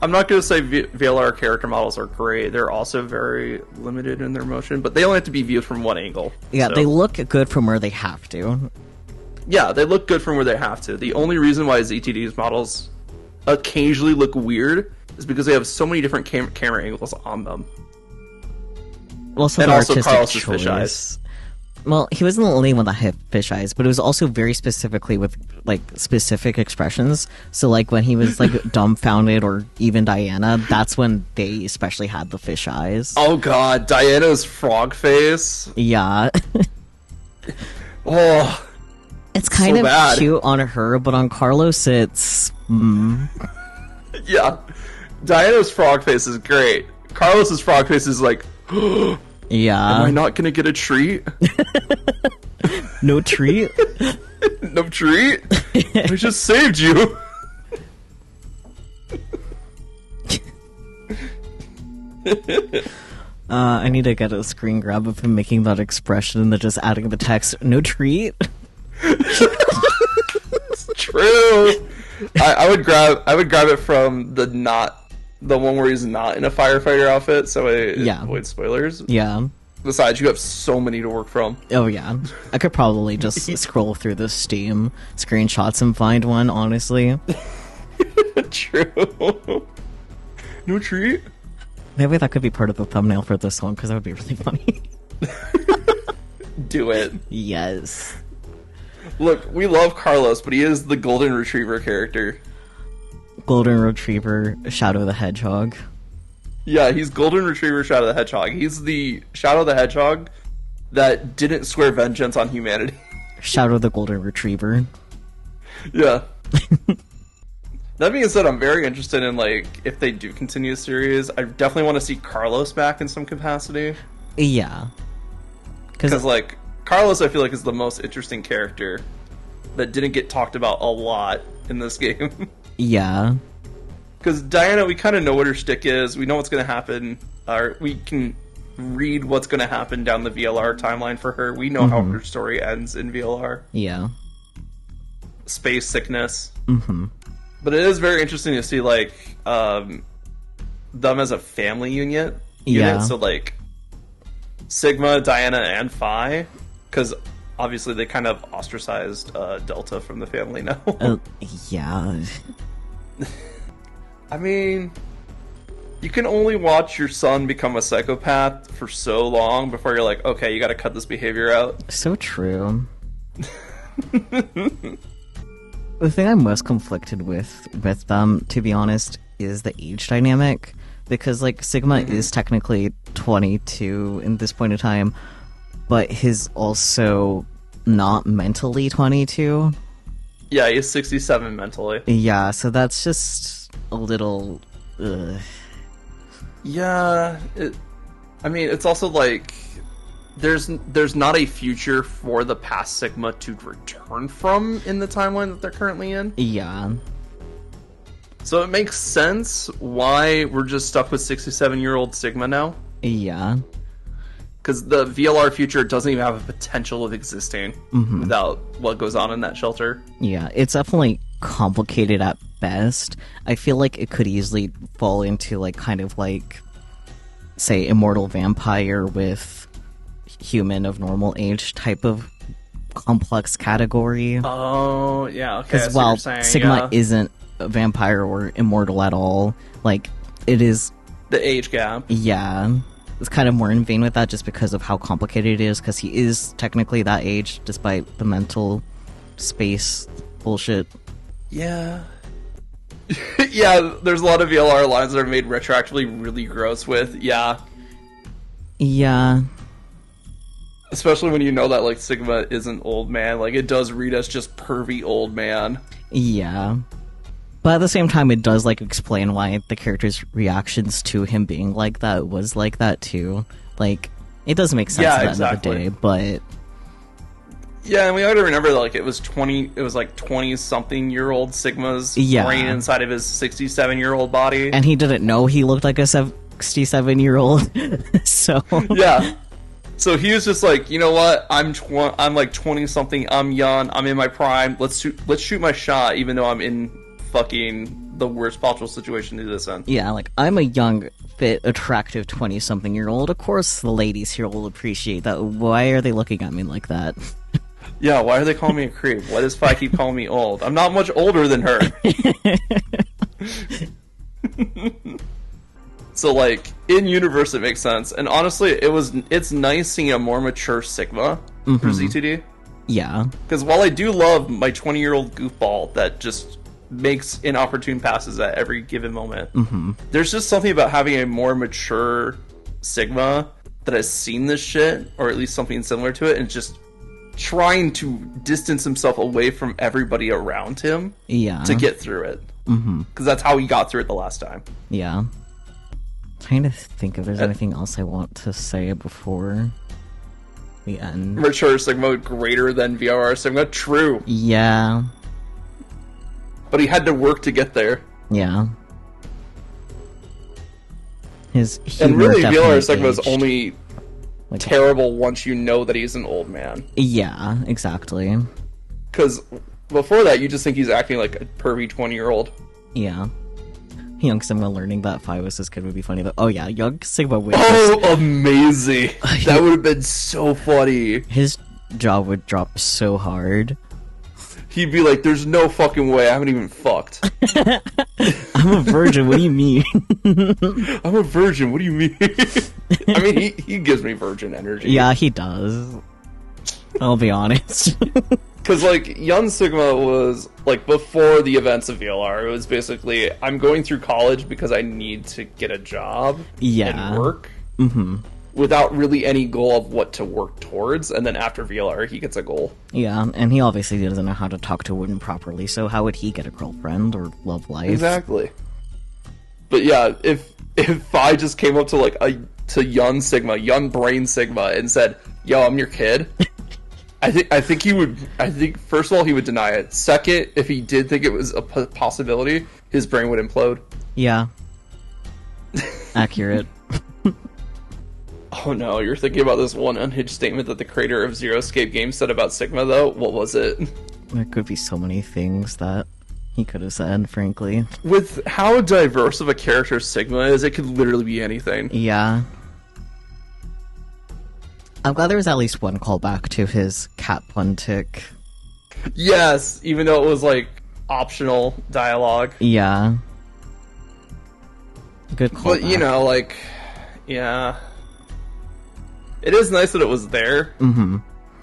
I'm not going to say VLR character models are great. They're also very limited in their motion, but they only have to be viewed from one angle. Yeah, so. They look good from where they have to. Yeah, they look good from where they have to. The only reason why ZTD's models occasionally look weird is because they have so many different camera angles on them. Also, and the also artistic Carlos's choice. fish eyes. Well, he wasn't the only one that had fish eyes, but it was also very specifically with, like, specific expressions. So, like, when he was, like, dumbfounded, or even Diana, that's when they especially had the fish eyes. Oh god, Diana's frog face. Yeah. Oh. It's kind so of bad. cute on her, but on Carlos, it's... Yeah. Diana's frog face is great. Carlos's frog face is like... Yeah. Am I not gonna get a treat? No treat? No treat? I just saved you. I need to get a screen grab of him making that expression and then just adding the text, no treat? It's true. I would grab it from the one where he's not in a firefighter outfit, so it avoids spoilers. Yeah. Besides, you have so many to work from. Oh yeah. I could probably just scroll through the Steam screenshots and find one, honestly. True. No treat? Maybe that could be part of the thumbnail for this one, because that would be really funny. Do it. Yes. Look, we love Carlos, but he is the golden retriever character. Golden Retriever, Shadow the Hedgehog. Yeah, he's Golden Retriever Shadow the Hedgehog. He's the Shadow the Hedgehog that didn't swear vengeance on humanity. Shadow the Golden Retriever. Yeah. That being said, I'm very interested in, like, if they do continue the series, I definitely want to see Carlos back in some capacity. Yeah. Because, like, Carlos, I feel like, is the most interesting character that didn't get talked about a lot in this game. Yeah. Because Diana, we kind of know what her shtick is. We know what's going to happen. We can read what's going to happen down the VLR timeline for her. We know how her story ends in VLR. Yeah. Space sickness. Mm-hmm. But it is very interesting to see, like, them as a family unit. Yeah. So, like, Sigma, Diana, and Phi. Because, obviously, they kind of ostracized Delta from the family now. Yeah. I mean, you can only watch your son become a psychopath for so long before you're like, okay, you gotta cut this behavior out. So true. The thing I'm most conflicted with them, to be honest, is the age dynamic. Because, like, Sigma is technically 22 in this point in time, but he's also not mentally 22. Yeah, he's 67 mentally. Yeah, so that's just a little... Ugh. Yeah, I mean, it's also like... There's not a future for the past Sigma to return from in the timeline that they're currently in. Yeah. So it makes sense why we're just stuck with 67-year-old Sigma now. Yeah. Because the VLR future doesn't even have a potential of existing without what goes on in that shelter. Yeah, it's definitely complicated at best. I feel like it could easily fall into, like, kind of like, say, Immortal Vampire with human of normal age type of complex category. Oh, yeah, okay. Because while Sigma isn't a vampire or immortal at all, like, it is... The age gap. Yeah. It's kind of more in vein with that just because of how complicated it is, because he is technically that age, despite the mental space bullshit. Yeah. Yeah, there's a lot of VLR lines that are made retroactively really gross with, yeah. Yeah. Especially when you know that, like, Sigma isn't old man. Like, it does read as just pervy old man. Yeah. But at the same time, it does, like, explain why the character's reactions to him being like that was like that, too. Like, it does make sense at the end of the day, but... Yeah, and we ought to remember that, like, it was like 20-something-year-old Sigma's brain inside of his 67-year-old body. And he didn't know he looked like a 67-year-old, so... Yeah. So he was just like, you know what? I'm like 20-something, I'm young, I'm in my prime, let's shoot my shot, even though I'm in fucking the worst possible situation to do this in. Yeah, like, I'm a young, fit, attractive 20-something-year-old. Of course the ladies here will appreciate that. Why are they looking at me like that? Yeah, why are they calling me a creep? Why does Fi keep calling me old? I'm not much older than her. So, like, in-universe it makes sense. And honestly, it's nice seeing a more mature Sigma for ZTD. Yeah. Because while I do love my 20-year-old goofball that just makes inopportune passes at every given moment, there's just something about having a more mature Sigma that has seen this shit, or at least something similar to it, and just trying to distance himself away from everybody around him to get through it. Because that's how he got through it the last time. Yeah. Trying to think if there's anything else I want to say before we end. Mature Sigma greater than VRR Sigma? True. Yeah. But he had to work to get there. Yeah. His and really, VRR Sigma is aged. only terrible once you know that he's an old man. Yeah, exactly. Because before that, you just think he's acting like a pervy 20-year-old. Yeah. Young Sigma learning that Phi was his kid would be funny, though. Oh yeah, Young Sigma would amazing! That would have been so funny. His jaw would drop so hard. He'd be like, there's no fucking way, I haven't even fucked. I'm a virgin, what do you mean? I'm a virgin, what do you mean? I mean, he gives me virgin energy. Yeah, he does. I'll be honest. Because, like, Young Sigma was, like, before the events of VLR, it was basically, I'm going through college because I need to get a job and work. Without really any goal of what to work towards, and then after VLR, he gets a goal. Yeah, and he obviously doesn't know how to talk to women properly, so how would he get a girlfriend or love life? Exactly. But yeah, if I just came up to, to Young Sigma, Young Brain Sigma, and said, yo, I'm your kid... I think he would. I think first of all he would deny it. Second, if he did think it was a possibility, his brain would implode. Yeah. Accurate. Oh no, you're thinking about this one unhinged statement that the creator of Zero Escape Games said about Sigma, though. What was it? There could be so many things that he could have said, frankly. With how diverse of a character Sigma is, it could literally be anything. Yeah. I'm glad there was at least one callback to his cat pun tick. Yes, even though it was, like, optional dialogue. Yeah. Good callback. But, you know, like, yeah. It is nice that it was there.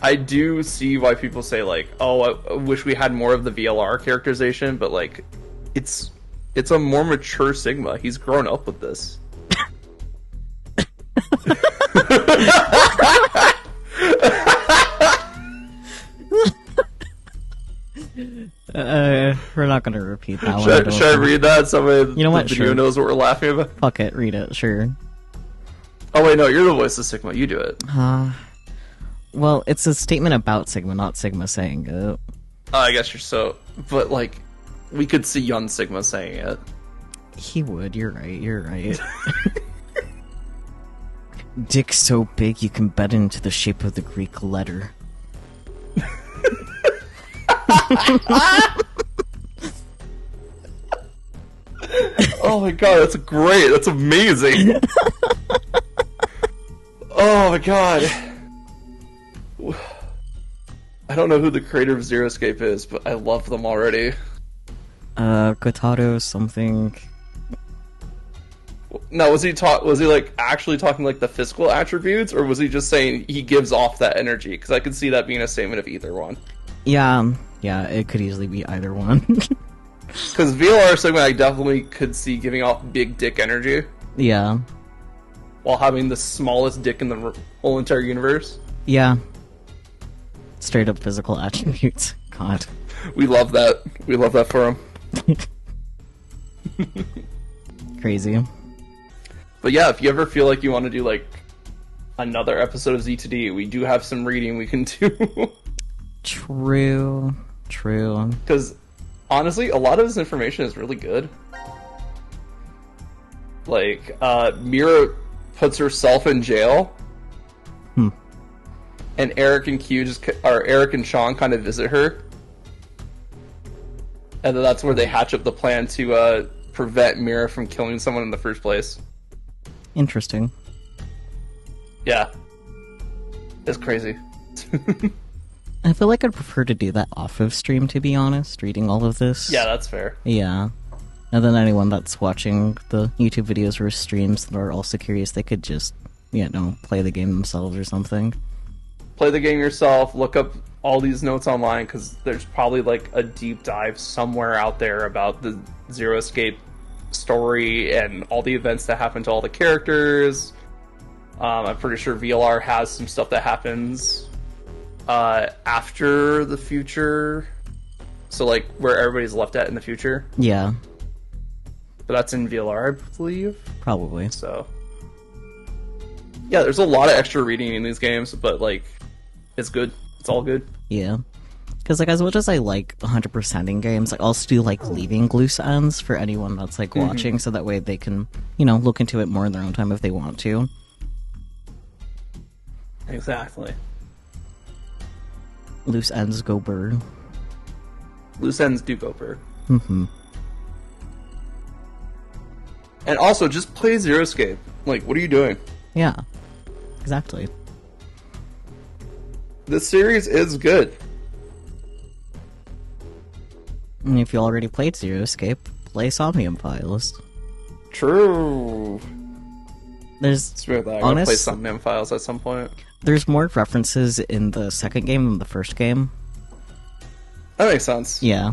I do see why people say, like, oh, I wish we had more of the VLR characterization, but, like, it's a more mature Sigma. He's grown up with this. We're not gonna repeat that one. Should I read that? Somebody you know what? The video knows what we're laughing about. Fuck it, read it. Sure. Oh wait, no, you're the voice of Sigma. You do it. Well, it's a statement about Sigma, not Sigma saying it. I guess you're so. But like, we could see Young Sigma saying it. He would. You're right. You're right. Dick so big you can bend into the shape of the Greek letter. Oh my god, that's great. That's amazing. Oh my god. I don't know who the creator of Zero Escape is, but I love them already. Kotaro something. No, was he like actually talking like the physical attributes, or was he just saying he gives off that energy? Because I could see that being a statement of either one. Yeah, it could easily be either one. Because VLR Sigma, I definitely could see giving off big dick energy. Yeah. While having the smallest dick in the whole entire universe. Yeah. Straight up physical attributes. God. We love that. We love that for him. Crazy. But yeah, if you ever feel like you want to do like another episode of Z2D, we do have some reading we can do. True. Because, honestly, a lot of his information is really good. Like, Mira puts herself in jail. And Eric and Sean kind of visit her. And then that's where they hatch up the plan to prevent Mira from killing someone in the first place. Interesting. Yeah. It's crazy. I feel like I'd prefer to do that off of stream, to be honest, reading all of this. Yeah, that's fair. Yeah. And then anyone that's watching the YouTube videos or streams that are also curious, they could just, play the game themselves or something. Play the game yourself, look up all these notes online, because there's probably like a deep dive somewhere out there about the Zero Escape story and all the events that happen to all the characters. I'm pretty sure VLR has some stuff that happens after the future. So like where everybody's left at in the future. Yeah. But that's in VLR, I believe. Probably. So yeah, there's a lot of extra reading in these games, but like it's good. It's all good. Yeah. Because, like, as much as I like 100%ing games, I also do like leaving loose ends for anyone that's, like, watching, so that way they can, look into it more in their own time if they want to. Exactly. Loose ends go burr. Loose ends do go burr. Mm-hmm. And also, just play Zero Escape. Like, what are you doing? Yeah. Exactly. This series is good. And if you already played Zero Escape, play Somnium Files. True. There's I'm gonna play Somnium Files at some point. There's more references in the second game than the first game. That makes sense. Yeah.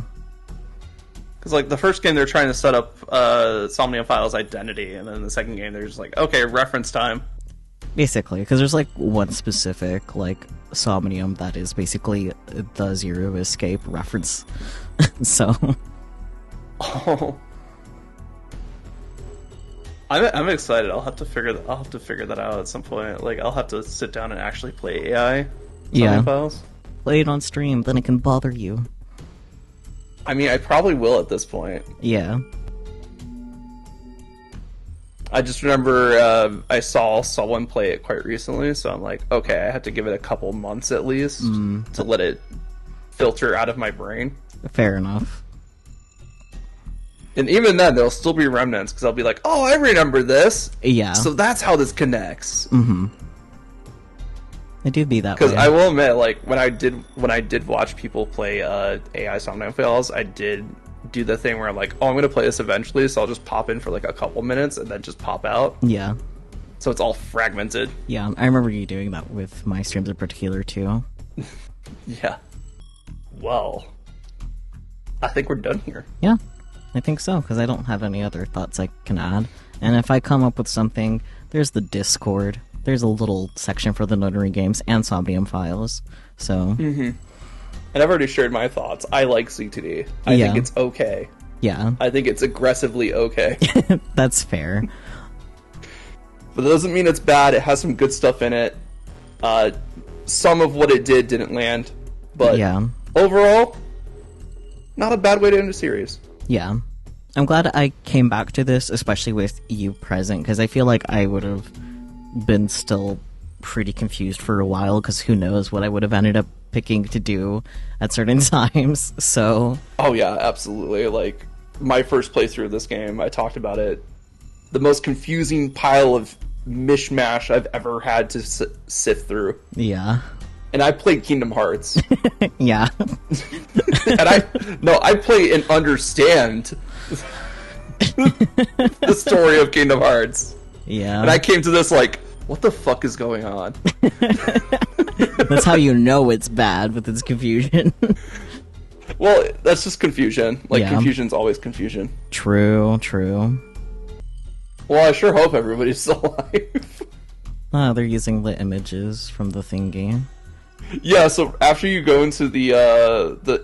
Because, like, the first game, they're trying to set up Somnium Files' identity, and then the second game, they're just like, okay, reference time. Basically, because there's, like, one specific, like, Somnium that is basically the Zero Escape reference. So... Oh. I'm excited. I'll have to figure that out at some point. Like, I'll have to sit down and actually play AI Somnium Files. Play it on stream, then it can bother you. I mean, I probably will at this point. Yeah. I just remember I saw someone play it quite recently, so I'm like, okay, I have to give it a couple months at least to let it filter out of my brain. Fair enough. And even then, there'll still be remnants, because I'll be like, oh, I remember this! Yeah. So that's how this connects. Mm-hmm. It do be that way. Because I will admit, like, when I did watch people play AI Somnium Files, I did do the thing where I'm like, oh, I'm going to play this eventually, so I'll just pop in for like a couple minutes and then just pop out. Yeah. So it's all fragmented. Yeah, I remember you doing that with my streams in particular, too. Yeah. Well, I think we're done here. Yeah, I think so, because I don't have any other thoughts I can add. And if I come up with something, there's the Discord. There's a little section for the Notary Games and Somnium Files, so... Mm-hmm. And I've already shared my thoughts. I like CTD. I think it's okay. Yeah. I think it's aggressively okay. That's fair. But that doesn't mean it's bad. It has some good stuff in it. Some of what it didn't land. But overall, not a bad way to end a series. Yeah. I'm glad I came back to this, especially with you present, because I feel like I would have been still pretty confused for a while, because who knows what I would have ended up picking to do at certain times, so... Oh yeah, absolutely. Like, my first playthrough of this game, I talked about it. The most confusing pile of mishmash I've ever had to sift through. Yeah. And I played Kingdom Hearts. Yeah. And I play and understand the story of Kingdom Hearts. Yeah. And I came to this like, what the fuck is going on? That's how you know it's bad, with its confusion. Well, that's just confusion. Like, confusion's always confusion. True. Well, I sure hope everybody's still alive. They're using the images from the thingy. Yeah, so after you go into the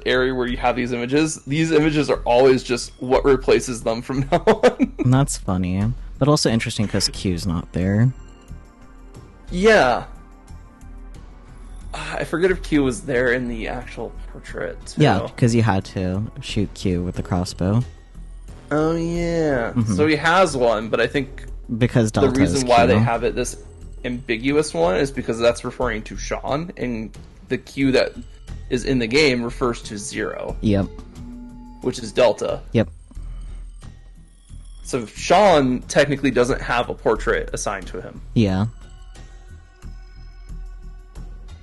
area where you have these images are always just what replaces them from now on. And that's funny. But also interesting because Q's not there. Yeah. I forget if Q was there in the actual portrait. Too. Yeah, because you had to shoot Q with the crossbow. Oh yeah. Mhm. So he has one, but I think Because Delta the reason is why Q. they have it this ambiguous one is because that's referring to Sean, and the Q that is in the game refers to Zero. Yep. Which is Delta. Yep. So Sean technically doesn't have a portrait assigned to him. Yeah.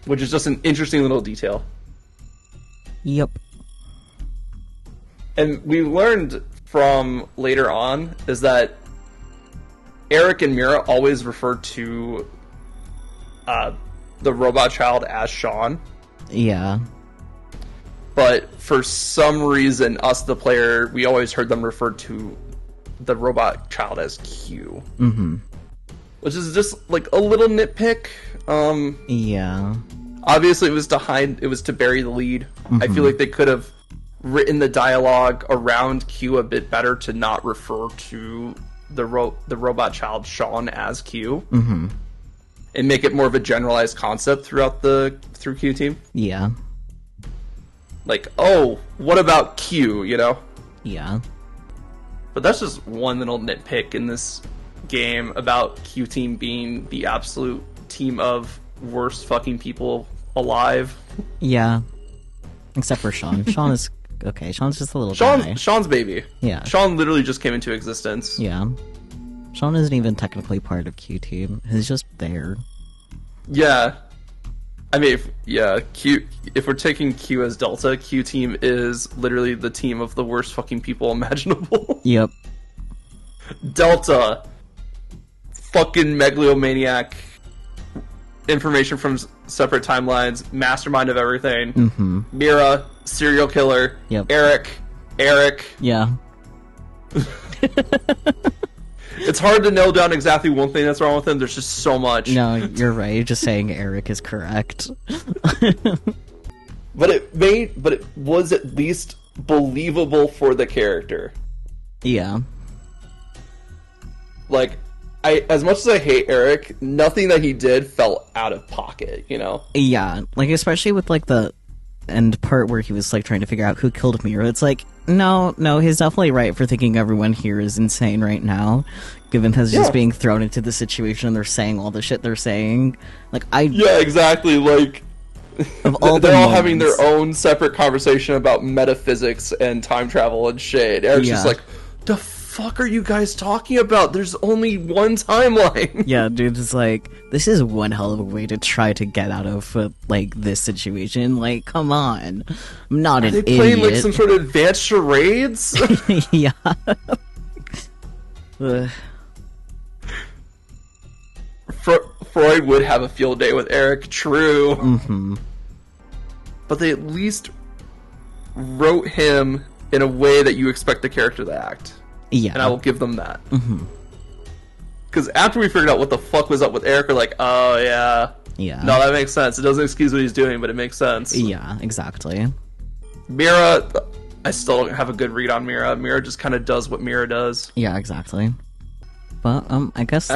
Which is just an interesting little detail. Yep. And we learned from later on is that Eric and Mira always refer to the robot child as Sean. Yeah. But for some reason, us, the player, we always heard them refer to the robot child as Q. Mm-hmm. Which is just like a little nitpick. Yeah. Obviously, it was to bury the lead. I feel like they could have written the dialogue around Q a bit better to not refer to the robot child Sean as Q, and make it more of a generalized concept through Q Team. Yeah. Like, oh, what about Q? You know? Yeah. But that's just one little nitpick in this game about Q Team being the absolute team of worst fucking people alive. Yeah. Except for Sean. Sean is okay. Sean's just a little guy. Sean's baby. Yeah. Sean literally just came into existence. Yeah. Sean isn't even technically part of Q Team. He's just there. Yeah. I mean, if we're taking Q as Delta, Q Team is literally the team of the worst fucking people imaginable. Yep. Delta, fucking megalomaniac, information from separate timelines, mastermind of everything. Mira, serial killer. Yep. Eric. Yeah. It's hard to nail down exactly one thing that's wrong with him. There's just so much. No, you're right. Just saying Eric is correct. But it was at least believable for the character. Yeah. Like, as much as I hate Eric, nothing that he did felt out of pocket, you know? Yeah, like, especially with, like, the end part where he was, like, trying to figure out who killed Mira. It's like, no, he's definitely right for thinking everyone here is insane right now, given that he's just being thrown into the situation and they're saying all the shit they're saying. Like, Yeah, exactly, like... Of all they're all having moments. their own separate conversation about metaphysics and time travel and shit. Eric's just like, the fuck are you guys talking about? There's only one timeline. Yeah, dude, it's like, this is one hell of a way to try to get out of, like, this situation. Like, come on. I'm not an idiot. Are they playing, like, some sort of advanced charades? Yeah. Ugh. Freud would have a field day with Eric, true. Mm-hmm. But they at least wrote him in a way that you expect the character to act. Yeah. And I will give them that. Mm-hmm. Because after we figured out what the fuck was up with Eric, we're like, oh, yeah. Yeah. No, that makes sense. It doesn't excuse what he's doing, but it makes sense. Yeah, exactly. Mira, I still don't have a good read on Mira. Mira just kind of does what Mira does. Yeah, exactly. But, I guess...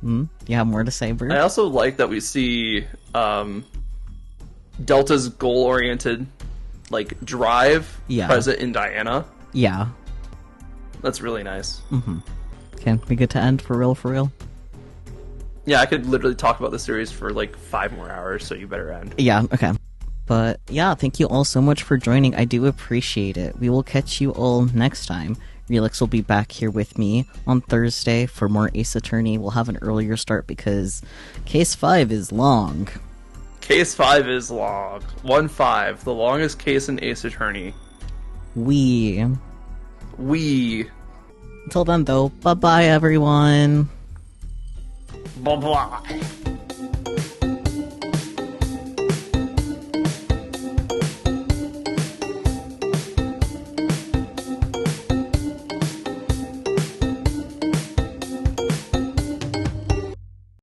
you have more to say, Bert? I also like that we see Delta's goal-oriented like drive present in Diana. Yeah. That's really nice. Mm-hmm. Okay, we good to end for real? Yeah, I could literally talk about the series for like 5 more hours, so you better end. Yeah, okay. But yeah, thank you all so much for joining. I do appreciate it. We will catch you all next time. Relix will be back here with me on Thursday for more Ace Attorney. We'll have an earlier start because Case 5 is long. Case 5 is long. 1-5, the longest case in Ace Attorney. We. Until then, though, bye-bye, everyone. Bye-bye.